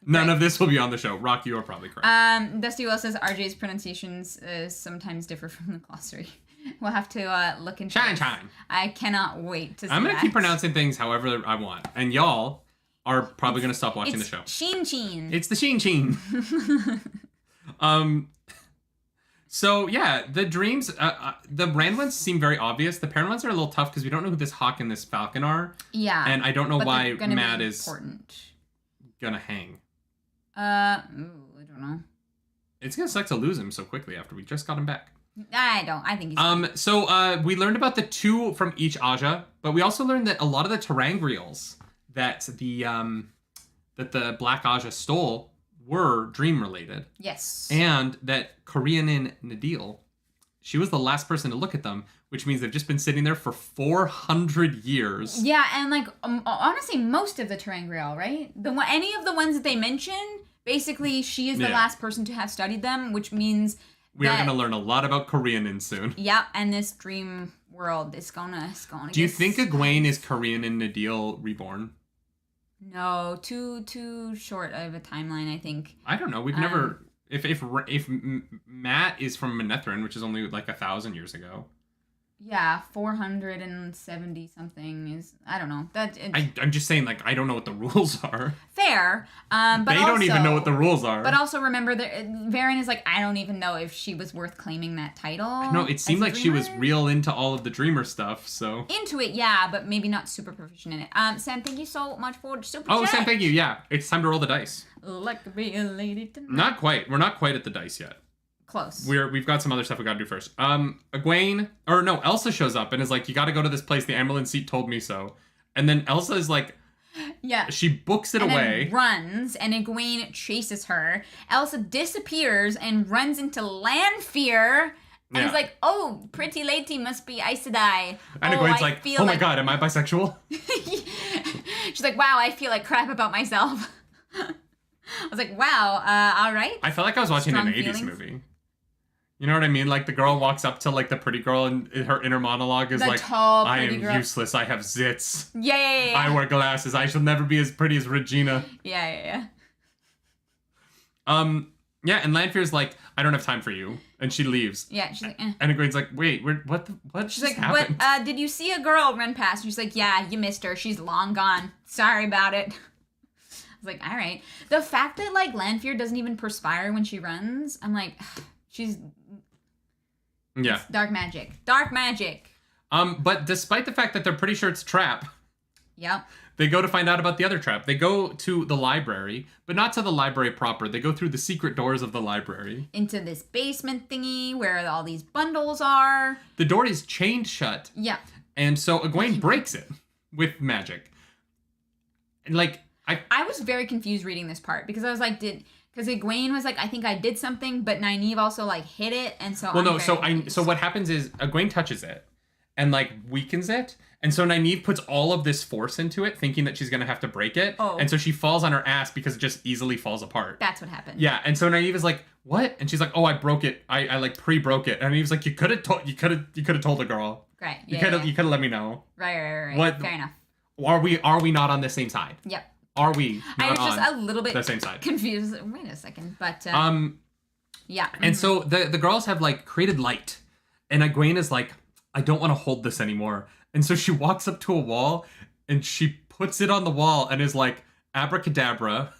None of this will be on the show. Rock, you are probably correct. Dusty Will says RJ's pronunciations sometimes differ from the glossary. We'll have to look into Shine. I cannot wait to see I'm going to keep pronouncing things however I want. And y'all are probably going to stop watching the show. Sheen. It's the Sheen. So, yeah, the dreams, the Rand ones seem very obvious. The Perrin ones are a little tough because we don't know who this hawk and this falcon are. Yeah. And I don't know why Matt is important. Gonna hang. I don't know. It's gonna suck to lose him so quickly after we just got him back. I think he's So we learned about the 2 from each Aja, but we also learned that a lot of the Terangrials that the Black Aja stole were dream related. Yes. And that Koreanin Nadil, she was the last person to look at them, which means they've just been sitting there for 400 years. Yeah, and like honestly, most of the Terangrial, right? Any of the ones that they mention Basically, she is the Yeah. last person to have studied them, which means We are that- going to learn a lot about Korean in soon. Yep, and this dream world is gonna Do you get think spicy. Egwene is Korean in Nadil Reborn? No, too short of a timeline, I think. I don't know. We've never... If Matt is from Manetheren, which is only like 1,000 years ago. Yeah, 470 something is, I don't know. I'm just saying, like, I don't know what the rules are. Fair, but They don't even know what the rules are. But also remember that Varen is like, I don't even know if she was worth claiming that title. No, it seemed as a like she was dreamer. real into all of the dreamer stuff, so... Into it, yeah, but maybe not super proficient in it. Sam, thank you so much for super Oh, chat. Sam, thank you. Yeah, it's time to roll the dice. Like to be a lady tonight. Not quite. We're not quite at the dice yet. Close. We've got some other stuff we gotta do first. Elsa shows up and is like, you gotta go to this place, the ambulance seat told me so. And then Elsa is like, Yeah. she books it and away. then runs, and Egwene chases her. Elsa disappears and runs into Lanfear. And is like, oh, pretty lady must be Aes Sedai. And Egwene's like, oh my god, am I bisexual? She's like, wow, I feel like crap about myself. I was like, wow, all right. I felt like I was watching Strong an 80s feelings. movie. You know what I mean? Like, the girl walks up to, like, the pretty girl, and her inner monologue is The like, tall, I pretty am girl. useless, I have zits. Yeah. I wear glasses, I shall never be as pretty as Regina. Yeah. Yeah, and Lanfear's like, I don't have time for you. And she leaves. Yeah, she's like, eh. And Egwene's like, wait, what She's just like, happened? what, did you see a girl run past? And she's like, yeah, you missed her. She's long gone. Sorry about it. I was like, all right. The fact that, like, Lanfear doesn't even perspire when she runs, I'm like, she's... Yeah. It's dark magic. Dark magic. But despite the fact that they're pretty sure it's a trap, Yep. they go to find out about the other trap. They go to the library, but not to the library proper. They go through the secret doors of the library. Into this basement thingy where all these bundles are. The door is chained shut, Yeah. and so Egwene breaks it with magic. And, like, I was very confused reading this part because I was like, because Egwene was like, I think I did something, but Nynaeve also like hit it, and so Well, I'm no, very so what happens is Egwene touches it and, like, weakens it. And so Nynaeve puts all of this force into it, thinking that she's going to have to break it. Oh. And so she falls on her ass because it just easily falls apart. That's what happened. Yeah, and so Nynaeve is like, what? And she's like, oh, I broke it. I like pre-broke it. And Nynaeve's like, you could have told the girl. Great. You Yeah. could have let me know. Right. What- Fair enough. Are we not on the same side? Yep. Are we I not was just on a little bit the same side? confused. Wait a second, but yeah. And so the girls have, like, created light. And Egwene is like, I don't want to hold this anymore. And so she walks up to a wall and she puts it on the wall and is like, abracadabra.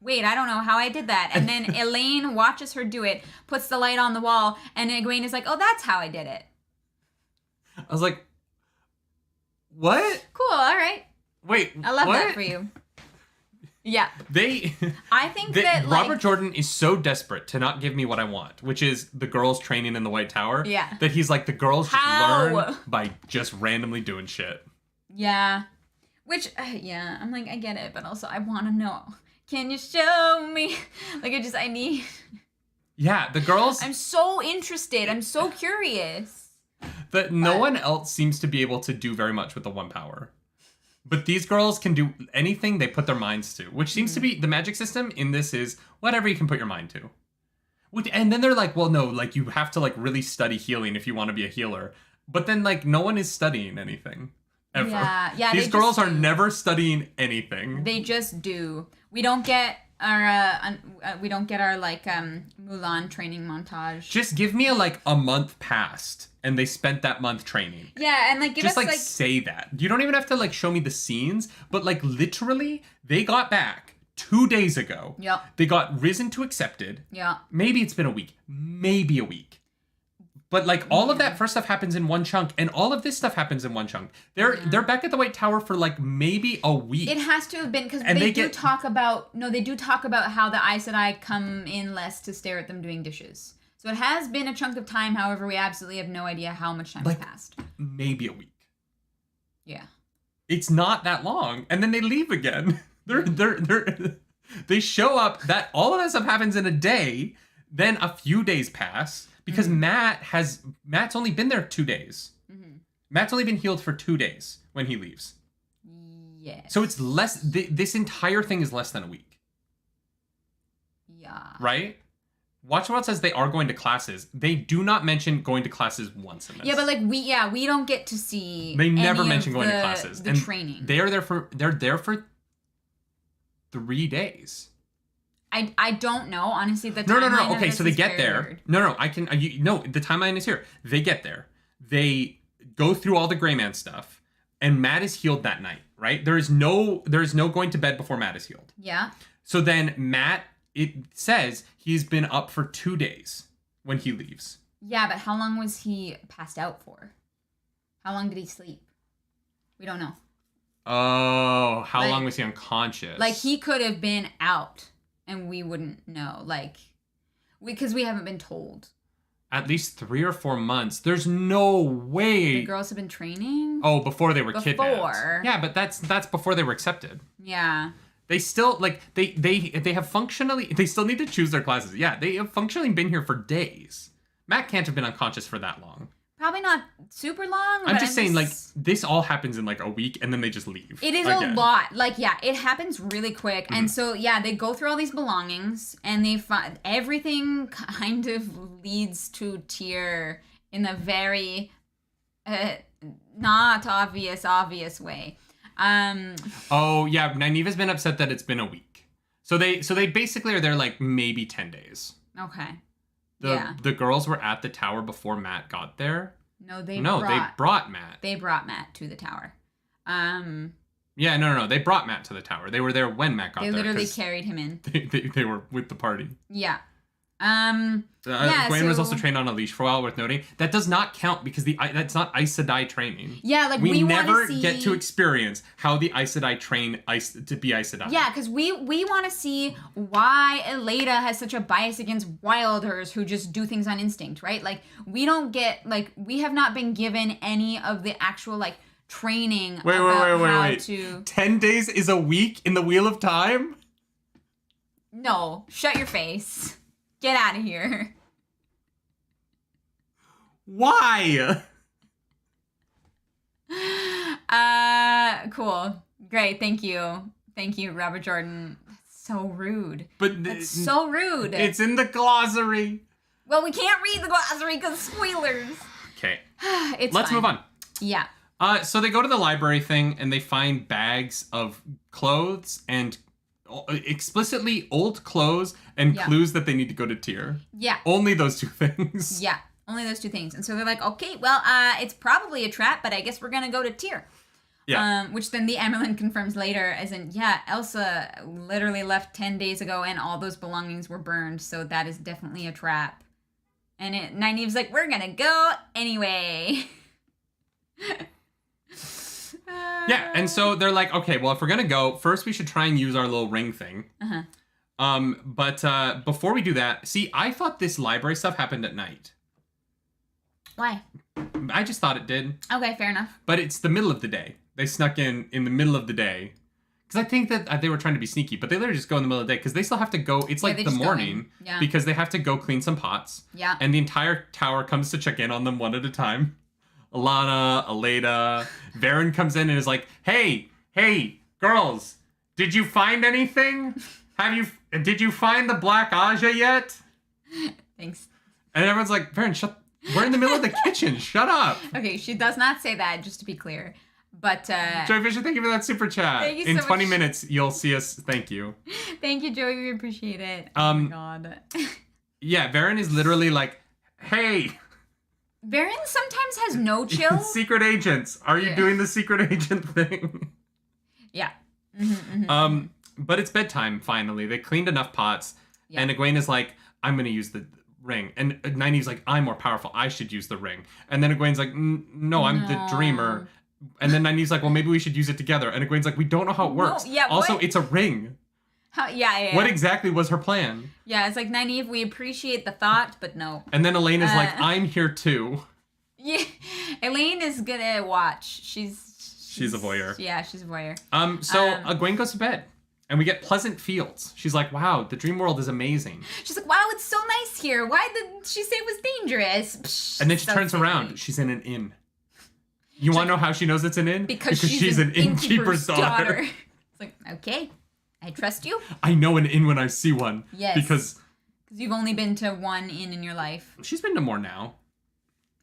Wait, I don't know how I did that. And then Elaine watches her do it, puts the light on the wall, and Egwene is like, oh, that's how I did it. I was like, what? Cool, all right. Wait, I love what? that for you. Yeah. I think that, like... Robert Jordan is so desperate to not give me what I want, which is the girls training in the White Tower. Yeah. That he's like, the girls just How? learn by just randomly doing shit. Yeah. Which, yeah, I'm like, I get it, but also I want to know. Can you show me? Like, I need... Yeah, the girls... I'm so interested. I'm so curious. That no one else seems to be able to do very much with the one power. But these girls can do anything they put their minds to, which seems to be the magic system in this is whatever you can put your mind to. And then they're like, well, no, like, you have to, like, really study healing if you want to be a healer. But then, like, no one is studying anything. Ever. Yeah, These girls are never studying anything. They just do. We don't get our like Mulan training montage. Just give me a month past and they spent that month training. Yeah, and like give just us like say that. You don't even have to like show me the scenes, but like literally they got back 2 days ago. Yep. They got risen to accepted. Yeah. Maybe it's been a week. Maybe a week. But like all of that first stuff happens in one chunk, and all of this stuff happens in one chunk. They're back at the White Tower for like maybe a week. It has to have been because And they they do talk about how the Aes Sedai come in less to stare at them doing dishes. So it has been a chunk of time. However, we absolutely have no idea how much time has passed. Maybe a week. Yeah. It's not that long, and then they leave again. They show up. That all of that stuff happens in a day. Then a few days pass because Matt's only been there 2 days. Mm-hmm. Matt's only been healed for 2 days when he leaves. Yes. So it's less. This entire thing is less than a week. Yeah. Right? Watch World says they are going to classes. They do not mention going to classes once in this. Yeah, but like we don't get to see. They never mention going to classes. The training. They're there for 3 days. I don't know, honestly. The No. Okay, so they get there. Weird. No, I can. No, the timeline is here. They get there. They go through all the Gray Man stuff, and Matt is healed that night. Right? There is no going to bed before Matt is healed. Yeah. So then Matt, it says he's been up for 2 days when he leaves. Yeah, but how long was he passed out for? How long did he sleep? We don't know. Oh, how long was he unconscious? Like, he could have been out and we wouldn't know. Like, because we haven't been told. At least 3 or 4 months. There's no way. The girls have been training? Oh, before they were kidnapped. Yeah, but that's before they were accepted. Yeah. They still, like, they have functionally, they still need to choose their classes. Yeah, they have functionally been here for days. Matt can't have been unconscious for that long. Probably not super long. I'm just saying, like, this all happens in, like, a week, and then they just leave. It is again. A lot. Like, yeah, it happens really quick. Mm-hmm. And so, yeah, they go through all these belongings, and they find everything kind of leads to Tyr in a very not obvious way. Oh, yeah, Nynaeva's been upset that it's been a week. So they basically are there, like, maybe 10 days. Okay. The girls were at the tower before Matt got there. No, they brought Matt. They brought Matt to the tower. Yeah, no. They brought Matt to the tower. They were there when Matt got there. They literally carried him in. They were with the party. Yeah. Gwen was also trained on a leash for a while, worth noting. That does not count because that's not Aes Sedai training. Yeah, like we never get to experience how the Aes Sedai train to be Aes Sedai. Yeah, because we want to see why Eleda has such a bias against wilders who just do things on instinct, right? Like, we don't get, like, we have not been given any of the actual, like, training wait. to... 10 days is a week in the Wheel of Time? No, shut your face. Get out of here. Why? Cool. Great. Thank you. Thank you, Robert Jordan. That's so rude. That's so rude. It's in the glossary. Well, we can't read the glossary because spoilers. Okay. Let's move on. Yeah. So they go to the library thing and they find bags of clothes and explicitly old clothes and clues that they need to go to Tyr. Yeah. Only those 2 things. Yeah. Only those 2 things. And so they're like, okay, well, it's probably a trap, but I guess we're going to go to Tyr. Yeah. Which then the Amerlin confirms later as in, yeah, Elsa literally left 10 days ago and all those belongings were burned. So that is definitely a trap. And Nynaeve's like, we're going to go anyway. Yeah, and so they're like, okay, well, if we're gonna go, first we should try and use our little ring thing. Uh-huh. But before we do that, see, I thought this library stuff happened at night. Why? I just thought it did. Okay, fair enough. But it's the middle of the day. They snuck in the middle of the day. Because I think that they were trying to be sneaky, but they literally just go in the middle of the day because they still have to go. It's like the morning because they have to go clean some pots. Yeah. And the entire tower comes to check in on them one at a time. Alana, Eleda, Varen comes in and is like, hey, girls, did you find anything? Did you find the Black Aja yet? Thanks. And everyone's like, Varen, we're in the middle of the kitchen, shut up. Okay, she does not say that, just to be clear. But, Joey Fisher, thank you for that super chat. Thank you so In much. 20 minutes, you'll see us. Thank you. Thank you, Joey, we appreciate it. Oh my god. Yeah, Varen is literally like, hey. Varen sometimes has no chill. Secret agents. Are you doing the secret agent thing? Yeah. Mm-hmm. But it's bedtime, finally. They cleaned enough pots. Yeah. And Egwene is like, I'm going to use the ring. And Nynaeve's like, I'm more powerful. I should use the ring. And then Egwene's like, no, I'm the dreamer. And then Nynaeve's like, well, maybe we should use it together. And Egwene's like, we don't know how it works. No, yeah, also, what? It's a ring. Yeah. What exactly was her plan? Yeah, it's like, Nynaeve, we appreciate the thought, but no. And then Elaine is like, I'm here too. Yeah, Elaine is gonna watch. She's a voyeur. Yeah, she's a voyeur. So Egwene goes to bed. And we get pleasant fields. She's like, wow, the dream world is amazing. She's like, wow, it's so nice here. Why did she say it was dangerous? Psh, and then she turns around. She's in an inn. You want to know how she knows it's an inn? Because she's an innkeeper's daughter. It's like, okay. I trust you. I know an inn when I see one. Yes. Because you've only been to one inn in your life. she's been to more now.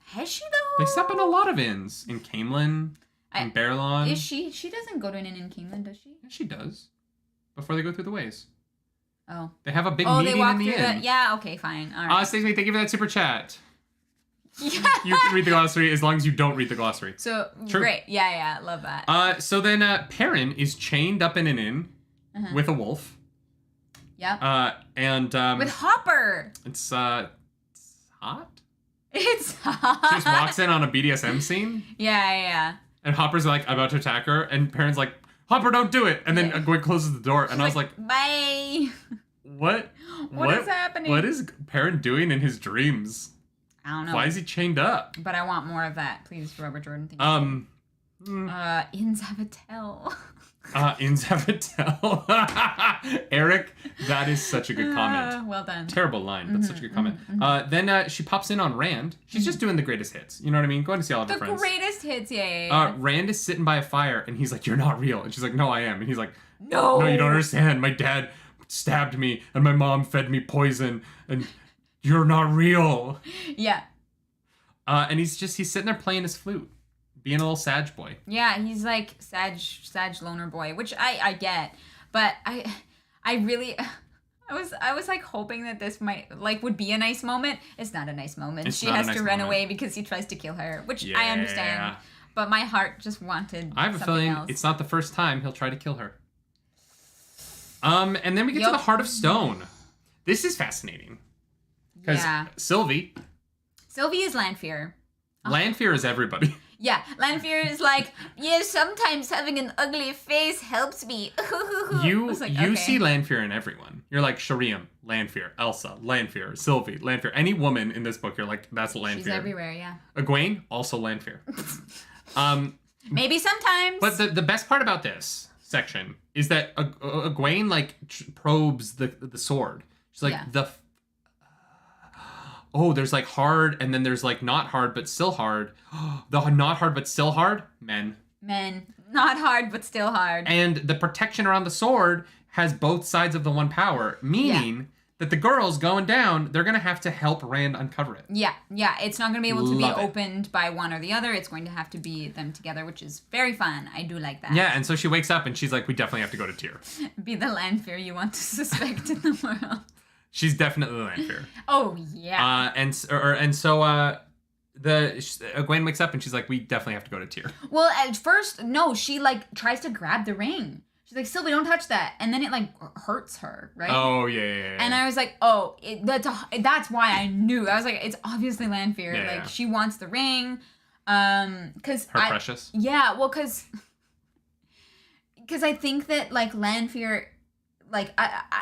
Has she, though? They step in a lot of inns. In Camelin, in Baerlon. Is she? She doesn't go to an inn in Kingland, does she? Yeah, she does. Before they go through the ways. Oh. They have a big meeting they walk in the through inn. yeah, okay, fine. All right. Stacey, thank you for that super chat. Yeah. You can read the glossary as long as you don't read the glossary. So, True. great. Yeah, love that. So then Perrin is chained up in an inn with a wolf. Yep. And with Hopper. It's hot. It's hot. She just walks in on a BDSM scene. Yeah. And Hopper's like about to attack her, and Perrin's like, Hopper, don't do it. And then Gwen closes the door, and I was like, bye. What? What is happening? What is Perrin doing in his dreams? I don't know. Why is he chained up? But I want more of that, please, Robert Jordan. Thank you. In Zavatel. In Zavatel. Eric, that is such a good comment. Well done. Terrible line, but such a good comment. Then she pops in on Rand. She's just doing the greatest hits. You know what I mean? Going to see all of her friends. The greatest hits, yeah. Rand is sitting by a fire, and he's like, "You're not real." And she's like, "No, I am." And he's like, No, you don't understand. My dad stabbed me, and my mom fed me poison, and you're not real. Yeah. And he's sitting there playing his flute. Being a little Sag boy. Yeah, he's like Sag loner boy, which I get, but I really, I was like hoping that this would be a nice moment. It's not a nice moment. She has to run away because he tries to kill her, which I understand, but my heart just wanted. I have a feeling it's not the first time he'll try to kill her. And then we get to the Heart of Stone. This is fascinating because Sylvie is Lanfear. Lanfear is everybody. Yeah, Lanfear is like, sometimes having an ugly face helps me. You see Lanfear in everyone. You're like, Shariam, Lanfear, Elsa, Lanfear, Sylvie, Lanfear. Any woman in this book, you're like, that's Lanfear. She's everywhere, yeah. Egwene, also Lanfear. Maybe sometimes. But the best part about this section is that Egwene, probes the sword. She's like, there's hard, and then there's not hard, but still hard. The not hard, but still hard, men. Not hard, but still hard. And the protection around the sword has both sides of the one power, meaning that the girls going down, they're going to have to help Rand uncover it. Yeah. It's not going to be able to be opened by one or the other. It's going to have to be them together, which is very fun. I do like that. Yeah, and so she wakes up and she's like, we definitely have to go to Tyr. Be the Lanfear you want to suspect in the world. She's definitely Lanfear. Oh, yeah. Egwene wakes up and she's like, we definitely have to go to Tyr. Well, at first, no, she tries to grab the ring. She's like, Sylvie, don't touch that. And then it hurts her, right? Oh, yeah. And I was like, that's why I knew. I was like, it's obviously Lanfear. Yeah. She wants the ring. Cause her precious. Yeah, well, cause I think that Lanfear,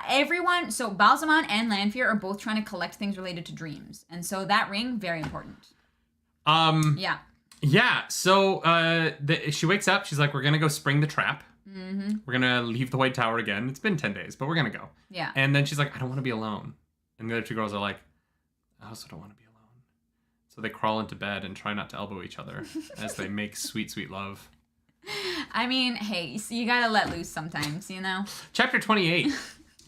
everyone, so Balsamon and Lanfear are both trying to collect things related to dreams. And so that ring, very important. Yeah. Yeah, so she wakes up, she's like, we're gonna go spring the trap. Mm-hmm. We're gonna leave the White Tower again. It's been 10 days, but we're gonna go. Yeah. And then she's like, I don't want to be alone. And the other two girls are like, I also don't want to be alone. So they crawl into bed and try not to elbow each other as they make sweet, sweet love. I mean, hey, so you gotta let loose sometimes, you know? Chapter 28.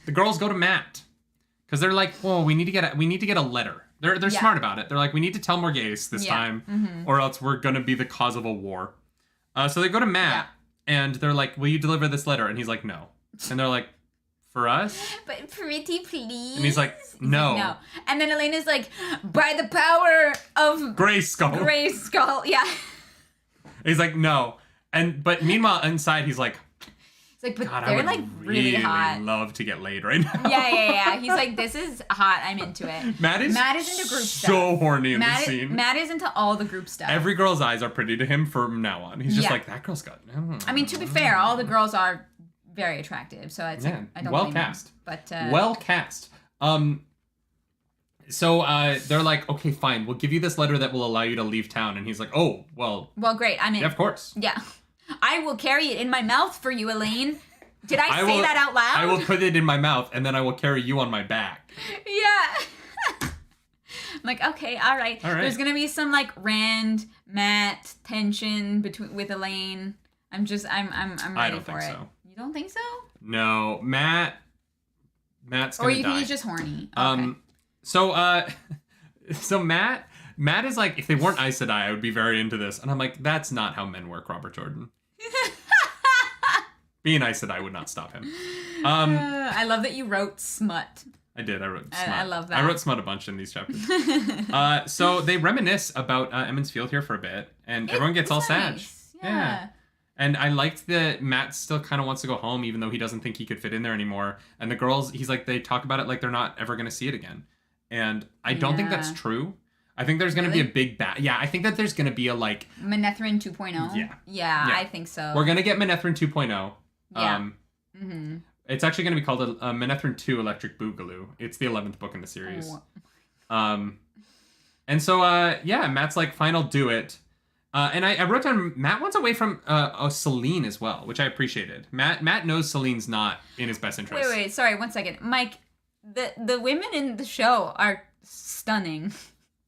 The girls go to Matt. Because they're like, whoa, we need to get a letter. They're smart about it. They're like, we need to tell Morghese this time, or else we're gonna be the cause of a war. So they go to Matt, and they're like, will you deliver this letter? And he's like, no. And they're like, for us? But pretty please. And he's like, no. No. And then Elena's like, by the power of Grayskull. Yeah. He's like, no. But meanwhile, inside, he's like, but God, they're I would really hot. Love to get laid right now. Yeah. He's like, this is hot. I'm into it. Matt is into group stuff. So horny in this scene. Matt is into all the group stuff. Every girl's eyes are pretty to him from now on. He's just like, that girl's got. I mean, to be fair, all the girls are very attractive. So it's I don't well blame cast. Him. But well cast. So they're like, okay, fine. We'll give you this letter that will allow you to leave town. And he's like, oh, well. Well, great. I'm in. Yeah, of course. Yeah. I will carry it in my mouth for you, Elaine. Did I say that out loud? I will put it in my mouth, and then I will carry you on my back. Yeah. I'm like, okay, all right. There's gonna be some Rand, Matt tension with Elaine. I'm ready for it. So. You don't think so? No, Matt's Or gonna you die. think he's just horny? Okay. So Matt is like, if they weren't Aes Sedai, I would be very into this. And I'm like, that's not how men work, Robert Jordan. Being Aes Sedai would not stop him. I love that you wrote smut. I did. I wrote smut. I love that. I wrote smut a bunch in these chapters. So they reminisce about Emmons Field here for a bit, and everyone gets all sad. Nice. Yeah. And I liked that Matt still kind of wants to go home, even though he doesn't think he could fit in there anymore. And the girls, he's like, they talk about it like they're not ever going to see it again. And I don't think that's true. I think there's going to be a big Yeah, I think that there's going to be a like... Manetheren 2.0? Yeah, I think so. We're going to get Manetheren 2.0. Yeah. It's actually going to be called a Manetheren 2 Electric Boogaloo. It's the 11th book in the series. Oh. And so, Matt's like, fine, I'll do it. And I wrote down, Matt wants away from Celine as well, which I appreciated. Matt knows Celine's not in his best interest. Wait, sorry, 1 second. Mike, the women in the show are stunning.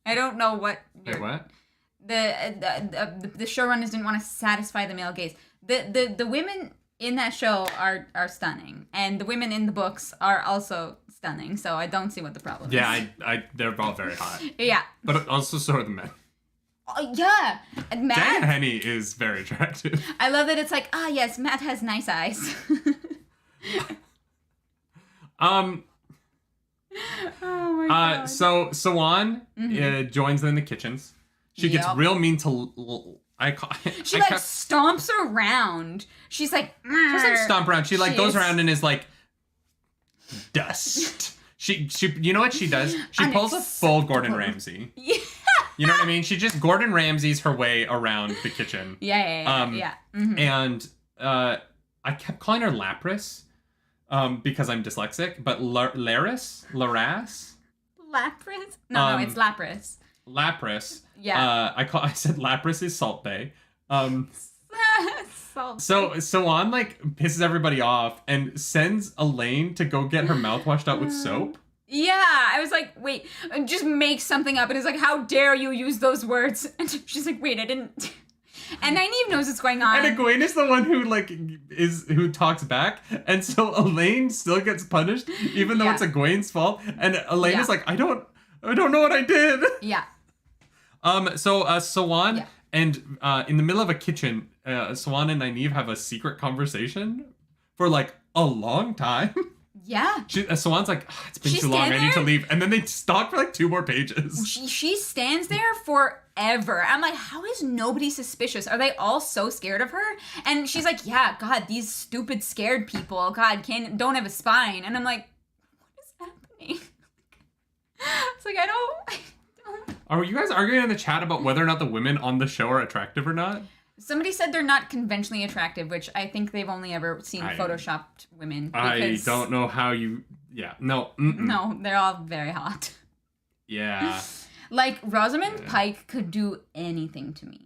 I don't know what... Wait, what? The showrunners didn't want to satisfy the male gaze. The women in that show are stunning. And the women in the books are also stunning. So I don't see what the problem is. Yeah, they're both very hot. Yeah. But also so are the men. Yeah. Matt, Daniel Henney is very attractive. I love that it's like, yes, Matt has nice eyes. Oh my god. So Sawan joins them in the kitchens. She gets real mean to... She stomps around. She's like... She doesn't stomp around. She goes around and is like... Dust. She you know what she does? She pulls a full Gordon Ramsay. Yeah. You know what I mean? She just Gordon Ramsays her way around the kitchen. Yeah. Mm-hmm. And I kept calling her Lapras because I'm dyslexic, but Laras? Lapras? No, it's Lapras. Lapras. Yeah. I said Lapras is Salt Bay. Salt. So Sawan pisses everybody off and sends Elaine to go get her mouth washed out with soap. Yeah, I was like, wait, just make something up. And it's like, how dare you use those words? And she's like, wait, I didn't. And Nynaeve knows what's going on. And Egwene is the one who talks back, and so Elaine still gets punished, even though it's Egwene's fault. And Elaine is like, I don't know what I did. Yeah. So Sawan and in the middle of a kitchen, Sawan and Nynaeve have a secret conversation for a long time. Yeah. Sawan's like, it's been too long, I need to leave. And then they talk for 2 more pages. She stands there forever. I'm like, how is nobody suspicious? Are they all so scared of her? And she's like, yeah, God, these stupid scared people, God, don't have a spine. And I'm like, what is happening? It's like, I don't. Are you guys arguing in the chat about whether or not the women on the show are attractive or not? Somebody said they're not conventionally attractive, which I think they've only ever seen photoshopped women. I don't know how you... Yeah, no. No, they're all very hot. Yeah. Rosamund Pike could do anything to me.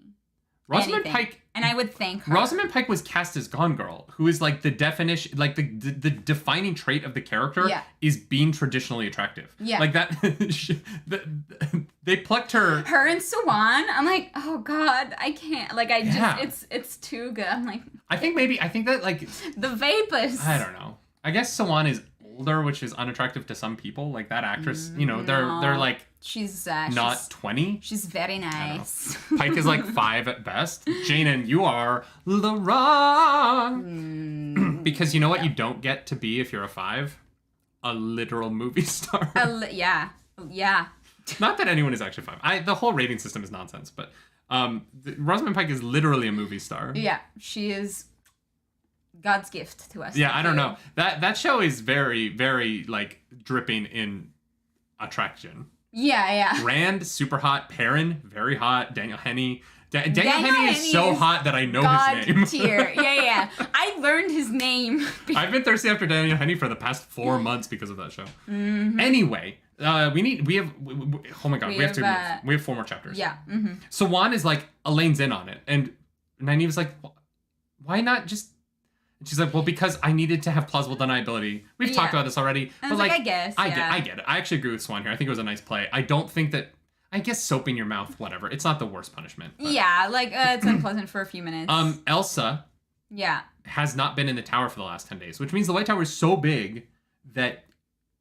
Rosamund Pike... And I would thank her. Rosamund Pike was cast as Gone Girl, who is the definition... the defining trait of the character is being traditionally attractive. Yeah. They plucked her... Her and Sawan, I'm like, oh God, I can't. It's too good. I'm like... I think that, the vapors. I don't know. I guess Sawan is older, which is unattractive to some people. That actress, they're she's not 20. She's very nice. Pike is 5 at best. Janan, you are the wrong. Because you know what you don't get to be if you're a 5? A literal movie star. Yeah. Not that anyone is actually 5. The whole rating system is nonsense, but Rosamund Pike is literally a movie star. Yeah, she is God's gift to us. Yeah, I don't know. That show is very, very dripping in attraction. Yeah. Rand, super hot. Perrin, very hot. Daniel Henney. Daniel Henney is so hot that I know his name. Tier. Yeah. I learned his name. I've been thirsty after Daniel Henney for the past 4 months because of that show. Mm-hmm. Anyway, we have 4 more chapters. Yeah. Mm-hmm. So Juan is Elaine's in on it. And Nynaeve is like, why not just... And she's like, well, because I needed to have plausible deniability. We've talked about this already. But I guess. I get it. I actually agree with Swan here. I think it was a nice play. I don't think that... I guess soap in your mouth, whatever. It's not the worst punishment. But. Yeah, it's unpleasant for a few minutes. Elsa. Yeah. has not been in the tower for the last 10 days, which means the White Tower is so big that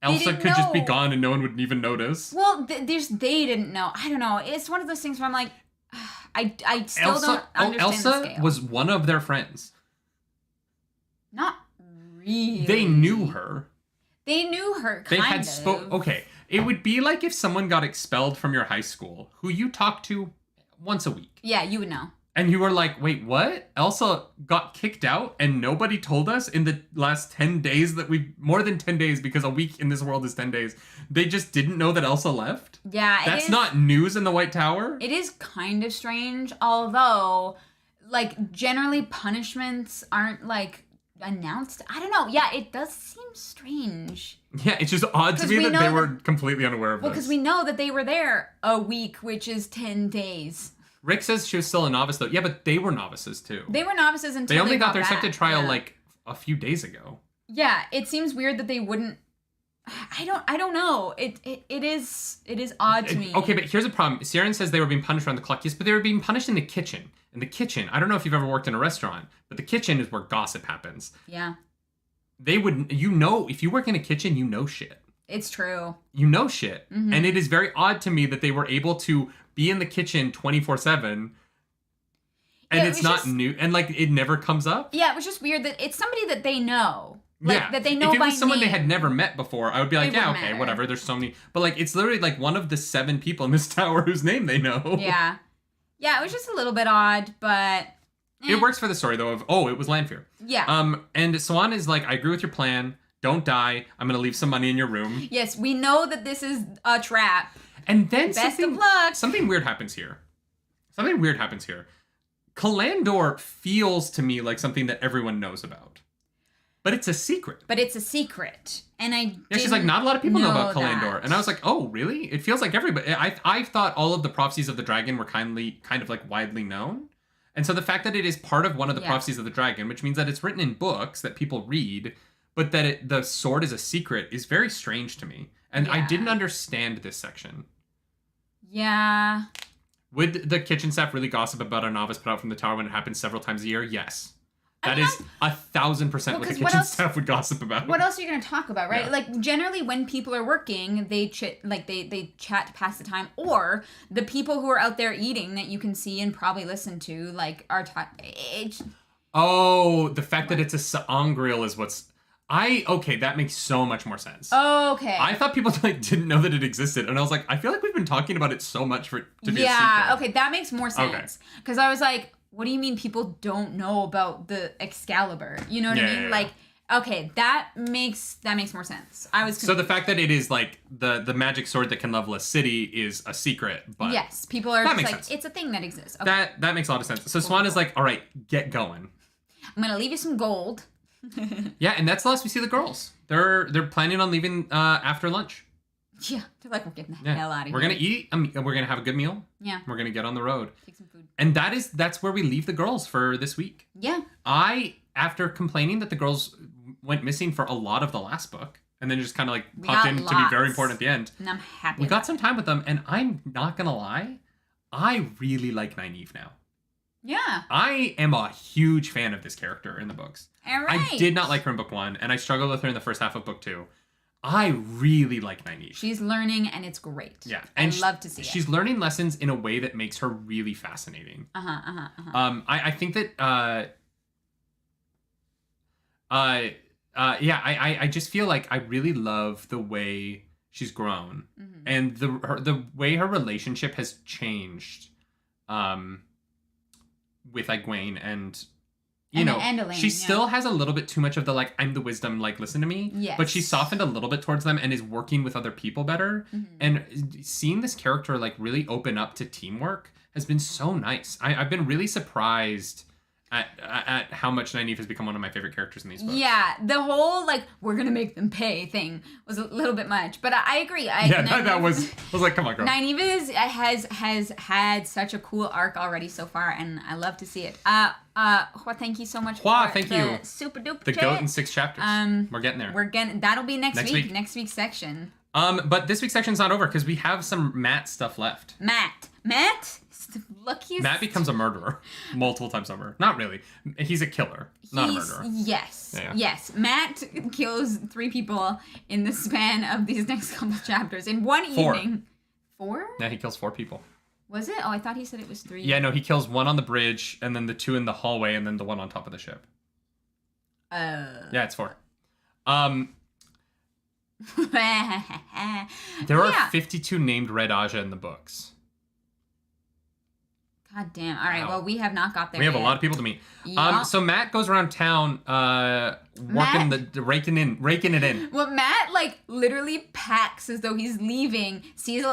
Elsa didn't could just be know. gone and no one would even notice. Well, they didn't know. I don't know. It's one of those things where I'm like, I still don't understand Elsa the scale. was one of their friends. Not really. They knew her. They knew her, They kind had of. Okay, it would be like if someone got expelled from your high school, who you talked to once a week. Yeah, you would know. And you were like, wait, what? Elsa got kicked out and nobody told us in the last 10 days more than 10 days, because a week in this world is 10 days. They just didn't know that Elsa left? Yeah, That's not news in the White Tower? It is kind of strange, although, like, generally punishments aren't, like, announced. I don't know. Yeah, it does seem strange. Yeah, it's just odd to me that they were completely unaware of this. Well, because we know that they were there a week, which is 10 days. Rick says she was still a novice, though. Yeah, but they were novices, too. They were novices until they only got their back. accepted trial, Yeah. like, a few days ago. Yeah, it seems weird that they wouldn't... I don't know. It is odd to me. Okay, but here's a problem. Siren says they were being punished around the clock. Yes, but they were being punished in the kitchen. In the kitchen, I don't know if you've ever worked in a restaurant, but the kitchen is where gossip happens. Yeah. They would, if you work in a kitchen, you know shit. It's true. You know shit. Mm-hmm. And it is very odd to me that they were able to be in the kitchen 24/7 and it's not new, and like it never comes up. Yeah, it was just weird that it's somebody that they know. Like, yeah, that they know by name. If it was someone they had never met before, I would be like, yeah, okay, matter. whatever. There's so many, but like it's literally like one of the 7 people in this tower whose name they know. Yeah, it was just a little bit odd, but it works for the story though. It was Lanfear. Yeah. And Swan is like, I agree with your plan. Don't die. I'm gonna leave some money in your room. Yes, we know that this is a trap. And then Best of luck. Something weird happens here. Kalandor feels to me like something that everyone knows about. But it's a secret. And she's like, not a lot of people know about that. Kalandor. And I was like, oh, really? It feels like everybody. I thought all of the prophecies of the dragon were kind of like widely known. And so the fact that it is part of one of the prophecies of the dragon, which means that it's written in books that people read, but that the sword is a secret, is very strange to me. And I didn't understand this section. Yeah. Would the kitchen staff really gossip about a novice put out from the tower when it happens sevel times a year? Yes. That is 1,000% what the kitchen staff would gossip about. What else are you going to talk about, right? Yeah. Like, generally, when people are working, they chat to pass the time, or the people who are out there eating that you can see and probably listen to, like, are talking. Oh, the fact that it's a sangreal is what's... Okay, that makes so much more sense. Okay. I thought people like didn't know that it existed, and I was like, I feel like we've been talking about it so much to be a secret. Yeah, okay, that makes more sense. Because I was like, what do you mean people don't know about the Excalibur? You know what I mean? Yeah. Like, okay, that makes more sense. I was confused. So the fact that it is like the magic sword that can level a city is a secret, but yes, people are just like, sense. it's a thing that exists. Okay. That makes a lot of sense. So Swan is like, all right, get going. I'm gonna leave you some gold. Yeah, and that's the last we see the girls. They're planning on leaving after lunch. Yeah, they're like, we're getting the hell out of here. We're gonna eat. We're gonna have a good meal. Yeah. We're gonna get on the road. Take some food. And that's where we leave the girls for this week. Yeah. After complaining that the girls went missing for a lot of the last book, and then just kind of like We popped got in to be very lots. important at the end. And I'm happy. We got some time with them, and I'm not gonna lie, I really like Nynaeve now. Yeah. I am a huge fan of this character in the books. All right. I did not like her in book 1, and I struggled with her in the first half of book 2. I really like Nynaeve. She's learning, and it's great. Yeah, and I love to see it. She's learning lessons in a way that makes her really fascinating. I think that I just feel like I really love the way she's grown, and the way her relationship has changed, with Egwene and Elaine, she still has a little bit too much of the like, I'm the wisdom, like listen to me. Yes. But she softened a little bit towards them and is working with other people better. And seeing this character like really open up to teamwork has been so nice. I've been really surprised at how much Nynaeve has become one of my favorite characters in these books. Yeah, the whole like we're gonna make them pay thing was a little bit much, but I agree. That was like, come on, girl. Nynaeve has had such a cool arc already so far, and I love to see it. Thank you so much for the super duper The chat. goat in 6 chapters. We're getting there. That'll be next Next week. week. Next week's section. But this week's section's not over because we have some Matt stuff left. Matt is the luckiest. Matt becomes a murderer multiple times over. Not really. He's a killer, not a murderer. Yes. Yeah. Yes. Matt kills 3 people in the span of these next couple chapters in one evening. 4? Yeah, he kills 4 people. Was it? Oh, I thought he said it was 3. Yeah, no, he kills 1 on the bridge, and then the 2 in the hallway, and then the 1 on top of the ship. Yeah, it's 4. There are 52 named Red Aja in the books. God damn. All right, Wow. well, we have not got there We have yet. a lot of people to meet. Yeah. So Matt goes around town raking it in. Well, Matt, like, literally packs as though he's leaving. Sees,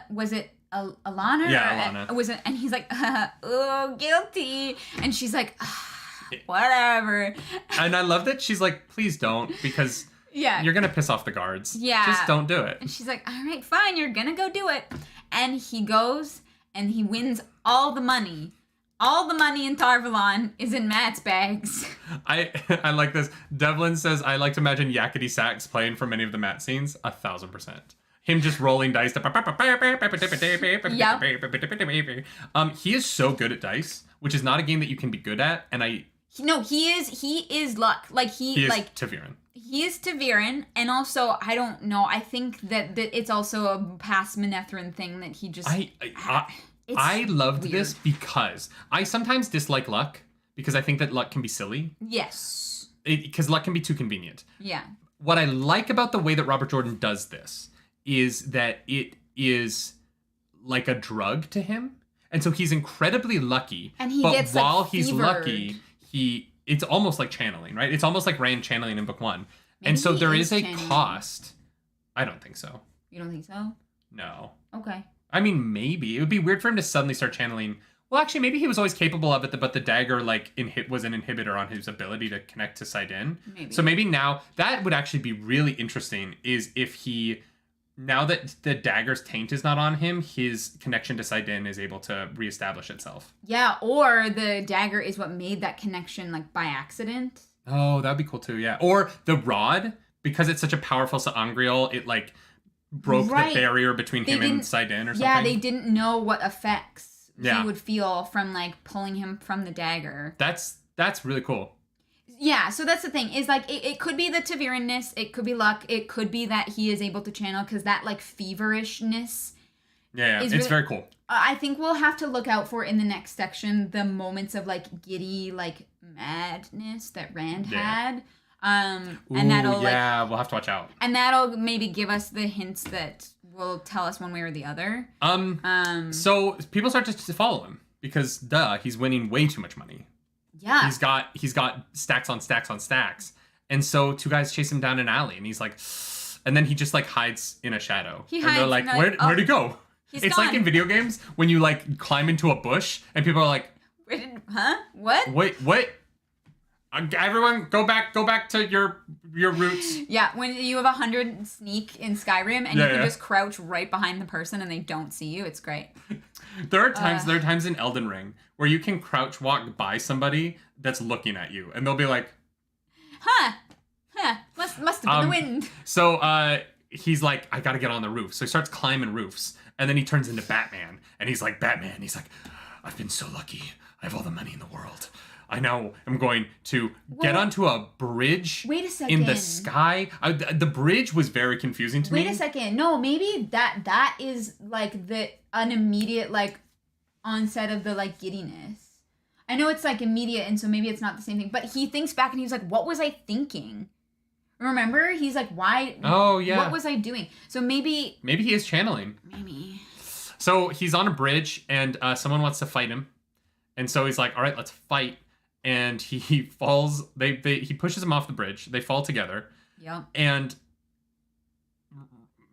was it Alana? Yeah, Alana. Was it, and he's like, oh, guilty. And she's like, whatever. And I love that she's like, please don't, because Yeah. you're going to piss off the guards. Yeah. Just don't do it. And she's like, all right, fine, you're gonna go do it. And he goes and he wins all the money. All the money in Tarvalon is in Matt's bags. I like this. Devlin says, I like to imagine yakety sax playing for many of the Matt scenes. 1,000%. Him just rolling dice. He is so good at dice, which is not a game that you can be good at. And he is luck. Like he is Taviran. He is Taviran, and also, I don't know, I think that it's also a past Manethrin thing that he just... I loved weird. this because I sometimes dislike luck because I think that luck can be silly. Yes. Because luck can be too convenient. Yeah. What I like about the way that Robert Jordan does this is that it is like a drug to him. And so he's incredibly lucky. And he but gets, while like, he's fevered. lucky, it's almost like channeling, right? It's almost like Rand channeling in book 1. Maybe and so he there is is a channeling. cost. I don't think so. You don't think so? No. Okay. I mean, maybe. It would be weird for him to suddenly start channeling. Well, actually, maybe he was always capable of it, but the dagger was an inhibitor on his ability to connect to Sidon. Maybe. So maybe now, that would actually be really interesting, is if he, now that the dagger's taint is not on him, his connection to Sidon is able to reestablish itself. Yeah, or the dagger is what made that connection, like, by accident. Oh, that'd be cool too, yeah. Or the rod, because it's such a powerful Sa'angreal, it, like, broke the barrier between him and Sidon or something. Yeah, they didn't know what effects Yeah. he would feel from, like, pulling him from the dagger. That's really cool. Yeah, so that's the thing, is, like, it could be the Taviranness, it could be luck, it could be that he is able to channel, because that, like, feverishness... Yeah, it's really, very cool. I think we'll have to look out for, in the next section, the moments of, like, giddy, like, madness that Rand had. And that'll, we'll have to watch out. And that'll maybe give us the hints that will tell us one way or the other. So people start to follow him because he's winning way too much money. Yeah. He's got stacks on stacks on stacks. And so 2 guys chase him down an alley and he's like, and then he just like hides in a shadow. He and hides they're like, and they're like, where'd he go? It's gone. like in video games when you like climb into a bush and people are like, What? Wait. Everyone go back to your roots. Yeah, when you have 100 sneak in Skyrim and you can just crouch right behind the person and they don't see you, it's great. There are times in Elden Ring where you can crouch walk by somebody that's looking at you and they'll be like, must have been the wind. So he's like, I gotta get on the roof. So he starts climbing roofs and then he turns into Batman and he's like, He's like, I've been so lucky. I have all the money in the world. I now am going to get onto a bridge. Wait a second. In the sky. The bridge was very confusing to me. Wait a second. No, maybe that is like an immediate like onset of the like giddiness. I know it's like immediate, and so maybe it's not the same thing. But he thinks back and he's like, "What was I thinking?" Remember? He's like, "Why? Oh yeah. What was I doing?" So maybe he is channeling. Maybe. So he's on a bridge and someone wants to fight him, and so he's like, "All right, let's fight." And he falls. He pushes him off the bridge. They fall together. Yep. And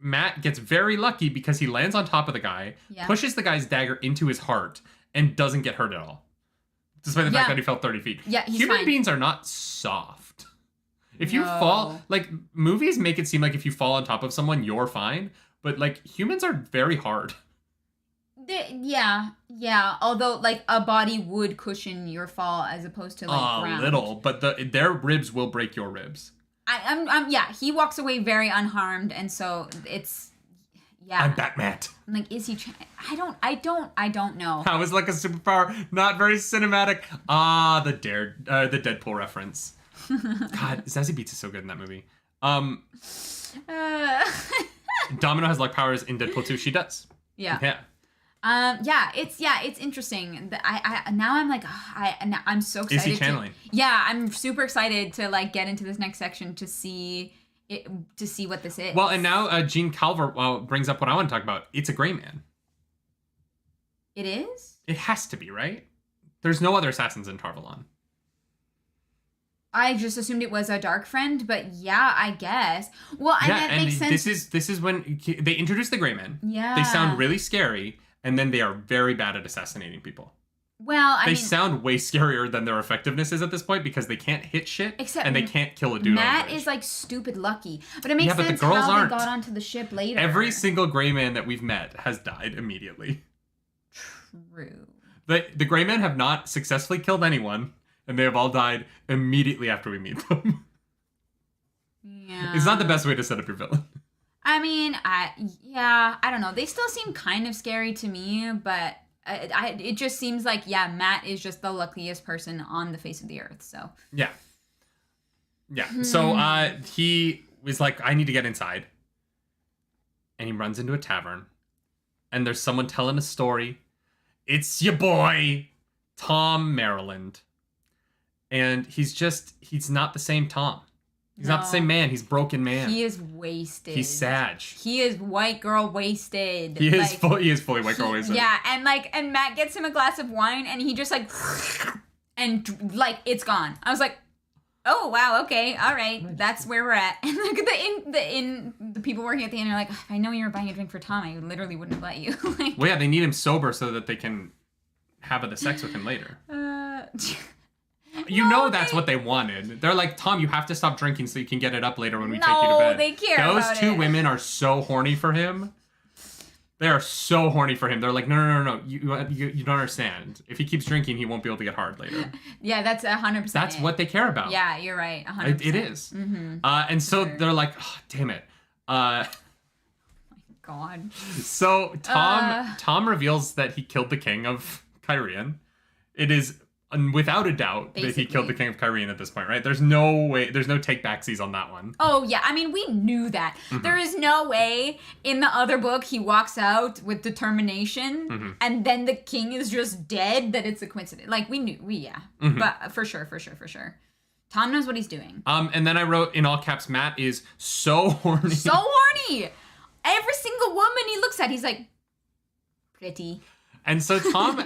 Matt gets very lucky because he lands on top of the guy, pushes the guy's dagger into his heart, and doesn't get hurt at all, despite the fact that he fell 30 feet. Yeah, he's Human fine. beings are not soft. If you fall, like movies make it seem like if you fall on top of someone, you're fine, but like humans are very hard. Yeah. Although, like, a body would cushion your fall as opposed to, like, ground. A little, but their ribs will break your ribs. Yeah, he walks away very unharmed, and so it's, yeah. I'm Batman. I'm like, is he? I don't know. That was like a superpower, not very cinematic. Ah, the Deadpool reference. God, Zazie Beetz is so good in that movie. Domino has luck powers in Deadpool 2. She does. Yeah. It's interesting. Now I'm like, I'm so excited. Is he channeling? I'm super excited to like get into this next section to see what this is. Well, and now Gene Calver brings up what I want to talk about. It's a gray man. It is? It has to be, right? There's no other assassins in Tarvalon. I just assumed it was a dark friend, but yeah, I guess. Well, and that makes sense. This is when they introduce the gray men. Yeah. They sound really scary, and then they are very bad at assassinating people. Well, they sound way scarier than their effectiveness is at this point because they can't hit shit and they can't kill a dude. Matt is like stupid lucky, but it makes sense the girls how aren't. they got onto the ship later. Every single gray man that we've met has died immediately. True. The gray men have not successfully killed anyone, and they have all died immediately after we meet them. Yeah. It's not the best way to set up your villain. I mean, I don't know. They still seem kind of scary to me, but it just seems like, Matt is just the luckiest person on the face of the earth, so. Yeah. So he was like, I need to get inside. And he runs into a tavern. And there's someone telling a story. It's your boy, Tom Maryland. And he's not the same Tom. He's not the same man. He's broken man. He is wasted. He's Sag. He is white girl wasted. He is fully white girl wasted. Yeah, and Matt gets him a glass of wine, and he just like, and like it's gone. I was like, oh wow, okay, all right, that's where we're at. And look at the people working at the inn are like, if I know you were buying a drink for Tom, I literally wouldn't have let you. Like, well, yeah, they need him sober so that they can have the sex with him later. You know that's what they wanted. They're like, Tom, you have to stop drinking so you can get it up later when we take you to bed. They care about Those two women are so horny for him. They are so horny for him. They're like, no. You don't understand. If he keeps drinking, he won't be able to get hard later. Yeah, that's 100%. That's what they care about. Yeah, you're right. 100%. It is. Mm-hmm. And so they're like, oh, damn it. My God. So Tom reveals that he killed the king of Kyrian. It is without a doubt that he killed the king of Kyrian at this point, right? There's no way, there's no take backsies on that one. Oh yeah, I mean we knew that. Mm-hmm. There is no way in the other book he walks out with determination and then the king is just dead, that it's a coincidence. Like we knew, but for sure. Tom knows what he's doing. And then I wrote in all caps, Matt is so horny. So horny! Every single woman he looks at, he's like, pretty. And so Tom,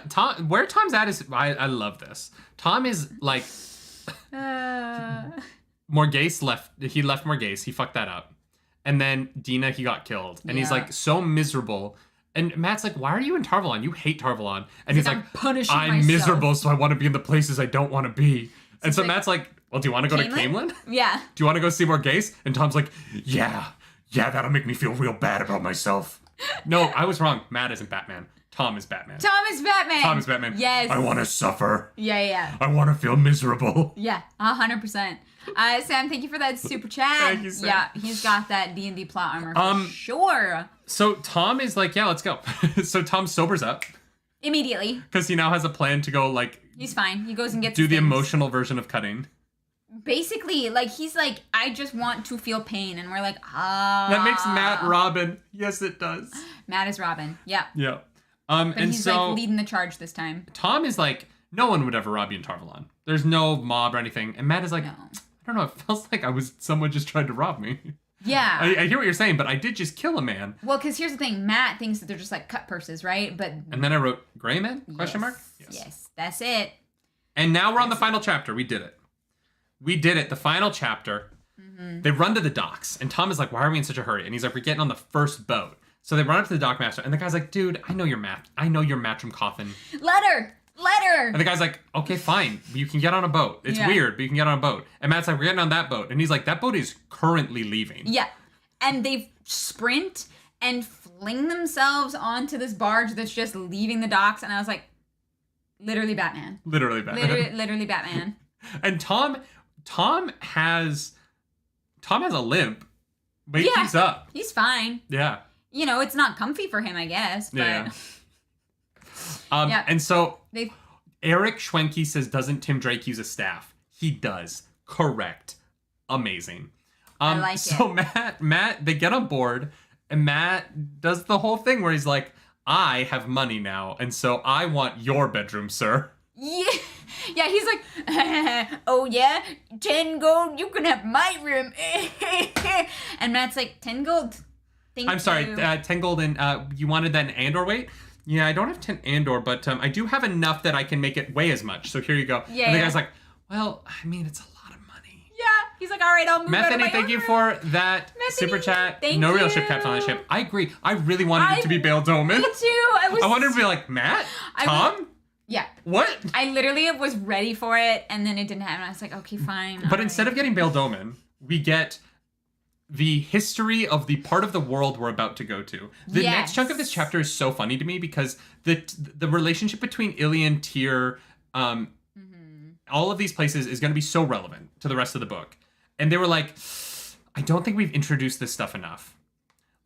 where Tom's at is, I love this. Tom is like, Morghese left Morghese, he fucked that up. And then Dina, he got killed. And he's like so miserable. And Matt's like, why are you in Tarvalon? You hate Tarvalon. And he's like, I'm miserable, so I want to be in the places I don't want to be. And so Matt's like, well, do you want to go to Camelin? Yeah. Do you want to go see Morghese? And Tom's like, yeah, that'll make me feel real bad about myself. No, I was wrong. Matt isn't Batman. Tom is Batman. Yes. I want to suffer. Yeah. I want to feel miserable. Yeah, 100%. Sam, thank you for that super chat. Thank you, Sam. Yeah, he's got that D&D plot armor for sure. So Tom is like, yeah, let's go. So Tom sobers up. Immediately. Because he now has a plan to go, like... He's fine. He goes and gets do the emotional version of cutting. Basically, like, he's like, I just want to feel pain. And we're like, That makes Matt Robin. Yes, it does. Matt is Robin. Yeah. Yeah. But he's like leading the charge this time. Tom is like, no one would ever rob you in Tarvalon. There's no mob or anything. And Matt is like, no. I don't know, it feels like someone just tried to rob me. Yeah. I hear what you're saying, but I did just kill a man. Well, because here's the thing. Matt thinks that they're just like cut purses, right? And then I wrote, gray men? Question mark? Yes, that's it. And now we're on the final chapter. We did it. The final chapter. Mm-hmm. They run to the docks. And Tom is like, why are we in such a hurry? And he's like, we're getting on the first boat. So they run up to the dockmaster, and the guy's like, dude, I know your Matrim Coffin. Letter! And the guy's like, okay, fine. You can get on a boat. It's weird, but you can get on a boat. And Matt's like, we're getting on that boat. And he's like, that boat is currently leaving. Yeah. And they sprint and fling themselves onto this barge that's just leaving the docks. And I was like, literally Batman. Literally Batman. Literally Batman. And Tom Tom has a limp, but he keeps up. He's fine. Yeah. You know, it's not comfy for him, I guess. But... Yeah. And so Eric Schwenke says, doesn't Tim Drake use a staff? He does. Correct. Amazing. I like so it. Matt, they get on board, and Matt does the whole thing where he's like, I have money now, and so I want your bedroom, sir. Yeah. Yeah, he's like, oh yeah, 10 gold, you can have my room. And Matt's like, 10 gold. I'm sorry, 10 gold, and you wanted that in Andor weight? Yeah, I don't have 10 Andor, but I do have enough that I can make it weigh as much, so here you go. Yeah, and the guy's like, well, I mean, it's a lot of money. Yeah, he's like, all right, I'll move Methany, thank you for that super chat. No real ship captain on the ship. I agree. I really wanted it to be Bail Doman. Me too. I wanted to be like, Matt? Tom? Yeah. What? I literally was ready for it, and then it didn't happen. I was like, okay, fine. But instead of getting Bail Doman, we get the history of the part of the world we're about to go to. The next chunk of this chapter is so funny to me because the relationship between Ilian, Tyr, all of these places is going to be so relevant to the rest of the book. And they were like, I don't think we've introduced this stuff enough.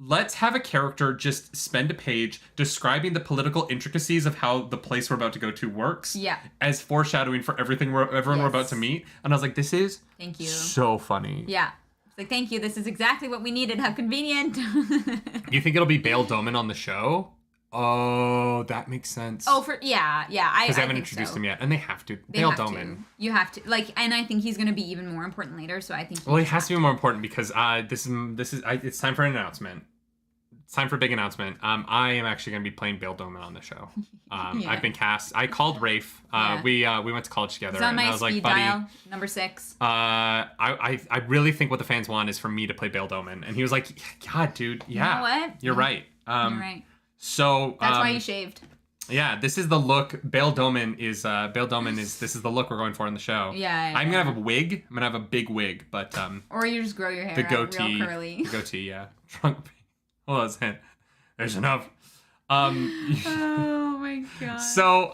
Let's have a character just spend a page describing the political intricacies of how the place we're about to go to works. Yeah. As foreshadowing for everything everyone we're about to meet. And I was like, this is thank you. So funny. Yeah. It's like, thank you. This is exactly what we needed. How convenient. You think it'll be Bail Doman on the show? Oh, that makes sense. Oh, yeah. Because they haven't introduced him yet, and they have to. Bail Doman. You have to, and I think he's going to be even more important later. So I think. Well, he has to be more important because this is it's time for an announcement. It's time for a big announcement. I am actually going to be playing Bail Doman on the show. I've been cast. I called Rafe. We went to college together, and I was like, buddy, dial, number 6. I really think what the fans want is for me to play Bail Doman, and he was like, God, dude, yeah, you know what? You're right. You're right. So that's why you shaved. Yeah, this is the look. Bail Doman is this is the look we're going for in the show. Yeah. I'm gonna have a wig. I'm gonna have a big wig, but or you just grow your hair the out goatee, real curly. The goatee, yeah. Trunk. Hold on a second. There's enough. Oh my god. So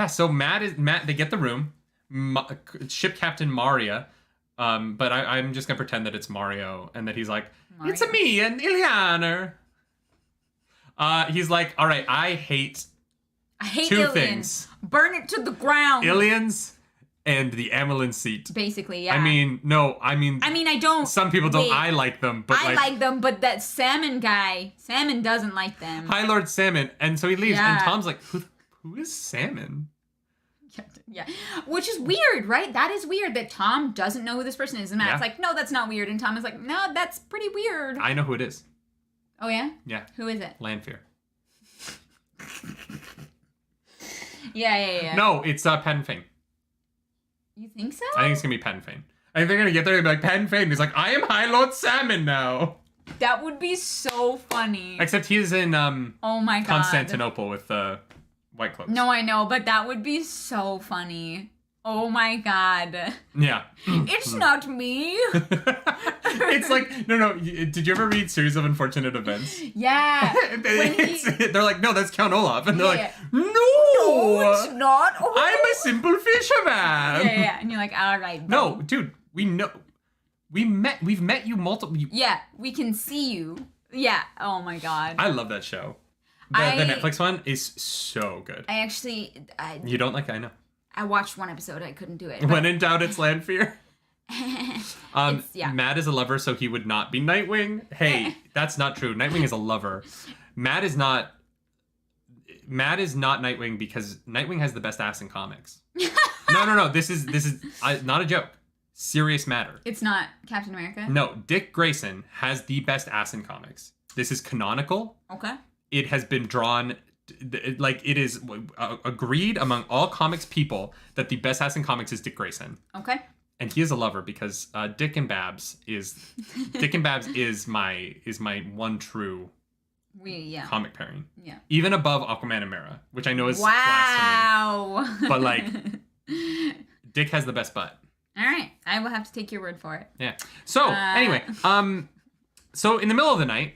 so Matt. They get the room. Ship Captain Maria. But I'm just gonna pretend that it's Mario and that he's like, Mario. It's me and Iliana. He's like, all right, I hate two aliens. things. Burn it to the ground. Aliens and the Amelin seat. Basically, yeah. I mean, I don't. Some people don't. I like them, but I like them, but that Salmon guy, Salmon doesn't like them. High Lord Salmon, and so he leaves, and Tom's like, who is Salmon? Yeah, which is weird, right? That is weird that Tom doesn't know who this person is, and Matt's like, no, that's not weird, and Tom is like, no, that's pretty weird. I know who it is. Oh, yeah? Yeah. Who is it? Lanfear. Yeah. No, it's Pat and Fane. You think so? I think it's going to be Pat and Fane. I think they're going to get there and be like, Pat and Fane. He's like, I am High Lord Salmon now. That would be so funny. Except he's in oh my God. Constantinople with White Cloaks. No, I know, but that would be so funny. Oh my God. Yeah. It's not me. It's like, no. Did you ever read Series of Unfortunate Events? Yeah. They're like, no, that's Count Olaf. And they're like, no, it's not. Oh. I'm a simple fisherman. Yeah. And you're like, all right. Ben. No, dude, we know. We've met you multiple. Yeah, we can see you. Yeah. Oh my God. I love that show. The Netflix one is so good. You don't like? I know. I watched one episode. I couldn't do it. When in doubt, it's Lanfear. Yeah. Matt is a lover, so he would not be Nightwing. Hey, that's not true. Nightwing is a lover. Matt is not Nightwing because Nightwing has the best ass in comics. No. This is not a joke. Serious matter. It's not Captain America? No, Dick Grayson has the best ass in comics. This is canonical. Okay. It has been drawn, like, it is agreed among all comics people that the best ass in comics is Dick Grayson. Okay. And he is a lover because Dick and Babs is my one true comic pairing. Yeah. Even above Aquaman and Mera, which I know is blasphemy. But like, Dick has the best butt. All right, I will have to take your word for it. Yeah. So anyway, so in the middle of the night,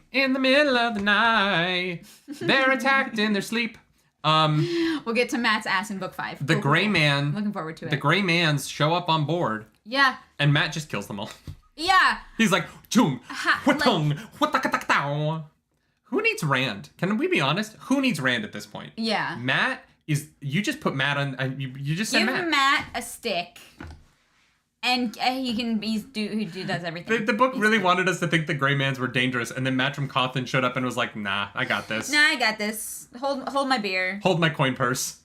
they're attacked in their sleep. We'll get to Matt's ass in book 5. The Gray Man. Looking forward to it. The Gray Mans show up on board. Yeah. And Matt just kills them all. Yeah. He's like, chung, hutung, hutakatakaw. Who needs Rand? Can we be honest? Who needs Rand at this point? Yeah. Matt is, you just put Matt on, you just said Matt. Give Matt a stick. And he does everything. The book really wanted us to think the Grey Mans were dangerous, and then Matt from Cawthon showed up and was like, nah, I got this. Nah, I got this. Hold my beer. Hold my coin purse.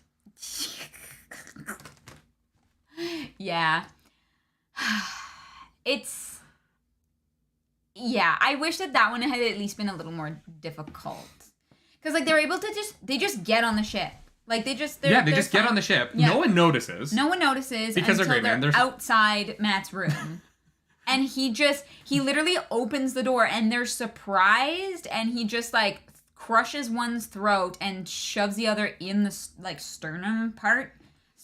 Yeah. Yeah, I wish that one had at least been a little more difficult. Because, like, they're able to they just get on the ship. Like, they just get on the ship. Yeah. No one notices. No one notices because until they're outside Matt's room. And he literally opens the door and they're surprised and he just, like, crushes one's throat and shoves the other in the, like, sternum part.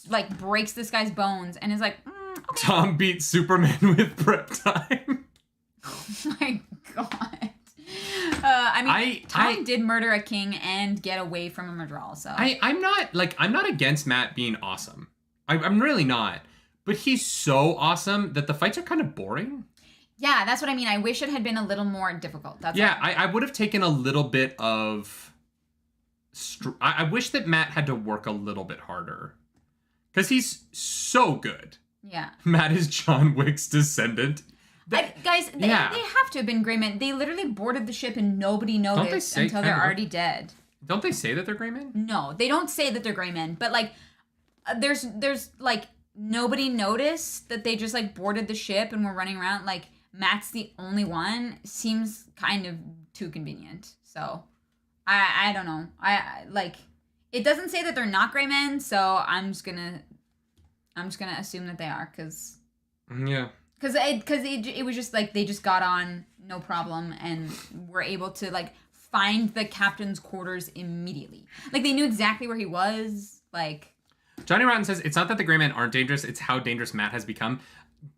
Like, breaks this guy's bones and is like, okay. Tom beats Superman with prep time. Oh my god. Tom did murder a king and get away from a Madral, so I'm not against Matt being awesome. I'm really not. But he's so awesome that the fights are kind of boring. Yeah, that's what I mean. I wish it had been a little more difficult. I would have taken a little bit of I wish that Matt had to work a little bit harder. Because he's so good. Yeah. Matt is John Wick's descendant. They have to have been Grey Men. They literally boarded the ship and nobody noticed until they're already dead. Don't they say that they're Grey Men? No, they don't say that they're Grey Men. But, like, there's like, nobody noticed that they just, like, boarded the ship and were running around. Like, Matt's the only one. Seems kind of too convenient. So, I don't know. It doesn't say that they're not Grey Men, so I'm just gonna assume that they are, because... Yeah. Because it was just, like, they just got on, no problem, and were able to, like, find the captain's quarters immediately. Like, they knew exactly where he was, like... Johnny Rotten says, it's not that the Grey Men aren't dangerous, it's how dangerous Matt has become.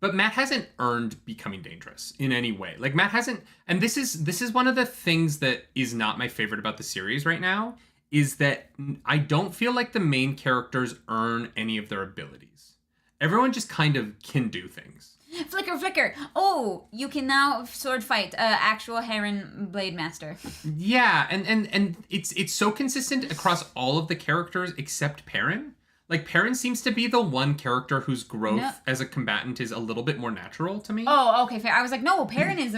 But Matt hasn't earned becoming dangerous in any way. Like, Matt hasn't... And this is one of the things that is not my favorite about the series right now, is that I don't feel like the main characters earn any of their abilities. Everyone just kind of can do things. Flicker. Oh, you can now sword fight. Actual Heron Blade Master. Yeah, and it's so consistent across all of the characters except Perrin. Like, Perrin seems to be the one character whose growth as a combatant is a little bit more natural to me. Oh, okay, fair. I was like, no, Perrin is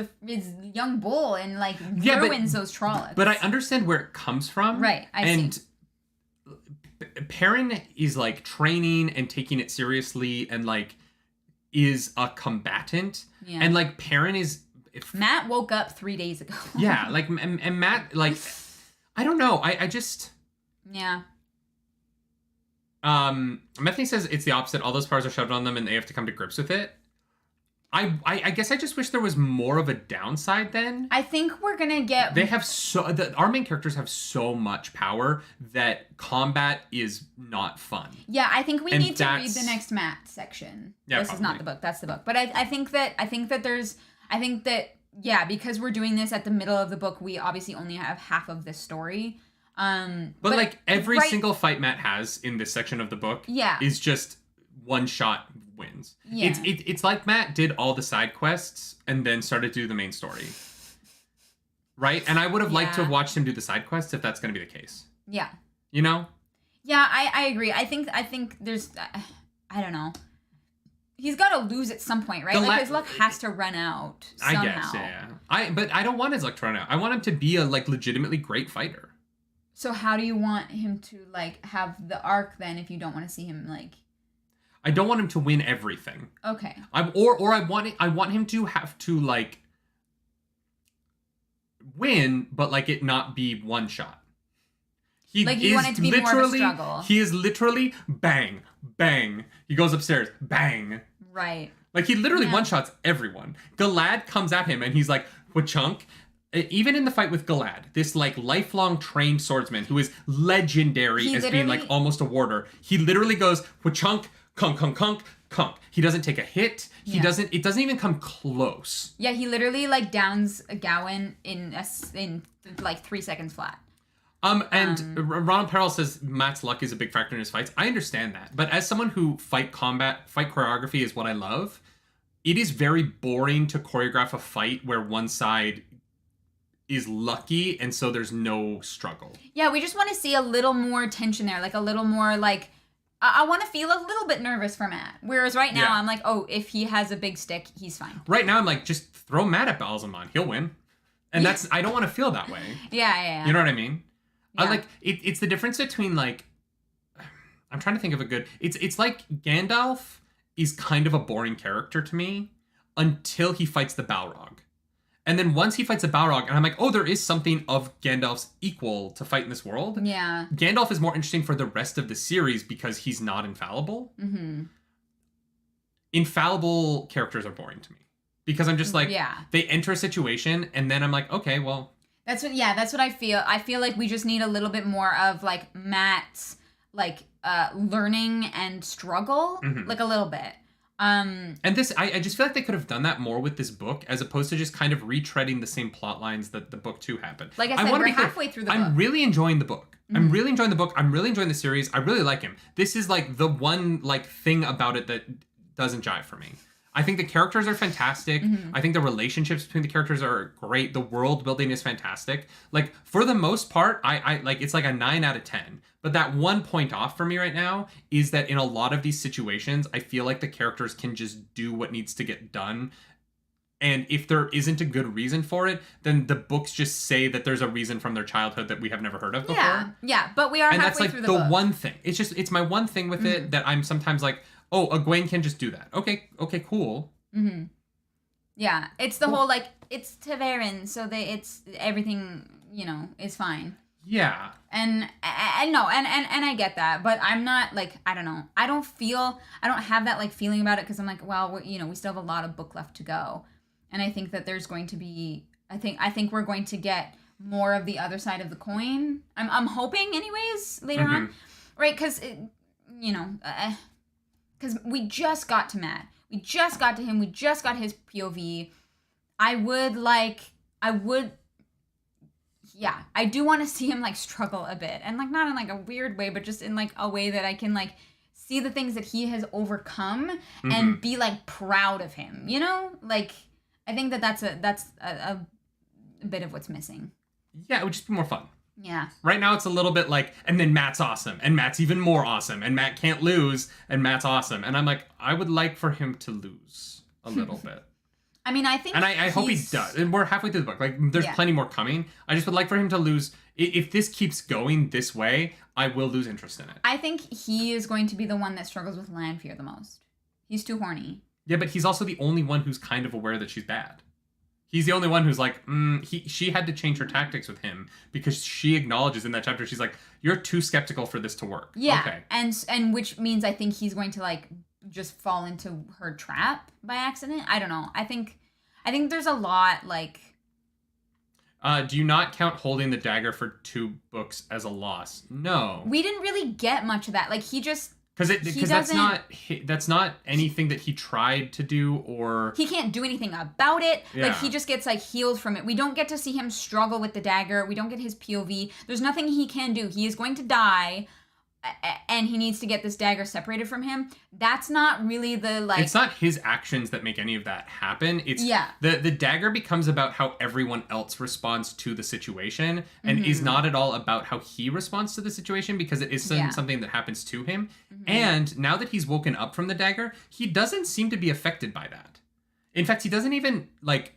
young bull and, like, ruins those Trollocs. But I understand where it comes from. Right, I see. Perrin is, like, training and taking it seriously and, like, is a combatant. Yeah. And, like, Perrin is... Matt woke up 3 days ago. Yeah, like, and Matt, like, I don't know. I just... Yeah. Methany says it's the opposite. All those powers are shoved on them and they have to come to grips with it. I guess I just wish there was more of a downside then. I think we're gonna get... They have our main characters have so much power that combat is not fun. Yeah, I think we need to read the next Matt section. Yeah, this is not the book. That's the book. But I think that because we're doing this at the middle of the book, we obviously only have half of this story. But like every single fight Matt has in this section of the book is just one shot wins. Yeah. It's like Matt did all the side quests and then started to do the main story. Right? And I would have liked to have watched him do the side quests if that's going to be the case. Yeah. You know? Yeah, I agree. I think there's I don't know. He's got to lose at some point, right? Like his luck has to run out somehow. I guess, yeah. But I don't want his luck to run out. I want him to be a like legitimately great fighter. So how do you want him to, like, have the arc, then, if you don't want to see him, like... I don't want him to win everything. Okay. I want him to have to, like, win, but, like, it not be one shot. You want it to be more of a struggle. He is literally bang, bang. He goes upstairs, bang. Right. Like, he literally one-shots everyone. Galad comes at him, and he's like, Wachunk... Even in the fight with Galad, this, like, lifelong trained swordsman who is legendary as being, like, almost a warder, he literally goes, Wachunk, kunk, kunk, kunk, kunk. He doesn't take a hit. It doesn't even come close. Yeah, he literally, like, downs a Gawain in like 3 seconds flat. And Ronald Perrell says Matt's luck is a big factor in his fights. I understand that. But as someone who fight choreography is what I love, it is very boring to choreograph a fight where one side is lucky and so there's no struggle. Yeah, we just want to see a little more tension there, like a little more like I want to feel a little bit nervous for Matt. Whereas right now I'm like, oh, if he has a big stick, he's fine. Right now I'm like, just throw Matt at Balsamon, he'll win. And I don't want to feel that way. Yeah. You know what I mean? Yeah. I like it's the difference between like I'm trying to think of a good it's like Gandalf is kind of a boring character to me until he fights the Balrog. And then once he fights a Balrog, and I'm like, oh, there is something of Gandalf's equal to fight in this world. Yeah. Gandalf is more interesting for the rest of the series because he's not infallible. Mm-hmm. Infallible characters are boring to me. Because I'm just like, they enter a situation, and then I'm like, okay, well. That's what I feel. I feel like we just need a little bit more of, like, Matt's, like, learning and struggle. Mm-hmm. Like, a little bit. And this, I just feel like they could have done that more with this book, as opposed to just kind of retreading the same plot lines that the book 2 happened. Like I said, we're halfway through the book. I'm really enjoying the book. Mm-hmm. I'm really enjoying the book. I'm really enjoying the series. I really like him. This is like the one like thing about it that doesn't jive for me. I think the characters are fantastic. Mm-hmm. I think the relationships between the characters are great. The world building is fantastic. Like, for the most part, I like it's like a 9 out of 10. But that one point off for me right now is that in a lot of these situations, I feel like the characters can just do what needs to get done. And if there isn't a good reason for it, then the books just say that there's a reason from their childhood that we have never heard of before. Yeah, but we are and halfway that's like through the the book. one thing. It's my one thing with it that I'm sometimes like, oh, Egwene can just do that. Okay, cool. Mm-hmm. Yeah, it's the whole, like, it's Taverin, so it's everything, is fine. Yeah. And no, and I get that, but I'm not, like, I don't know. I don't have that, like, feeling about it, because I'm like, well, we still have a lot of book left to go. And I think that there's going to be, I think we're going to get more of the other side of the coin. I'm hoping, anyways, later on. Right, because, because we just got to Matt. We just got to him. We just got his POV. I do want to see him, like, struggle a bit. And, like, not in, like, a weird way, but just in, like, a way that I can, like, see the things that he has overcome and be, like, proud of him, Like, I think that's a bit of what's missing. Yeah, it would just be more fun. Yeah. Right now it's a little bit like, and then Matt's awesome, and Matt's even more awesome, and Matt can't lose, and Matt's awesome. And I'm like, I would like for him to lose a little bit. I mean, I think and I hope he does. And we're halfway through the book. Like, there's plenty more coming. I just would like for him to lose. If this keeps going this way, I will lose interest in it. I think he is going to be the one that struggles with Lanfear the most. He's too horny. Yeah, but he's also the only one who's kind of aware that she's bad. He's the only one who's like, she had to change her tactics with him because she acknowledges in that chapter, she's like, you're too skeptical for this to work. Yeah, okay. And which means I think he's going to, like, just fall into her trap by accident. I don't know. I think there's a lot, like... do you not count holding the dagger for 2 books as a loss? No. We didn't really get much of that. Like, he just... Because that's not anything that he tried to do, or he can't do anything about it. Yeah. Like, he just gets, like, healed from it. We don't get to see him struggle with the dagger. We don't get his POV. There's nothing he can do. He is going to die, and he needs to get this dagger separated from him. That's not really the, like... It's not his actions that make any of that happen. It's yeah. The dagger becomes about how everyone else responds to the situation, and is not at all about how he responds to the situation, because it is something that happens to him. And now that he's woken up from the dagger, he doesn't seem to be affected by that. In fact, he doesn't even, like...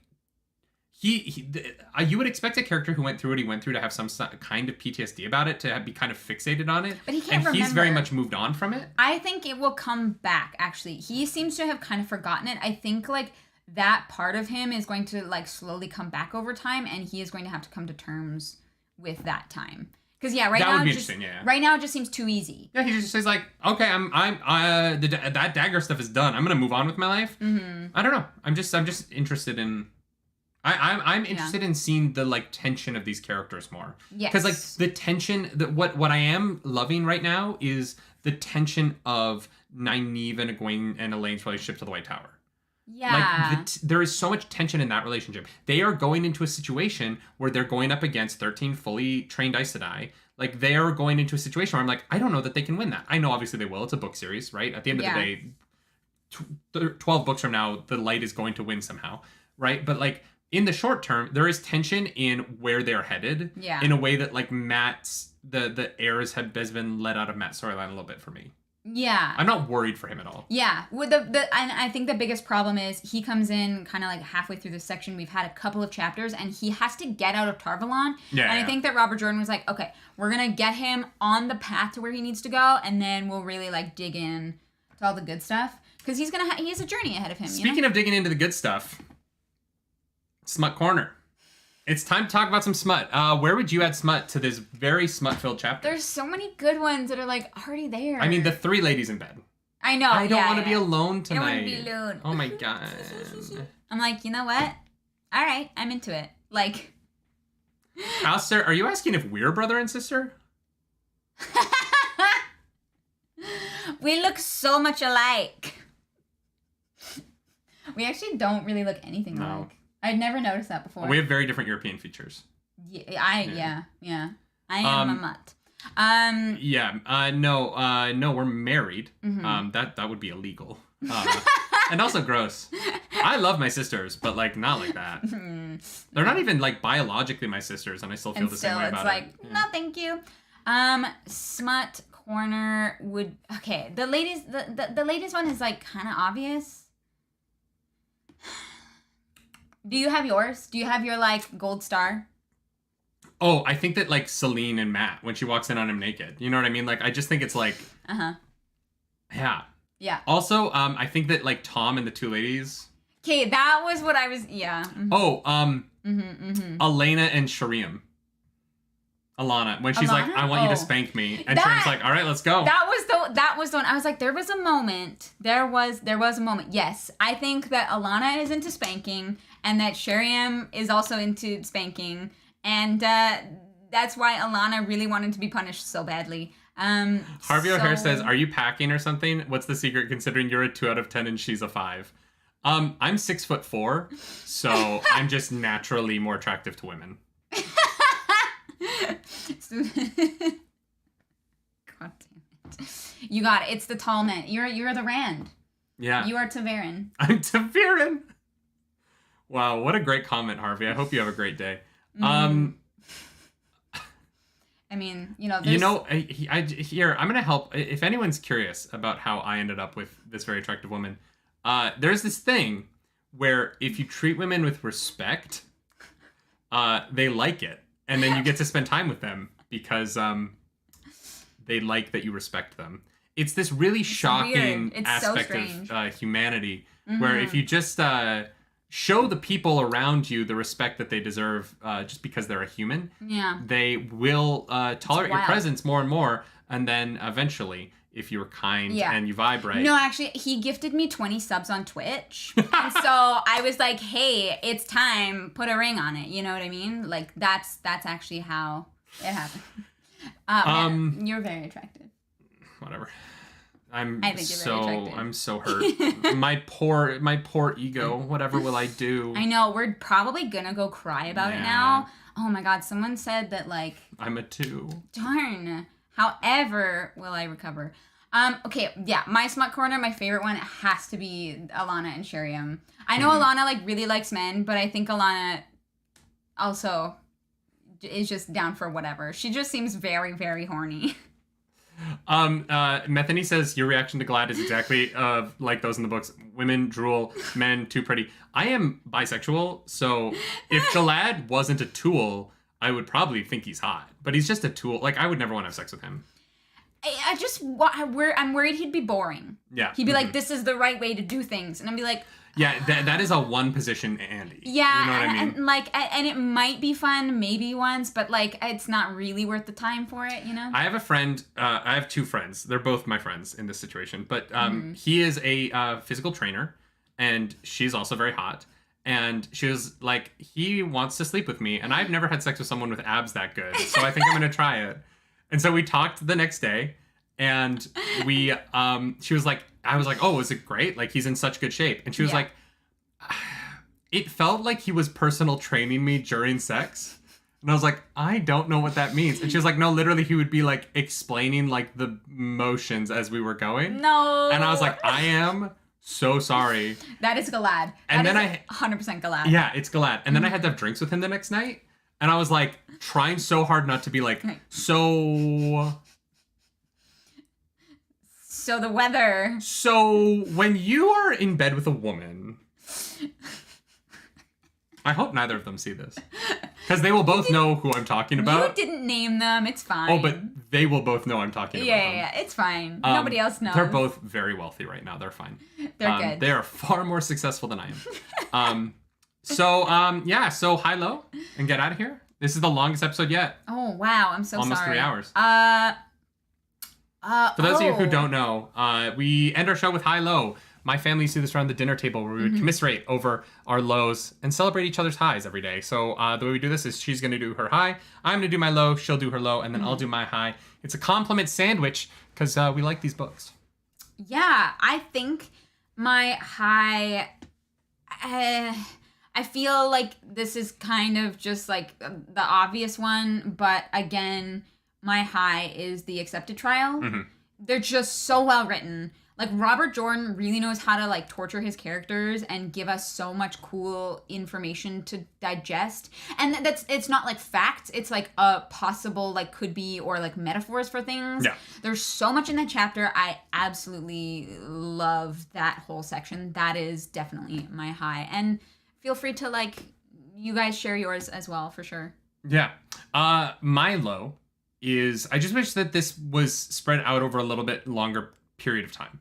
you would expect a character who went through what he went through to have some kind of PTSD about it, to be kind of fixated on it. But he can't remember. He's very much moved on from it. I think it will come back, actually. He seems to have kind of forgotten it. I think, like, that part of him is going to, like, slowly come back over time, and he is going to have to come to terms with that time. Because right now it just seems too easy. Yeah, he just says, like, okay, that dagger stuff is done. I'm gonna move on with my life. I don't know. I'm just interested in... I'm interested in seeing the, like, tension of these characters more. Yes. Because, like, the tension, what I am loving right now is the tension of Nynaeve and Egwene and Elaine's relationship to the White Tower. Yeah. Like, there is so much tension in that relationship. They are going into a situation where they're going up against 13 fully trained Aes Sedai. Like, they are going into a situation where I'm like, I don't know that they can win that. I know, obviously, they will. It's a book series, right? At the end of the day, 12 books from now, the light is going to win somehow, right? But like in the short term, there is tension in where they're headed. Yeah. In a way that like Matt's the heirs has been let out of Matt's storyline a little bit for me. Yeah. I'm not worried for him at all. Yeah. With and I think the biggest problem is he comes in kind of like halfway through this section. We've had a couple of chapters and he has to get out of Tarvalon. Yeah. And I think that Robert Jordan was like, okay, we're going to get him on the path to where he needs to go. And then we'll really like dig in to all the good stuff. Because he has a journey ahead of him. Speaking of digging into the good stuff, Smut Corner. It's time to talk about some smut. Where would you add smut to this very smut-filled chapter? There's so many good ones that are like already there. I mean, the 3 ladies in bed. I know. I don't want to be alone tonight. I don't want to be alone. Oh my god. I'm like, you know what? All right, I'm into it. Like, Alistair, are you asking if we're brother and sister? we look so much alike. We actually don't really look anything alike. I'd never noticed that before. We have very different European features. Yeah. I am a mutt. No, we're married. Mm-hmm. That would be illegal. And also gross. I love my sisters, but like not like that. They're not even like biologically my sisters, and I still feel the same way about it. It's like, no, thank you. Smut Corner would the ladies the latest one is like kind of obvious. Do you have yours? Do you have your like gold star? Oh, I think that like Celine and Matt when she walks in on him naked. You know what I mean? Like I just think it's like Yeah. Yeah. Also, I think that like Tom and the 2 ladies. Okay, that was what I was Mm-hmm. Oh, Elena and Shariam. Alana, when she's like, I want you to spank me. And Shariam's like, all right, let's go. That was the one. I was like, there was a moment. There was a moment. Yes. I think that Alana is into spanking and that Shariam is also into spanking. And that's why Alana really wanted to be punished so badly. Harvey O'Hare says, are you packing or something? What's the secret considering you're a 2 out of 10 and she's a 5? I'm 6'4", so I'm just naturally more attractive to women. God damn it. You got it. It's the tall man. You're the Rand. Yeah. You are Ta'Veren. I'm Ta'Veren. Wow, what a great comment, Harvey. I hope you have a great day. I mean, there's... I'm going to help. If anyone's curious about how I ended up with this very attractive woman, there's this thing where if you treat women with respect, they like it. And then you get to spend time with them because they like that you respect them. It's this really shocking aspect of humanity where if you just show the people around you the respect that they deserve just because they're a human, they will tolerate your presence more and more. And then eventually, if you're kind and you vibe right. No, actually, he gifted me 20 subs on Twitch. And so I was like, hey, it's time. Put a ring on it. You know what I mean? Like, that's actually how it happened. Man, you're very attractive. Whatever. I think you're very attractive. I'm so hurt. my poor ego. Whatever will I do? I know. We're probably gonna go cry about it now. Oh my god, someone said that like I'm a 2. Darn. However, will I recover? Okay, yeah, my smut corner, my favorite one has to be Alana and Shariam. I know Alana like really likes men, but I think Alana also is just down for whatever. She just seems very, very horny. Methany says your reaction to Glad is exactly like those in the books. Women drool, men too pretty. I am bisexual, so if Glad wasn't a tool, I would probably think he's hot. But he's just a tool. Like, I would never want to have sex with him. I'm worried he'd be boring. Yeah. He'd be like, this is the right way to do things. And I'd be like... Yeah, that is a one position Andy. Yeah, you know what I mean? And like, and it might be fun maybe once, but like, it's not really worth the time for it, you know? I have a friend, I have 2 friends. They're both my friends in this situation. But he is a physical trainer, and she's also very hot. And she was like, he wants to sleep with me. And I've never had sex with someone with abs that good. So I think I'm going to try it. And so we talked the next day. And she was like, I was like, oh, is it great? Like, he's in such good shape. And she was like, it felt like he was personal training me during sex. And I was like, I don't know what that means. And she was like, no, literally, he would be like explaining like the motions as we were going. No. And I was like, I am so sorry. That is Galad. And that then is 100% Galad. Yeah, it's Galad. And then I had to have drinks with him the next night. And I was like, trying so hard not to be like, so the weather. So when you are in bed with a woman, I hope neither of them see this. Because they will both know who I'm talking about. You didn't name them. It's fine. Oh, but they will both know I'm talking about them. Yeah, it's fine. Nobody else knows. They're both very wealthy right now. They're fine. They're good. They are far more successful than I am. So high low and get out of here. This is the longest episode yet. Oh, wow. I'm so Almost sorry. 3 hours. For those of you who don't know, we end our show with high low. My family used to do this around the dinner table where we would commiserate over our lows and celebrate each other's highs every day. So the way we do this is she's going to do her high, I'm going to do my low, she'll do her low, and then I'll do my high. It's a compliment sandwich because we like these books. Yeah, I think my high... I feel like this is kind of just like the obvious one, but again, my high is the accepted trial. Mm-hmm. They're just so well written. Like, Robert Jordan really knows how to, like, torture his characters and give us so much cool information to digest. And it's not, like, facts. It's, like, a possible, like, could be or, like, metaphors for things. Yeah. There's so much in that chapter. I absolutely love that whole section. That is definitely my high. And feel free to, like, you guys share yours as well, for sure. Yeah. My low is I just wish that this was spread out over a little bit longer period of time.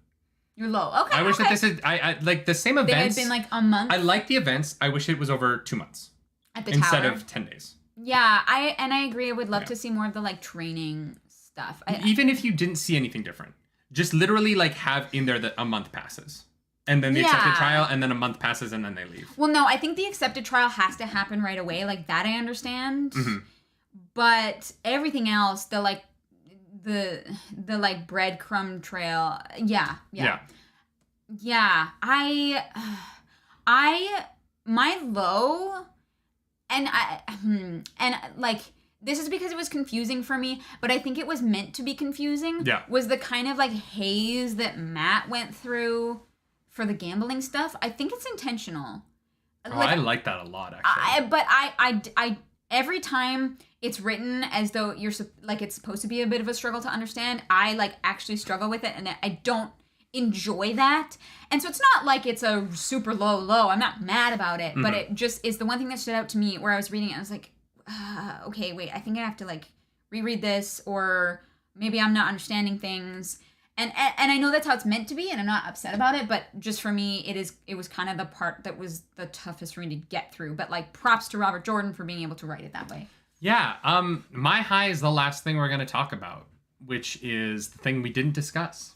You're low. Okay. I wish that this is I like the same events. They had been like a month. I like the events. I wish it was over 2 months at the instead tower. of 10 days. Yeah, I agree. I would love to see more of the like training stuff. Even if you didn't see anything different, just literally like have in there that a month passes. And then the accepted trial, and then a month passes, and then they leave. Well, no, I think the accepted trial has to happen right away. Like, that I understand. Mm-hmm. But everything else, the like breadcrumb trail, yeah. My low, and like, this is because it was confusing for me, but I think it was meant to be confusing. Yeah. Was the kind of like haze that Matt went through for the gambling stuff. I think it's intentional. Oh, I like that a lot, actually. But I every time it's written as though it's supposed to be a bit of a struggle to understand, I like actually struggle with it, and I don't enjoy that. And so it's not like it's a super low. I'm not mad about it, but it just is the one thing that stood out to me where I was reading it. I was like, okay, wait, I think I have to like reread this, or maybe I'm not understanding things. And I know that's how it's meant to be, and I'm not upset about it, but just for me, it was kind of the part that was the toughest for me to get through. But like, props to Robert Jordan for being able to write it that way. Yeah, my high is the last thing we're going to talk about, which is the thing we didn't discuss.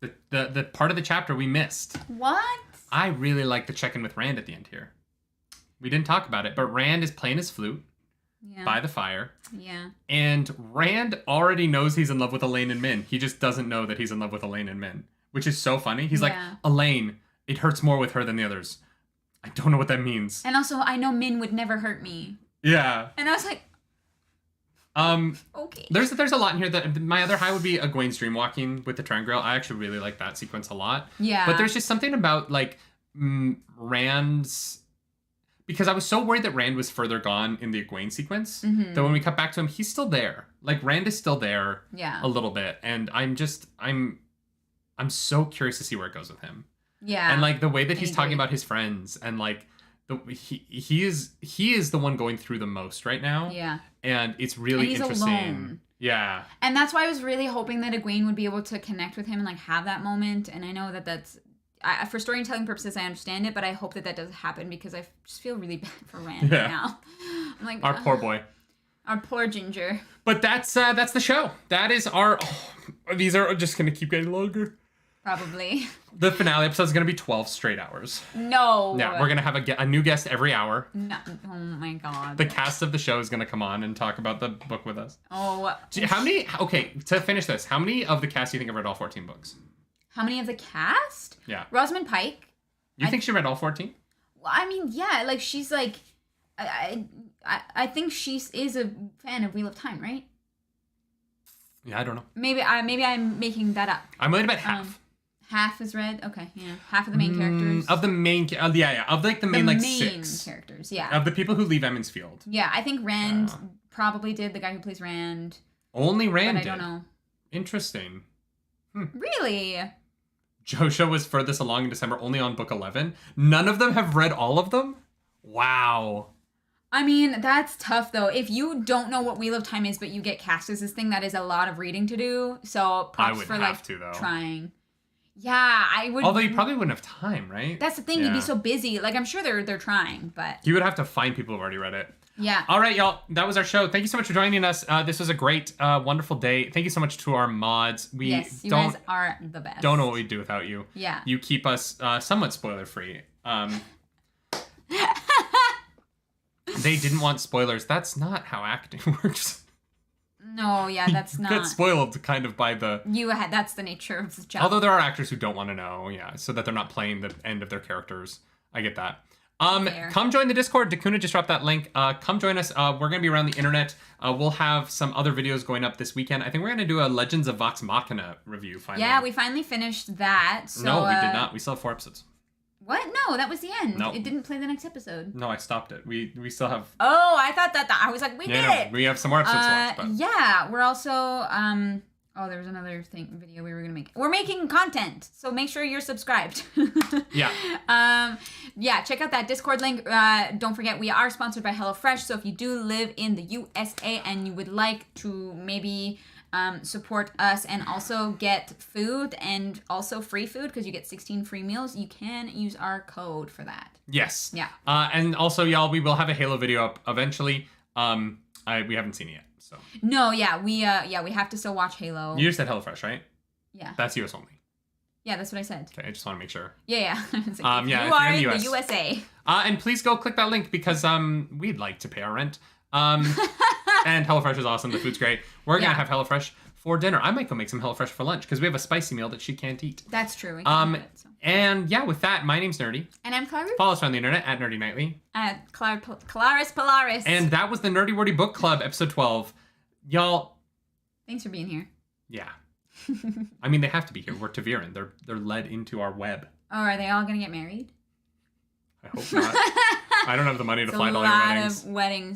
The part of the chapter we missed. What? I really like the check-in with Rand at the end here. We didn't talk about it, but Rand is playing his flute by the fire. Yeah. And Rand already knows he's in love with Elaine and Min. He just doesn't know that he's in love with Elaine and Min, which is so funny. He's like, Elaine, it hurts more with her than the others. I don't know what that means. And also, I know Min would never hurt me. Yeah. And I was like, okay. There's a lot in here that my other high would be Egwene's dream walking with the Triangle. I actually really like that sequence a lot. Yeah. But there's just something about like Rand's, because I was so worried that Rand was further gone in the Egwene sequence that when we cut back to him, he's still there. Like, Rand is still there a little bit, and I'm so curious to see where it goes with him. Yeah. And like the way that he's talking about his friends, and like he is the one going through the most right now. Yeah. And it's really interesting. Alone. Yeah. And that's why I was really hoping that Egwene would be able to connect with him and like have that moment. And I know that that's for storytelling purposes, I understand it, but I hope that does happen, because I just feel really bad for Rand right now. I'm like, our poor boy. Our poor Ginger. But that's the show. That is these are just going to keep getting longer. Probably. The finale episode is going to be 12 straight hours. No. Yeah, we're going to have a new guest every hour. No. Oh my God. The cast of the show is going to come on and talk about the book with us. Oh. To finish this, how many of the cast do you think have read all 14 books? How many of the cast? Yeah. Rosamund Pike. You think she read all 14? Well, I mean, yeah, like she's like, I think she is a fan of Wheel of Time, right? Yeah, I don't know. Maybe I'm making that up. I'm worried about half. Half is red. Okay, yeah. Half of the main characters. Of the main, of like the main like main 6 characters. Yeah. Of the people who leave Emond's Field. Yeah, I think Rand probably did. The guy who plays Rand. Only Rand but I did. don't know. Interesting. Really? Joshua was furthest along in December, only on book 11. None of them have read all of them? Wow. I mean, that's tough, though. If you don't know what Wheel of Time is, but you get cast as this thing, that is a lot of reading to do. So props for, like, trying. Yeah, I would. Although you probably wouldn't have time, right? That's the thing. You'd be so busy. Like, I'm sure they're trying, but... You would have to find people who've already read it. Yeah. All right, y'all. That was our show. Thank you so much for joining us. This was a great, wonderful day. Thank you so much to our mods. Yes, you guys are the best. Don't know what we'd do without you. Yeah. You keep us somewhat spoiler-free. They didn't want spoilers. That's not how acting works. No, yeah, that's not. Get spoiled kind of by the... That's the nature of the job. Although there are actors who don't want to know, so that they're not playing the end of their characters. I get that. Come join the Discord. Dakuna just dropped that link. Come join us. We're going to be around the internet. We'll have some other videos going up this weekend. I think we're going to do a Legends of Vox Machina review finally. Yeah, we finally finished that. So, no, we did not. We still have 4 episodes. What? No, that was the end. No. It didn't play the next episode. No, I stopped it. We still have... Oh, I thought that... I was like, we did it! We have some more episodes to watch. But... Yeah, we're also... Oh, there was another video we were going to make. We're making content, so make sure you're subscribed. Yeah. Yeah, check out that Discord link. Don't forget, we are sponsored by HelloFresh, so if you do live in the USA and you would like to maybe support us and also get food and also free food because you get 16 free meals, you can use our code for that. Yes. Yeah. And also, y'all, we will have a Halo video up eventually. We haven't seen it yet. So. No, we have to still watch Halo. You just said HelloFresh, right? Yeah. That's US only. Yeah, that's what I said. Okay, I just want to make sure. Yeah. Like, yeah, you are in the USA. And please go click that link because we'd like to pay our rent. And HelloFresh is awesome. The food's great. We're gonna have HelloFresh for dinner. I might go make some HelloFresh for lunch because we have a spicy meal that she can't eat. That's true. We can have it, so. And yeah, with that, my name's Nerdy. And I'm Clara. Follow us on the internet at Nerdy Nightly. At Claris Polaris. And that was the Nerdy Wordy Book Club, episode 12. Y'all. Thanks for being here. Yeah. I mean, they have to be here. We're Taviran. They're led into our web. Oh, are they all gonna get married? I hope not. I don't have the money to fly to all your weddings. A lot of weddings.